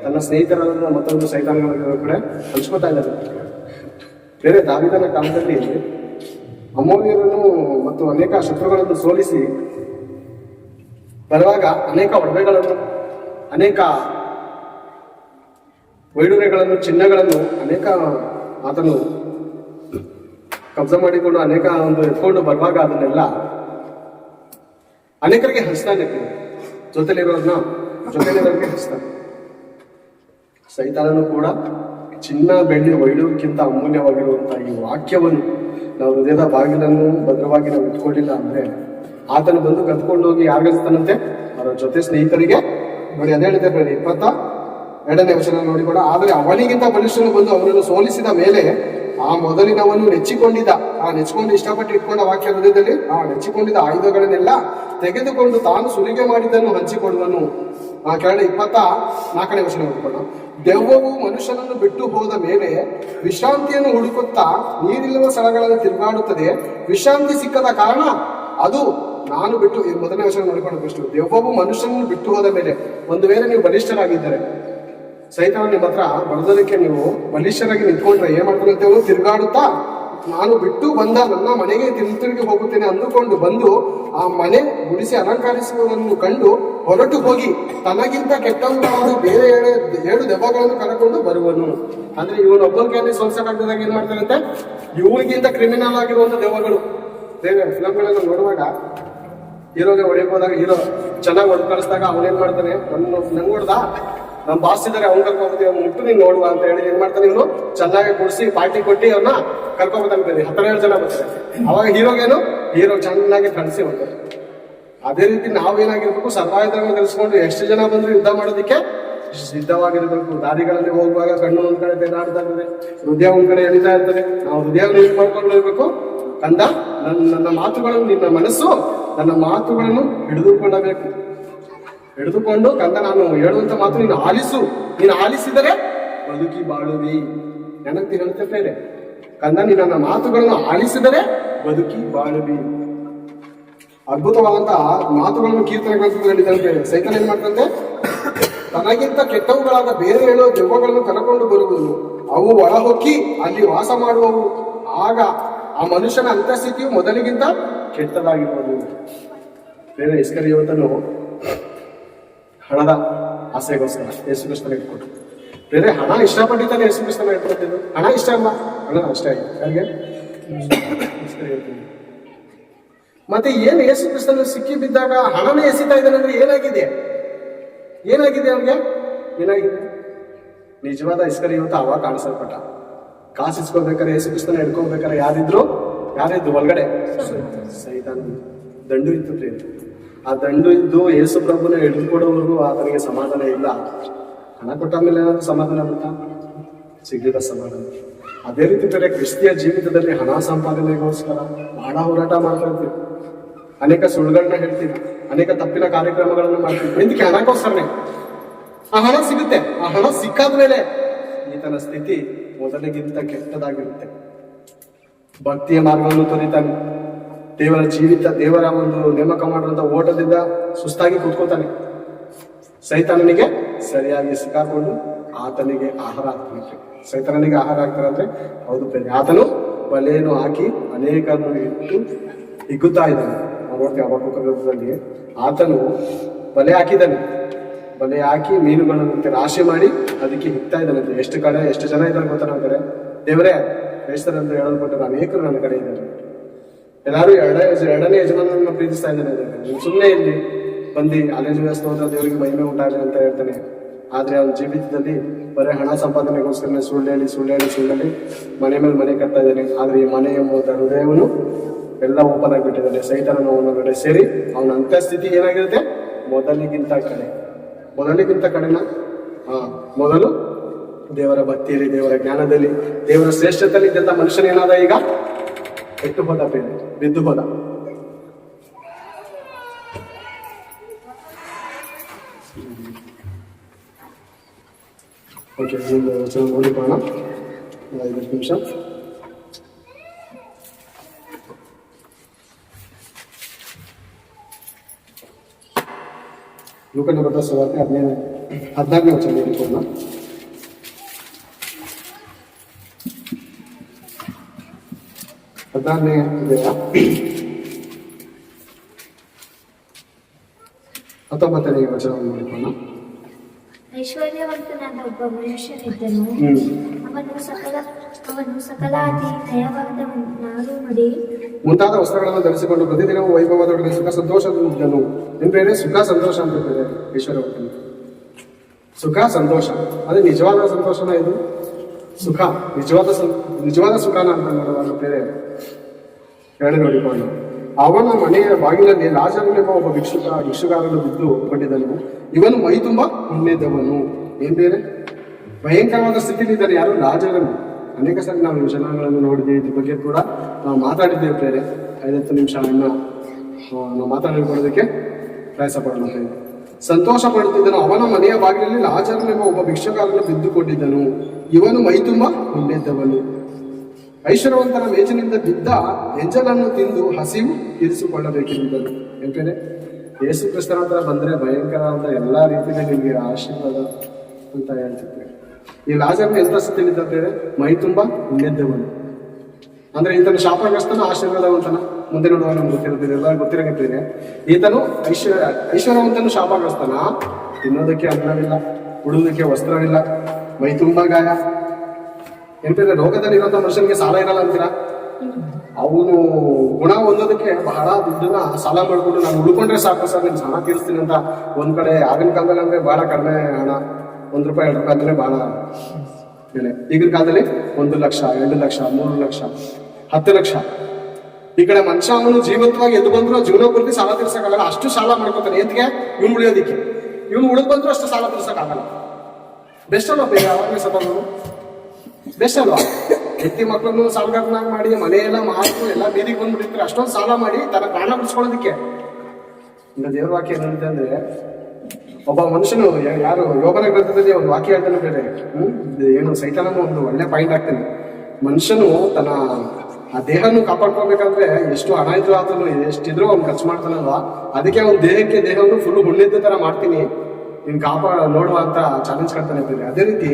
ತನ್ನ ಸ್ನೇಹಿತರನ್ನು ಮತ್ತೊಂದು ಸೈತಾನಗಳ ಕೂಡ ಹಂಚ್ಕೋತಾ ಇದ್ದಾನೆ. ಬೇರೆ ದಾವಿದನ ಕಾಲದಲ್ಲಿ ಅಮೋರಿಯರನ್ನು ಮತ್ತು ಅನೇಕ ಶತ್ರುಗಳನ್ನು ಸೋಲಿಸಿ ಬರುವಾಗ ಅನೇಕ ಒಡವೆಗಳನ್ನು, ಅನೇಕ ವೈಡೂರ್ಯಗಳನ್ನು, ಚಿನ್ನಗಳನ್ನು ಅನೇಕ ಆತನು ಕಬ್ಜ ಮಾಡಿಕೊಂಡು ಅನೇಕ ಎತ್ಕೊಂಡು ಬರುವಾಗ ಅದನ್ನೆಲ್ಲ ಅನೇಕರಿಗೆ ಹಂಚ್ತಾನೆ. ಜೊತೆಲಿರೋರಿಗೆ ಹಂಚ್ತಾನೆ. ಸೈತಾನನು ಕೂಡ ಚಿನ್ನ ಬೆಳ್ಳಿ ವೈಡೂರ್ಯಕ್ಕಿಂತ ಅಮೂಲ್ಯವಾಗಿರುವಂತಹ ಈ ವಾಕ್ಯವನ್ನು ನಾವು ಹೃದಯದ ಬಾಗಿಲನ್ನು ಭದ್ರವಾಗಿ ನಾವು ಇಟ್ಕೊಂಡಿಲ್ಲ ಅಂದ್ರೆ ಆತನು ಬಂದು ಕತ್ಕೊಂಡು ಹೋಗಿ ಯಾರಿಗಿಸ್ತಾನಂತೆ? ಅವರ ಜೊತೆ ಸ್ನೇಹಿತರಿಗೆ. ನೋಡಿ ಅದೇ ಹೇಳಿದೆ 22ನೇ ವಚನ ನೋಡಿಕೊಂಡ. ಆದರೆ ಅವನಿಗಿಂತ ಬಲಿಷ್ಠನು ಬಂದು ಅವನನ್ನು ಸೋಲಿಸಿದ ಮೇಲೆ ಆ ಮೊದಲಿನವನು ನೆಚ್ಚಿಕೊಂಡು ಇಷ್ಟಪಟ್ಟು ಇಟ್ಕೊಂಡ ವಾಕ್ಯ ಹೃದಯದಲ್ಲಿ ನೆಚ್ಚಿಕೊಂಡಿದ್ದ ಆಯುಧಗಳನ್ನೆಲ್ಲ ತೆಗೆದುಕೊಂಡು ತಾನು ಸುಲಿಗೆ ಮಾಡಿದ್ದನ್ನು ಹಂಚಿಕೊಡುವನು. ಕೆಳಗಡೆ 24ನೇ ವಚನ ನೋಡ್ಕೊಂಡು, ದೆವ್ವವು ಮನುಷ್ಯನನ್ನು ಬಿಟ್ಟು ಹೋದ ಮೇಲೆ ವಿಶ್ರಾಂತಿಯನ್ನು ಹುಡುಕುತ್ತಾ ನೀರಿಲ್ಲದ ಸ್ಥಳಗಳನ್ನು ತಿರುಗಾಡುತ್ತದೆ. ವಿಶ್ರಾಂತಿ ಸಿಕ್ಕದ ಕಾರಣ ಅದು ನಾನು ಬಿಟ್ಟು. 1ನೇ ವಚನ ನೋಡಿಕೊಂಡು, ದೆವ್ವವು ಮನುಷ್ಯನನ್ನು ಬಿಟ್ಟು ಹೋದ ಮೇಲೆ, ಒಂದು ವೇಳೆ ನೀವು ಬಲಿಷ್ಠರಾಗಿದ್ದಾರೆ, ಸೈತಾನ ನಿಮ್ಮ ಹತ್ರ ಬರೋದಕ್ಕೆ ನೀವು ಬಲಿಷ್ಠರಾಗಿ ನಿಂತ್ಕೊಂಡ್ರೆ ಏನ್ ಮಾಡ್ಕೊಂಡಂತೆ ಅವರು ತಿರುಗಾಡುತ್ತಾ ನಾನು ಬಿಟ್ಟು ಬಂದ ನನ್ನ ಮನೆಗೆ ತಿರುಗಿ ಹೋಗುತ್ತೇನೆ ಅಂದುಕೊಂಡು ಬಂದು ಆ ಮನೆ ಗುಡಿಸಿ ಅಲಂಕರಿಸುವುದನ್ನು ಕಂಡು ಹೊರಟು ಹೋಗಿ ತನಗಿಂತ ಕೆಟ್ಟವರಾದ ಬೇರೆ 7 ದೆವ್ವಗಳನ್ನು ಕರಕೊಂಡು ಬರುವನು. ಅಂದ್ರೆ ಇವನೊಬ್ಬನಿಗೆ ಸೋಲ್ಸಕ್ಕಾಗದಾಗ ಏನ್ ಮಾಡ್ತಾರಂತೆ? ಇವನಿಗಿಂತ ಕ್ರಿಮಿನಲ್ ಆಗಿರುವಂತ ದೆವ್ವಗಳು. ಬೇರೆ ಫಿಲಂಗಳನ್ನು ನೋಡುವಾಗ ಹೀರೋಗೆ ಹೊಡೆಯಬಹುದಾಗ ಹೀರೋ ಚೆನ್ನಾಗಿ ಹೊಡೆದು ಕಳಿಸಿದಾಗ ಅವನೇನ್ ಮಾಡ್ತಾನೆ? ನಂಗೆ ಹೊಡೆದ, ನಮ್ಮ ಬಾಸ್ ಇದ್ದಾರೆ, ಅವ್ನು ಕರ್ಕೋಬೋದು, ಮುಟ್ಟು ನೀನ್ ನೋಡುವ ಅಂತ ಹೇಳಿ ಏನ್ ಮಾಡ್ತಾನೆ? ಇವನು ಚೆನ್ನಾಗಿ ಕೊಡಿಸಿ ಪಾರ್ಟಿ ಕೊಟ್ಟು ಅವ್ರನ್ನ ಕರ್ಕೋಬೋದಂತ 17 ಜನ ಬರ್ತಾರೆ. ಅವಾಗ ಹೀರೋ ಚೆನ್ನಾಗಿ ಕಳಿಸಿ ಹೋಗ್ತಾರೆ. ಅದೇ ರೀತಿ ನಾವೇನಾಗಿರ್ಬೇಕು? ಸರ್ವಾಯುಧಗಳನ್ನು ಧರಿಸ್ಕೊಂಡು ಎಷ್ಟು ಜನ ಬಂದ್ರು ಯುದ್ಧ ಮಾಡೋದಕ್ಕೆ ಸಿದ್ಧವಾಗಿರ್ಬೇಕು. ದಾರಿಗಳಲ್ಲಿ ಹೋಗುವಾಗ ಕಣ್ಣು ಒಂದ್ ಕಡೆ ತೆಗೆದಾಡ್ತಾ ಇರ್ತದೆ, ಹೃದಯ ಒಂದ್ ಕಡೆ ಎಳಿತಾ ಇರ್ತದೆ. ನಾವು ಹೃದಯವನ್ನು ಯೂಸ್ ಮಾಡ್ಕೊಂಡು ಇರ್ಬೇಕು. ಕಂದ, ನನ್ನ ಮಾತುಗಳನ್ನು, ನಿನ್ನ ಮನಸ್ಸು ನನ್ನ ಮಾತುಗಳನ್ನು ಹಿಡಿದುಕೊಂಡು ಕಂದ ನಾನು ಹೇಳುವಂತ ಮಾತು ನೀನು ಆಲಿಸಿದರೆ ಬದುಕಿ ಬಾಳುವಿ. ನೆನಪಿ ಹೇಳ್ತಿರ್ತೇನೆ ಕಂದ, ನೀನು ನನ್ನ ಮಾತುಗಳನ್ನು ಆಲಿಸಿದರೆ ಬದುಕಿ ಬಾಳುವಿ. ಅದ್ಭುತವಾದಂತಹ ಮಾತುಗಳನ್ನು ಕೀರ್ತನೆಗಳಿದಂತೆ ಸೈತಾನ ಏನ್ ಮಾಡ್ತಂತೆ? ತನಗಿಂತ ಕೆಟ್ಟವುಗಳಾದ ಬೇರೆ 7 ದೆವ್ವಗಳನ್ನು ಕರಕೊಂಡು ಬರುವುದು, ಅವು ಒಳಹೊಕ್ಕಿ ಅಲ್ಲಿ ವಾಸ ಮಾಡುವವು. ಆಗ ಆ ಮನುಷ್ಯನ ಅಂತಸ್ಥಿತಿಯು ಮೊದಲಿಗಿಂತ ಕೆಟ್ಟದಾಗಿರುವುದು. ಬೇರೆ ಇಸ್ಕರಿಯೋತನು ಹಣದ ಆಸೆಗೋಸ್ಕರ ಯೇಸು ಕ್ರಿಸ್ತನ ಇಟ್ಕೊಟ್ಟು. ಬೇರೆ ಹಣ ಇಷ್ಟಪಟ್ಟಿದ್ದಾನೆ ಯೇಸು ಕ್ರಿಸ್ತನ ಇಟ್ಕೊಟ್ಟಿದ್ದು. ಹಣ ಇಷ್ಟ ಅಲ್ಲ, ಹಣ ಅಷ್ಟೇ ಆಗಿದೆ ಯಾರಿಗೆ? ಮತ್ತೆ ಏನ್ ಯೇಸು ಕ್ರಿಸ್ತನ ಸಿಕ್ಕಿ ಬಿದ್ದಾಗ ಹಣನೇ ಎಸಿತಾ ಇದ್ದಾನೆ ಅಂದ್ರೆ ಏನಾಗಿದೆ ಅವ್ರಿಗೆ? ಏನಾಗಿದೆ? ನಿಜವಾದ ಇಸ್ಕರಿಯೋತ ಅವಾಗ ಕಾಣಿಸಲ್ಪಟ್ಟ. ಕಾಸು ಇಸ್ಕೊಳ್ಬೇಕಾರೆ, ಯೇಸು ಕ್ರಿಸ್ತನ ಹಿಡ್ಕೊಳ್ಬೇಕಾರೆ ಯಾರಿದ್ದು ಒಳಗಡೆ? ಸೈತಾನ. ದಂಡು ಇತ್ತು ಪ್ರೇಮ. ಆ ದಂಡು ಇದ್ದು ಯೇಸು ಪ್ರಭುನ ಹಿಡಿದುಕೊಡೋವರೆಗೂ ಆತನಿಗೆ ಸಮಾಧಾನ ಇಲ್ಲ. ಹಣ ಕೊಟ್ಟ ಮೇಲೆ ಏನಾದ್ರು ಸಮಾಧಾನ ಆಗುತ್ತಾ? ಸಿಗಲಿಲ್ಲ ಸಮಾಧಾನ. ಅದೇ ರೀತಿ ಬೇರೆ ಕ್ರಿಸ್ತಿಯ ಜೀವಿತದಲ್ಲಿ ಹಣ ಸಂಪಾದನೆಗೋಸ್ಕರ ಬಹಳ ಹೋರಾಟ ಮಾಡ್ತಾ ಇರ್ತೀವಿ. ಅನೇಕ ಸುಳ್ಳುಗಳನ್ನ ಹೇಳ್ತೀವಿ, ಅನೇಕ ತಪ್ಪಿನ ಕಾರ್ಯಕ್ರಮಗಳನ್ನು ಮಾಡ್ತೀವಿ. ಇದಕ್ಕೆ ಹಣಕ್ಕೋಸ್ಕರನೇ. ಆ ಹಣ ಸಿಗುತ್ತೆ. ಆ ಹಣ ಸಿಕ್ಕಾದ್ಮೇಲೆ ಈತನ ಸ್ಥಿತಿ ಮೊದಲಿಗಿಂತ ಕೆಟ್ಟದಾಗಿರುತ್ತೆ. ಭಕ್ತಿಯ ಮಾರ್ಗವನ್ನು ತೊರಿತಾನೆ. ದೇವರ ಜೀವಿತ, ದೇವರ ಒಂದು ನೇಮಕ ಮಾಡುವಂತ ಓಟದಿಂದ ಸುಸ್ತಾಗಿ ಕೂತ್ಕೋತಾನೆ. ಸೈತಾನನಿಗೆ ಸರಿಯಾಗಿ ಸಿಕ್ಕಾಕೊಂಡು ಆತನಿಗೆ ಆಹಾರ ಆಗ್ತಾನೆ. ಸೈತಾನನಿಗೆ ಆಹಾರ ಆಗ್ತಾರೆ ಅಂದ್ರೆ ಹೌದು ಪ್ರೇಮಿ, ಆತನು ಬಲೆಯನ್ನು ಹಾಕಿ ಅನೇಕರನ್ನು ಇಟ್ಟು ಹಿಗ್ಗುತ್ತಾ ಇದ್ದಾನೆ. ನಾವು ನೋಡ್ತೀವಿ ಹಬಕ್ಕೂಕದಲ್ಲಿ ಆತನು ಬಲೆ ಹಾಕಿದ್ದಾನೆ. ಬಲೆ ಹಾಕಿ ಮೀನುಗಳನ್ನು ರಾಶಿ ಮಾಡಿ ಅದಕ್ಕೆ ಹಿಗ್ತಾ ಇದ್ದಾನಂತೆ. ಎಷ್ಟು ಜನ ಇದ್ದಾರೆ ಗೊತ್ತಾ ನಮ್ಮ ಕಡೆ? ದೇವರೇ ಕ್ರೈಸ್ತರು ಅಂತ ಹೇಳಲ್ಪಟ್ಟರು ಅನೇಕರು ನನ್ನ ಕಡೆ ಇದ್ದಾರೆ. ಎಲ್ಲರೂ ಎರಡನೇ ಯಜಮಾನನನ್ನು ಪ್ರೀತಿಸ್ತಾ ಇದ್ದಾನೆ. ನೀವು ಸುಮ್ಮನೆ ಇಲ್ಲಿ ಬಂದು ಅಲೆಜುವೆ ಸ್ತೋತ್ರ ದೇವರಿಗೆ ಮಹಿಮೆ ಉಂಟಾಗಲಿ ಅಂತ ಹೇಳ್ತಾನೆ. ಆದ್ರೆ ಅವನ ಜೀವಿತದಲ್ಲಿ ಬರೀ ಹಣ ಸಂಪಾದನೆಗೋಸ್ಕರ ಸುಳ್ಳೇಳಿ ಮನೆ ಮೇಲೆ ಮನೆ ಕಟ್ತಾ ಇದ್ದಾನೆ. ಆದ್ರೆ ಈ ಮನೆ ಎಂಬುದ ಹೃದಯವನ್ನು ಎಲ್ಲ ಓಪನ್ ಆಗಿಬಿಟ್ಟಿದ್ದಾನೆ. ಸೈತಾನನ ಒಳಗಡೆ ಸೇರಿ ಅವನ ಅಂತಸ್ಥಿತಿ ಏನಾಗಿರುತ್ತೆ? ಮೊದಲಿಗಿಂತ ಕಡೆನ ಮೊದಲು ದೇವರ ಭಕ್ತಿಯಲ್ಲಿ, ದೇವರ ಜ್ಞಾನದಲ್ಲಿ, ದೇವರ ಶ್ರೇಷ್ಠತೆಯಲ್ಲಿ ಇದ್ದಂತ ಮನುಷ್ಯನೇನಾದ ಈಗ ಕೆಟ್ಟು ಹೋದ, ಬಿದ್ದು ಹೋದ. ಓಕೆ, ವಚನ ನೋಡಿಕೊಳ್ಳೋಣ 5 ನಿಮಿಷ. ಲೂಕನ ಬರೆದ ಸುವಾರ್ತೆ 14ನೇ ವಚನ ನೋಡಿಕೊಳ್ಳೋಣ. ಹದಿನಾರನೇ ಅಧ್ಯಾಯ 19ನೇ ವಚನವನ್ನು ನೋಡಿಕೊಳ್ಳೋಣ. ಐಶ್ವರ್ಯವಂತನಾದ ಒಬ್ಬ ಮನುಷ್ಯನಿದ್ದನು. ಅವನು ಸಕಲಾದಿ ನಯವಾದ ನಾರುಮಡಿ ಮುಂತಾದ ವಸ್ತ್ರಗಳನ್ನು ಧರಿಸಿಕೊಂಡು ಪ್ರತಿದಿನವೂ ವೈಭವದೊಡನೆ ಸುಖ ಸಂತೋಷದಿದ್ದನು. ಬೇರೆ ಸುಖ ಸಂತೋಷ ಅಂತ ಬೇರೆ ಐಶ್ವರ್ಯವಂತನು. ಸುಖ ಸಂತೋಷ ಅದೇ ನಿಜವಾದ ಸಂತೋಷನ ಇದು? ಸುಖ ನಿಜವಾದ ಸುಖನ ಅಂತ ನೋಡುವಾಗ ಬೇರೆ ಹೇಳಿ ನೋಡಿಕೊಂಡು ಅವನ ಮನೆಯ ಬಾಗಿಲಲ್ಲಿ ಲಾಜರನೆಂಬ ಒಬ್ಬ ಭಿಕ್ಷುಗಾರನು ಬಿದ್ದು ಕೊಂಡಿದ್ದನು. ಇವನು ಮೈ ತುಂಬಾ ಉಣ್ಣೆದವನು. ಏನ್ ಬೇರೆ ಭಯಂಕರವಾದ ಸ್ಥಿತಿಲಿದ್ದಾರೆ. ಯಾರು? ಲಾಜರನು. ಅನೇಕ ಸಾರಿ ನಾವು ಯೋಜನೆಗಳನ್ನು ನೋಡಿದ್ದೇವೆ. ಇದ್ರ ಬಗ್ಗೆ ಕೂಡ ನಾವು ಮಾತಾಡಿದ್ದೇವೆ ಬೇರೆ. 5 ನಿಮಿಷ ಇನ್ನು ನಾವು ಮಾತಾಡಿಕೊಳ್ಳೋದಕ್ಕೆ ಪ್ರಯಾಸ ಪಡೋಣ. ಸಂತೋಷ ಪಡುತ್ತಿದ್ದನು. ಅವನ ಮನೆಯ ಬಾಗಿಲಲ್ಲಿ ಲಾಜರನೆಂಬ ಒಬ್ಬ ಭಿಕ್ಷುಗಾರನು ಬಿದ್ದುಕೊಂಡಿದ್ದನು. ಇವನು ಮೈ ತುಂಬಾ ಉಣ್ಣೆದ್ದವನು. ಐಶ್ವರ್ಯವಂತನ ಮೇಜಿನಿಂದ ಬಿದ್ದ ಎಂಜಲನ್ನು ತಿಂದು ಹಸಿವು ತೀರಿಸಿಕೊಳ್ಳಬೇಕೆಂದಿದ್ದನು. ಎಂಪೇನೆ ಯೇಸು ಕ್ರಿಸ್ತನ ಹತ್ರ ಬಂದ್ರೆ ಭಯಂಕರ ಅಂತ ಎಲ್ಲಾ ರೀತಿಯಲ್ಲಿ ನಿಮಗೆ ಆಶೀರ್ವಾದ ಅಂತ ಹೇಳ್ತಿದ್ದೇವೆ. ಈ ಲಾಜರ್ನ ಎಂತ ಸ್ಥಿತಿಲಿದ್ದೇವೆ? ಮೈ ತುಂಬಾ ಉಣ್ಣೆದ್ದವನು ಅಂದ್ರೆ ಈತನು ಶಾಪಗ್ರಸ್ತನ ಆಶೀರ್ವಾದವಂತನ ಮುಂದೆ ನೋಡುವಾಗ ನಮ್ಗೆ ಗೊತ್ತಿರೋದಿಲ್ಲ, ಎಲ್ಲ ಗೊತ್ತಿರಂಗಿದ್ದೇನೆ. ಈತನು ಐಶ್ವರ್ಯವಂತನು ಶಾಪಗ್ರಸ್ತನ. ತಿನ್ನೋದಕ್ಕೆ ಅನ್ನವಿಲ್ಲ, ಉಡುವುದಕ್ಕೆ ವಸ್ತ್ರವಿಲ್ಲ, ಮೈ ತುಂಬಾ ಗಾಯ. ಎಂತಿದ್ರೆ ರೋಗದಲ್ಲಿ ಇರುವಂತ ಮನುಷ್ಯನಿಗೆ ಸಾಲ ಇರಲ್ಲ ಅಂತೀರಾ? ಅವನು ಗುಣ ಹೊಂದೋದಕ್ಕೆ ಬಹಳ ದುಡ್ಡನ್ನ ಸಾಲ ಮಾಡ್ಕೊಂಡು ನಾನು ಉಳ್ಕೊಂಡ್ರೆ ಸಾಕು ಸರ್, ನಿಮ್ಗೆ ಹಣ ತೀರಿಸ್ತೀನಿ ಅಂತ ಒಂದ್ ಕಡೆ. ಆಗಿನ ಕಾಲದಲ್ಲಿ ಅಂದ್ರೆ ಬಹಳ ಕಡಿಮೆ ಹಣ, ₹1 2 ರೂಪಾಯಿ ಅಂದ್ರೆ ಬಹಳ ಬೆಲೆ. ಈಗಿನ ಕಾಲದಲ್ಲಿ 1 ಲಕ್ಷ, 2 ಲಕ್ಷ, 3 ಲಕ್ಷ, 10 ಲಕ್ಷ. ಈ ಕಡೆ ಮನುಷ್ಯ ಅವನು ಜೀವಂತವಾಗಿ ಎದ್ದು ಬಂದ್ರು ಜೀವನ ಪೂರ್ತಿ ಸಾಲ ತೀರ್ಸಕ್ಕಾಗಲ್ಲ. ಅಷ್ಟು ಸಾಲ ಮಾಡ್ಕೊತಾನೆ. ಎದ್ಗೆ ಇವನು ಉಳಿಯೋದಿಕ್ಕೆ. ಇವನು ಉಳಿದ್ ಬಂದ್ರು ಅಷ್ಟು ಸಾಲ ತೀರ್ಸಕ್ಕಾಗಲ್ಲ. ಬೆಸ್ಟ್ ಅಲ್ವಾ ಬೇಗ ಅವಾಗಲೇ ಸತ್ತೋದು? ಬೆಸ್ಟ್ ಅಲ್ವಾ? ಹೆತ್ತಿ ಮಕ್ಕಳನ್ನು ಸಾಲಗಾರನಾಗಿ ಮಾಡಿ ಮನೆಯೆಲ್ಲ ಮಾರ್ಕು ಎಲ್ಲ ಬೀದಿಗೆ ಬಂದ್ಬಿಟ್ಟಿರ್ತಾರೆ. ಅಷ್ಟೊಂದು ಸಾಲ ಮಾಡಿ ತನ್ನ ಪ್ರಾಣ ಬಿಡಿಸ್ಕೊಳ್ಳೋದಕ್ಕೆ. ಇನ್ನು ದೇವ್ರ ವಾಕ್ಯ ಏನಂತೆ ಅಂದ್ರೆ, ಒಬ್ಬ ಮನುಷ್ಯನು ಯಾರು ಯೋಗನ ಗ್ರಂಥದಲ್ಲಿ ಒಂದು ವಾಕ್ಯ ಹೇಳ್ತಾನೆ ಬೇರೆ. ಏನು ಸೈತಾನನು ಒಂದು ಒಳ್ಳೆ ಪಾಯಿಂಟ್ ಆಗ್ತಾನೆ. ಮನುಷ್ಯನು ತನ್ನ ಆ ದೇಹನು ಕಾಪಾಡ್ಕೋಬೇಕಂದ್ರೆ ಎಷ್ಟು ಹಣ ಇದ್ರು ಆತನು ಎಷ್ಟಿದ್ರು ಅವ್ನು ಖರ್ಚು ಮಾಡ್ತಾನಲ್ವಾ, ಅದಕ್ಕೆ ಅವ್ನ ದೇಹವನ್ನು ಫುಲ್ ಹುಣ್ಣಿದ್ದ ತರ ಮಾಡ್ತೀನಿ ನೀನ್ ನೋಡುವ ಅಂತ ಚಾಲೆಂಜ್ ಮಾಡ್ತಾನೆ ಬೇರೆ. ಅದೇ ರೀತಿ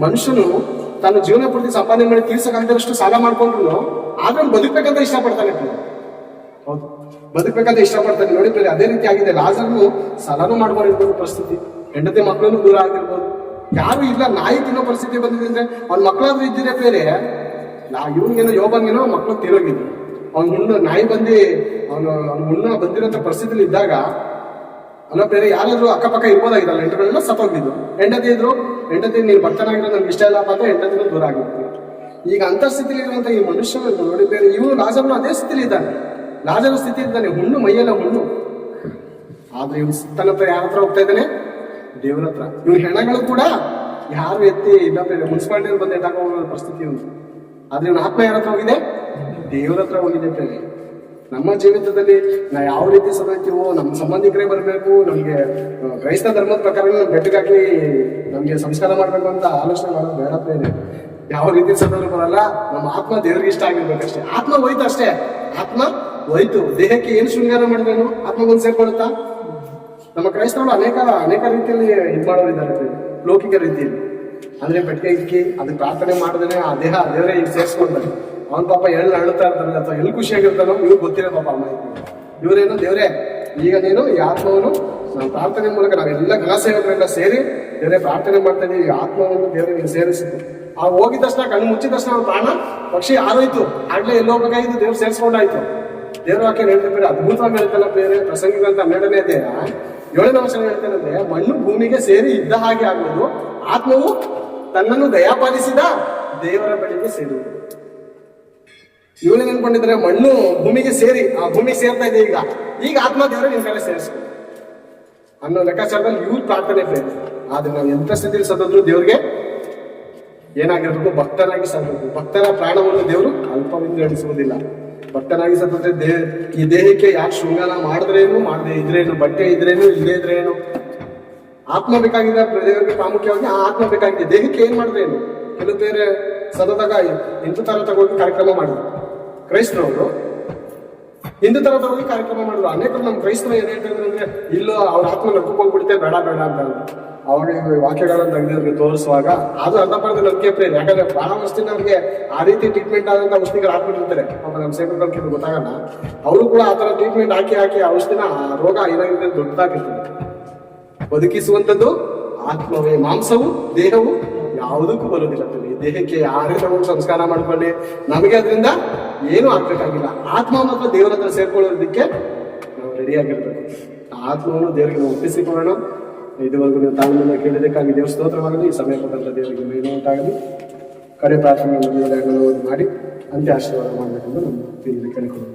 ಮನುಷ್ಯನು ತನ್ನ ಜೀವನ ಪೂರ್ತಿ ಸಂಪಾದನೆ ಮಾಡಿ ತೀರ್ಸಕ್ಕಾಗದಷ್ಟು ಸಾಲ ಮಾಡ್ಕೊಂಡ್ರು ಆದ್ರೆ ಬದುಕ್ಬೇಕಂತ ಇಷ್ಟಪಡ್ತಾನೆ. ಹೌದು, ಬದುಕ್ಬೇಕಂತ ಇಷ್ಟಪಡ್ತಾನೆ. ನೋಡಿ ಬೇರೆ ಅದೇ ರೀತಿ ಆಗಿದೆ. ಲಾಜರ್ನು ಸಾಲನೂ ಮಾಡ್ಕೊಂಡಿರ್ಬೋದು ಪರಿಸ್ಥಿತಿ, ಹೆಂಡತಿ ಮಕ್ಕಳನ್ನು ದೂರ ಆಗಿರ್ಬೋದು. ಯಾರು ಇಲ್ಲ, ನಾಯಿ ತಿನ್ನೋ ಪರಿಸ್ಥಿತಿ ಬಂದಿದೆ ಅಂದ್ರೆ ಅವ್ನ ಮಕ್ಕಳಾದ್ರೂ ಇದ್ದಿದ್ರೆ ಬೇರೆ. ಇವನ್ಗೇನೋ ಯೋಬನ್ಗೇನೋ ಮಕ್ಕಳು ತೀರೋಗಿದ್ರು. ಅವ್ನ ಹುಣ್ಣು ನಾಯಿ ಬಂದು ಅವನು ಹುಣ್ಣ ಬಂದಿರೋಂಥ ಪರಿಸ್ಥಿತಿಲಿ ಇದ್ದಾಗ ಅಲ್ಲ ಬೇರೆ ಯಾರಾದ್ರೂ ಅಕ್ಕಪಕ್ಕ ಇರ್ಬೋದಾಗಿದ್ದಲ್ಲ, ಹೆಂಡತಿಗಳೆಲ್ಲ ಸತ್ತೋಗಿದ್ದು. ಹೆಂಡತಿ ಇದ್ರು, ಹೆಂಡತಿ ನೀನು ಭಕ್ತನಾಗಿರೋ ನನ್ಗೆ ಇಷ್ಟ ಇಲ್ಲಪ್ಪ ಅಂತ ಹೆಂಡತಿನ ದೂರ ಆಗಿರ್ತೀವಿ. ಈಗ ಅಂತ ಸ್ಥಿತಿಲಿ ಇರುವಂತ ಈ ಮನುಷ್ಯನ ನೋಡಿ ಬೇರೆ. ಇವನು ಲಾಜರ್ನು ಅದೇ ಸ್ಥಿತಿಲಿ ಇದ್ದಾನೆ. ಲಾಜರ ಸ್ಥಿತಿ ಇದ್ದಾನೆ, ಹುಣ್ಣು ಮೈಯೆಲ್ಲ ಹುಣ್ಣು. ಆದ್ರೆ ಇವನು ತನ್ನ ಹತ್ರ ಯಾರ ಹತ್ರ ಹೋಗ್ತಾ ಇದ್ದಾನೆ? ದೇವ್ರ ಹತ್ರ. ಇವನ್ ಹೆಣಗಳು ಕೂಡ ಯಾರು ಎತ್ತಿ ಇಲ್ಲ ಬೇರೆ ಮುನ್ಸಿಪಾಲಿಟಿ ಬಂದು ಎತ್ತಾಕೋ ಪರಿಸ್ಥಿತಿ ಉಂಟು. ಆದ್ರೆ ಇವನ ಆತ್ಮ ಯಾರ ಹತ್ರ ಹೋಗಿದೆ? ದೇವ್ರ ಹತ್ರ ಹೋಗಿದೆ ಬೇರೆ. ನಮ್ಮ ಜೀವಿತದಲ್ಲಿ ನಾವು ಯಾವ ರೀತಿ ಸದೈತೀವೋ, ನಮ್ಮ ಸಂಬಂಧಿಕರೇ ಬರಬೇಕು, ನಮ್ಗೆ ಕ್ರೈಸ್ತ ಧರ್ಮದ ಪ್ರಕಾರ ಗಟ್ಟಿಗಾಕಿ ನಮ್ಗೆ ಸಂಸ್ಕಾರ ಮಾಡ್ಬೇಕು ಅಂತ ಆಲೋಚನೆ ಮಾಡೋದು ಬೇಡ ಬೇರೆ. ಯಾವ ರೀತಿ ಸದವರು ಬರಲ್ಲ. ನಮ್ಮ ಆತ್ಮ ದೇವ್ರಿಗೆ ಇಷ್ಟ ಆಗಿರ್ಬೇಕಷ್ಟೇ. ಆತ್ಮ ಹೋಯ್ತು ಅಷ್ಟೇ. ಆತ್ಮ ಹೋಯ್ತು. ದೇಹಕ್ಕೆ ಏನು ಶೃಂಗಾರ ಮಾಡಿದ್ರೇನು ಆತ್ಮ ಬಂದು ಸೇರ್ಕೊಳುತ್ತಾ? ನಮ್ಮ ಕ್ರೈಸ್ತವರು ಅನೇಕ ರೀತಿಯಲ್ಲಿ ಇದು ಮಾಡೋರಿದ್ದಾರೆ, ಲೌಕಿಕ ರೀತಿಯಲ್ಲಿ. ಅಂದ್ರೆ ಬೆಟ್ಟಿಗೆ ಇಕ್ಕಿ ಅದಕ್ಕೆ ಪ್ರಾರ್ಥನೆ ಮಾಡಿದ್ರೆ ಆ ದೇವರೇ ಈಗ ಸೇರಿಸ್ಕೊಂಡ್ರೆ ಅವನ್ ಪಾಪ ಎಳ್ಳು ಅಳ್ತಾ ಇರ್ತಾನೆ ಅಥವಾ ಎಲ್ಲಿ ಖುಷಿಯಾಗಿರ್ತಾನೋ ಇವ್ರು ಗೊತ್ತಿರೋ ಪಾಪ ಅಮ್ಮ. ಇವರೇನು ದೇವರೇ ಈಗ ನೀನು ಈ ಆತ್ಮವನ್ನು ನಾವು ಪ್ರಾರ್ಥನೆ ಮೂಲಕ ನಾವೆಲ್ಲ ಘನಸೇವಕರೆಲ್ಲ ಸೇರಿ ದೇವರೇ ಪ್ರಾರ್ಥನೆ ಮಾಡ್ತಾ ಇದೀವಿ, ಈ ಆತ್ಮವನ್ನು ದೇವರೇ ನೀವು ಸೇರಿಸಿತು. ಆ ಹೋಗಿದ ತಕ್ಷಣ ಕಣ್ಣು ಮುಚ್ಚಿದ ತಕ್ಷಣ ಅವ್ನ ಪ್ರಾಣ ಪಕ್ಷಿ ಆರೋಯ್ತು. ಆಗ್ಲೇ ಎಲ್ಲೋ ಬೇಕಾಗಿದ್ದು ದೇವ್ರು ಸೇರಿಸ್ಕೊಂಡಾಯ್ತು. ದೇವ್ರ ವಾಕ್ಯ ಹೇಳ್ತಿದ್ರೆ ಅದ್ಭುತವಾಗಿ ಹೇಳ್ತಾನೆ ಬೇರೆ ಪ್ರಸಂಗಗಳಂತ 12ನೇ ಅಧ್ಯಾಯ 7ನೇ ವಚನ ಹೇಳ್ತಾನಂದ್ರೆ, ಮಣ್ಣು ಭೂಮಿಗೆ ಸೇರಿ ಇದ್ದ ಹಾಗೆ ಆಗುವುದು, ಆತ್ಮವು ತನ್ನನ್ನು ದಯಾಪಾಲಿಸಿದ ದೇವರ ಬಳಿಗೆ ಸೇರುವುದು. ಇವನೇ ನೆನ್ಕೊಂಡಿದ್ರೆ ಮಣ್ಣು ಭೂಮಿಗೆ ಸೇರಿ ಆ ಭೂಮಿಗೆ ಸೇರ್ತಾ ಇದೆ, ಈಗ ಆತ್ಮ ದೇವರೇ ನಿನ್ ಕಡೆ ಸೇರಿಸ್ಕೊ ಅನ್ನೋ ಲೆಕ್ಕಾಚಾರದಲ್ಲಿ ಇವ್ರು ಪ್ರಾರ್ಥನೆ ಬೇರೆ. ಆದ್ರೆ ನಾವು ಎಂತ ಸ್ಥಿತಿಯಲ್ಲಿ ಸತ್ತದ್ರು ದೇವ್ರಿಗೆ ಏನಾಗಿರ್ಬೇಕು? ಭಕ್ತನಾಗಿ ಸತ್ತಬೇಕು. ಭಕ್ತರ ಪ್ರಾಣವನ್ನು ದೇವರು ಅಲ್ಪವಿಂದ ಎಣಿಸುವುದಿಲ್ಲ. ಭಕ್ತನಾಗಿ ಸತ್ತಂದ್ರೆ ಈ ದೇಹಕ್ಕೆ ಯಾಕೆ ಶೃಂಗಾರ ಮಾಡಿದ್ರೇನು ಮಾಡದೆ ಇದ್ರೇನು, ಬಟ್ಟೆ ಇದ್ರೇನು ಇಲ್ಲದೇ ಇದ್ರೇನು, ಆತ್ಮ ಬೇಕಾಗಿದೆ. ದೇವರಿಗೆ ಪ್ರಾಮುಖ್ಯವಾಗಿ ಆ ಆತ್ಮ ಬೇಕಾಗಿದೆ. ದೇಹಕ್ಕೆ ಏನ್ ಮಾಡಿದ್ರೇನು? ಕೆಲವು ಬೇರೆ ಸತತಗ ಹಿಂದೂ ತರ ತಗೋಗಿ ಕಾರ್ಯಕ್ರಮ ಮಾಡಿದ್ರು ಕ್ರೈಸ್ತರವರು. ಹಿಂದೂ ತರ ತಗೋಗಿ ಕಾರ್ಯಕ್ರಮ ಮಾಡಿದ್ರು. ಅನೇಕರು ನಮ್ಮ ಕ್ರೈಸ್ತರು ಏನ್ ಹೇಳ್ತಿದ್ರು ಅಂದ್ರೆ, ಇಲ್ಲೋ ಅವ್ರ ಆತ್ಮ ನಡ್ಕೊಂಡ್ಬಿಡುತ್ತೆ, ಬೇಡ ಅಂತ. ಅವಾಗ ವಾಕ್ಯಗಳನ್ನು ತೆಗೆದವ್ರಿಗೆ ತೋರಿಸುವಾಗ ಅದು ಅರ್ಧಪರ್ಧ ನಂಬಿಕೆ ಪ್ರೇರಣೆ. ಯಾಕಂದ್ರೆ ಬಹಳ ವರ್ಷದಿಂದ ಅವ್ರಿಗೆ ಆ ರೀತಿ ಟ್ರೀಟ್ಮೆಂಟ್ ಆದಂತ ಔಷಧಿಗಳು ಹಾಕ್ಬಿಟ್ಟಿರ್ತಾರೆ. ಪಾಪ ನಮ್ಮ ಸೇವಕರಿಗೆ ಗೊತ್ತಾಗಲ್ಲ. ಅವರು ಕೂಡ ಆ ತರ ಟ್ರೀಟ್ಮೆಂಟ್ ಹಾಕಿ ಔಷಧಿನ ಆ ರೋಗ ಏನಾಗಿದೆ ದೊಡ್ಡದಾಗಿರ್ತದೆ. ಬದುಕಿಸುವಂಥದ್ದು ಆತ್ಮವೇ, ಮಾಂಸವು ದೇಹವು ಯಾವುದಕ್ಕೂ ಬರೋದಿಲ್ಲ. ಈ ದೇಹಕ್ಕೆ ಯಾರೇ ನಾವು ಸಂಸ್ಕಾರ ಮಾಡ್ಕೊಳ್ಳಿ, ನಮಗೆ ಅದರಿಂದ ಏನೂ ಆಗ್ಬೇಕಾಗಿಲ್ಲ. ಆತ್ಮ ಮಾತ್ರ ದೇವರ ಹತ್ರ ಸೇರ್ಕೊಳ್ಳೋದಕ್ಕೆ ನಾವು ರೆಡಿಯಾಗಿರ್ಬೇಕು. ಆ ಆತ್ಮವನ್ನು ದೇವರಿಗೆ ನಾವು ಒಪ್ಪಿಸಿಕೊಳ್ಳೋಣ. ಇದುವರೆಗೂ ನೀವು ತಾಳ್ಮೆಯಿಂದ ಕೇಳಿದಕ್ಕಾಗಿ ದೇವ್ರ ಸ್ತೋತ್ರವಾಗಲಿ. ಈ ಸಮಯ ಕೊಟ್ಟಂತ ದೇವರಿಗೆ ಮಹಿಮೆ ಉಂಟಾಗಲಿ. ಕಡೆ ಪ್ರಾರ್ಥನೆ ಮಾಡಿ ಅಂತ್ಯ ಆಶೀರ್ವಾದ ಮಾಡಬೇಕೆಂದು ನಮ್ಮ ಕೇಳಿಕೊಳ್ಳೋಣ.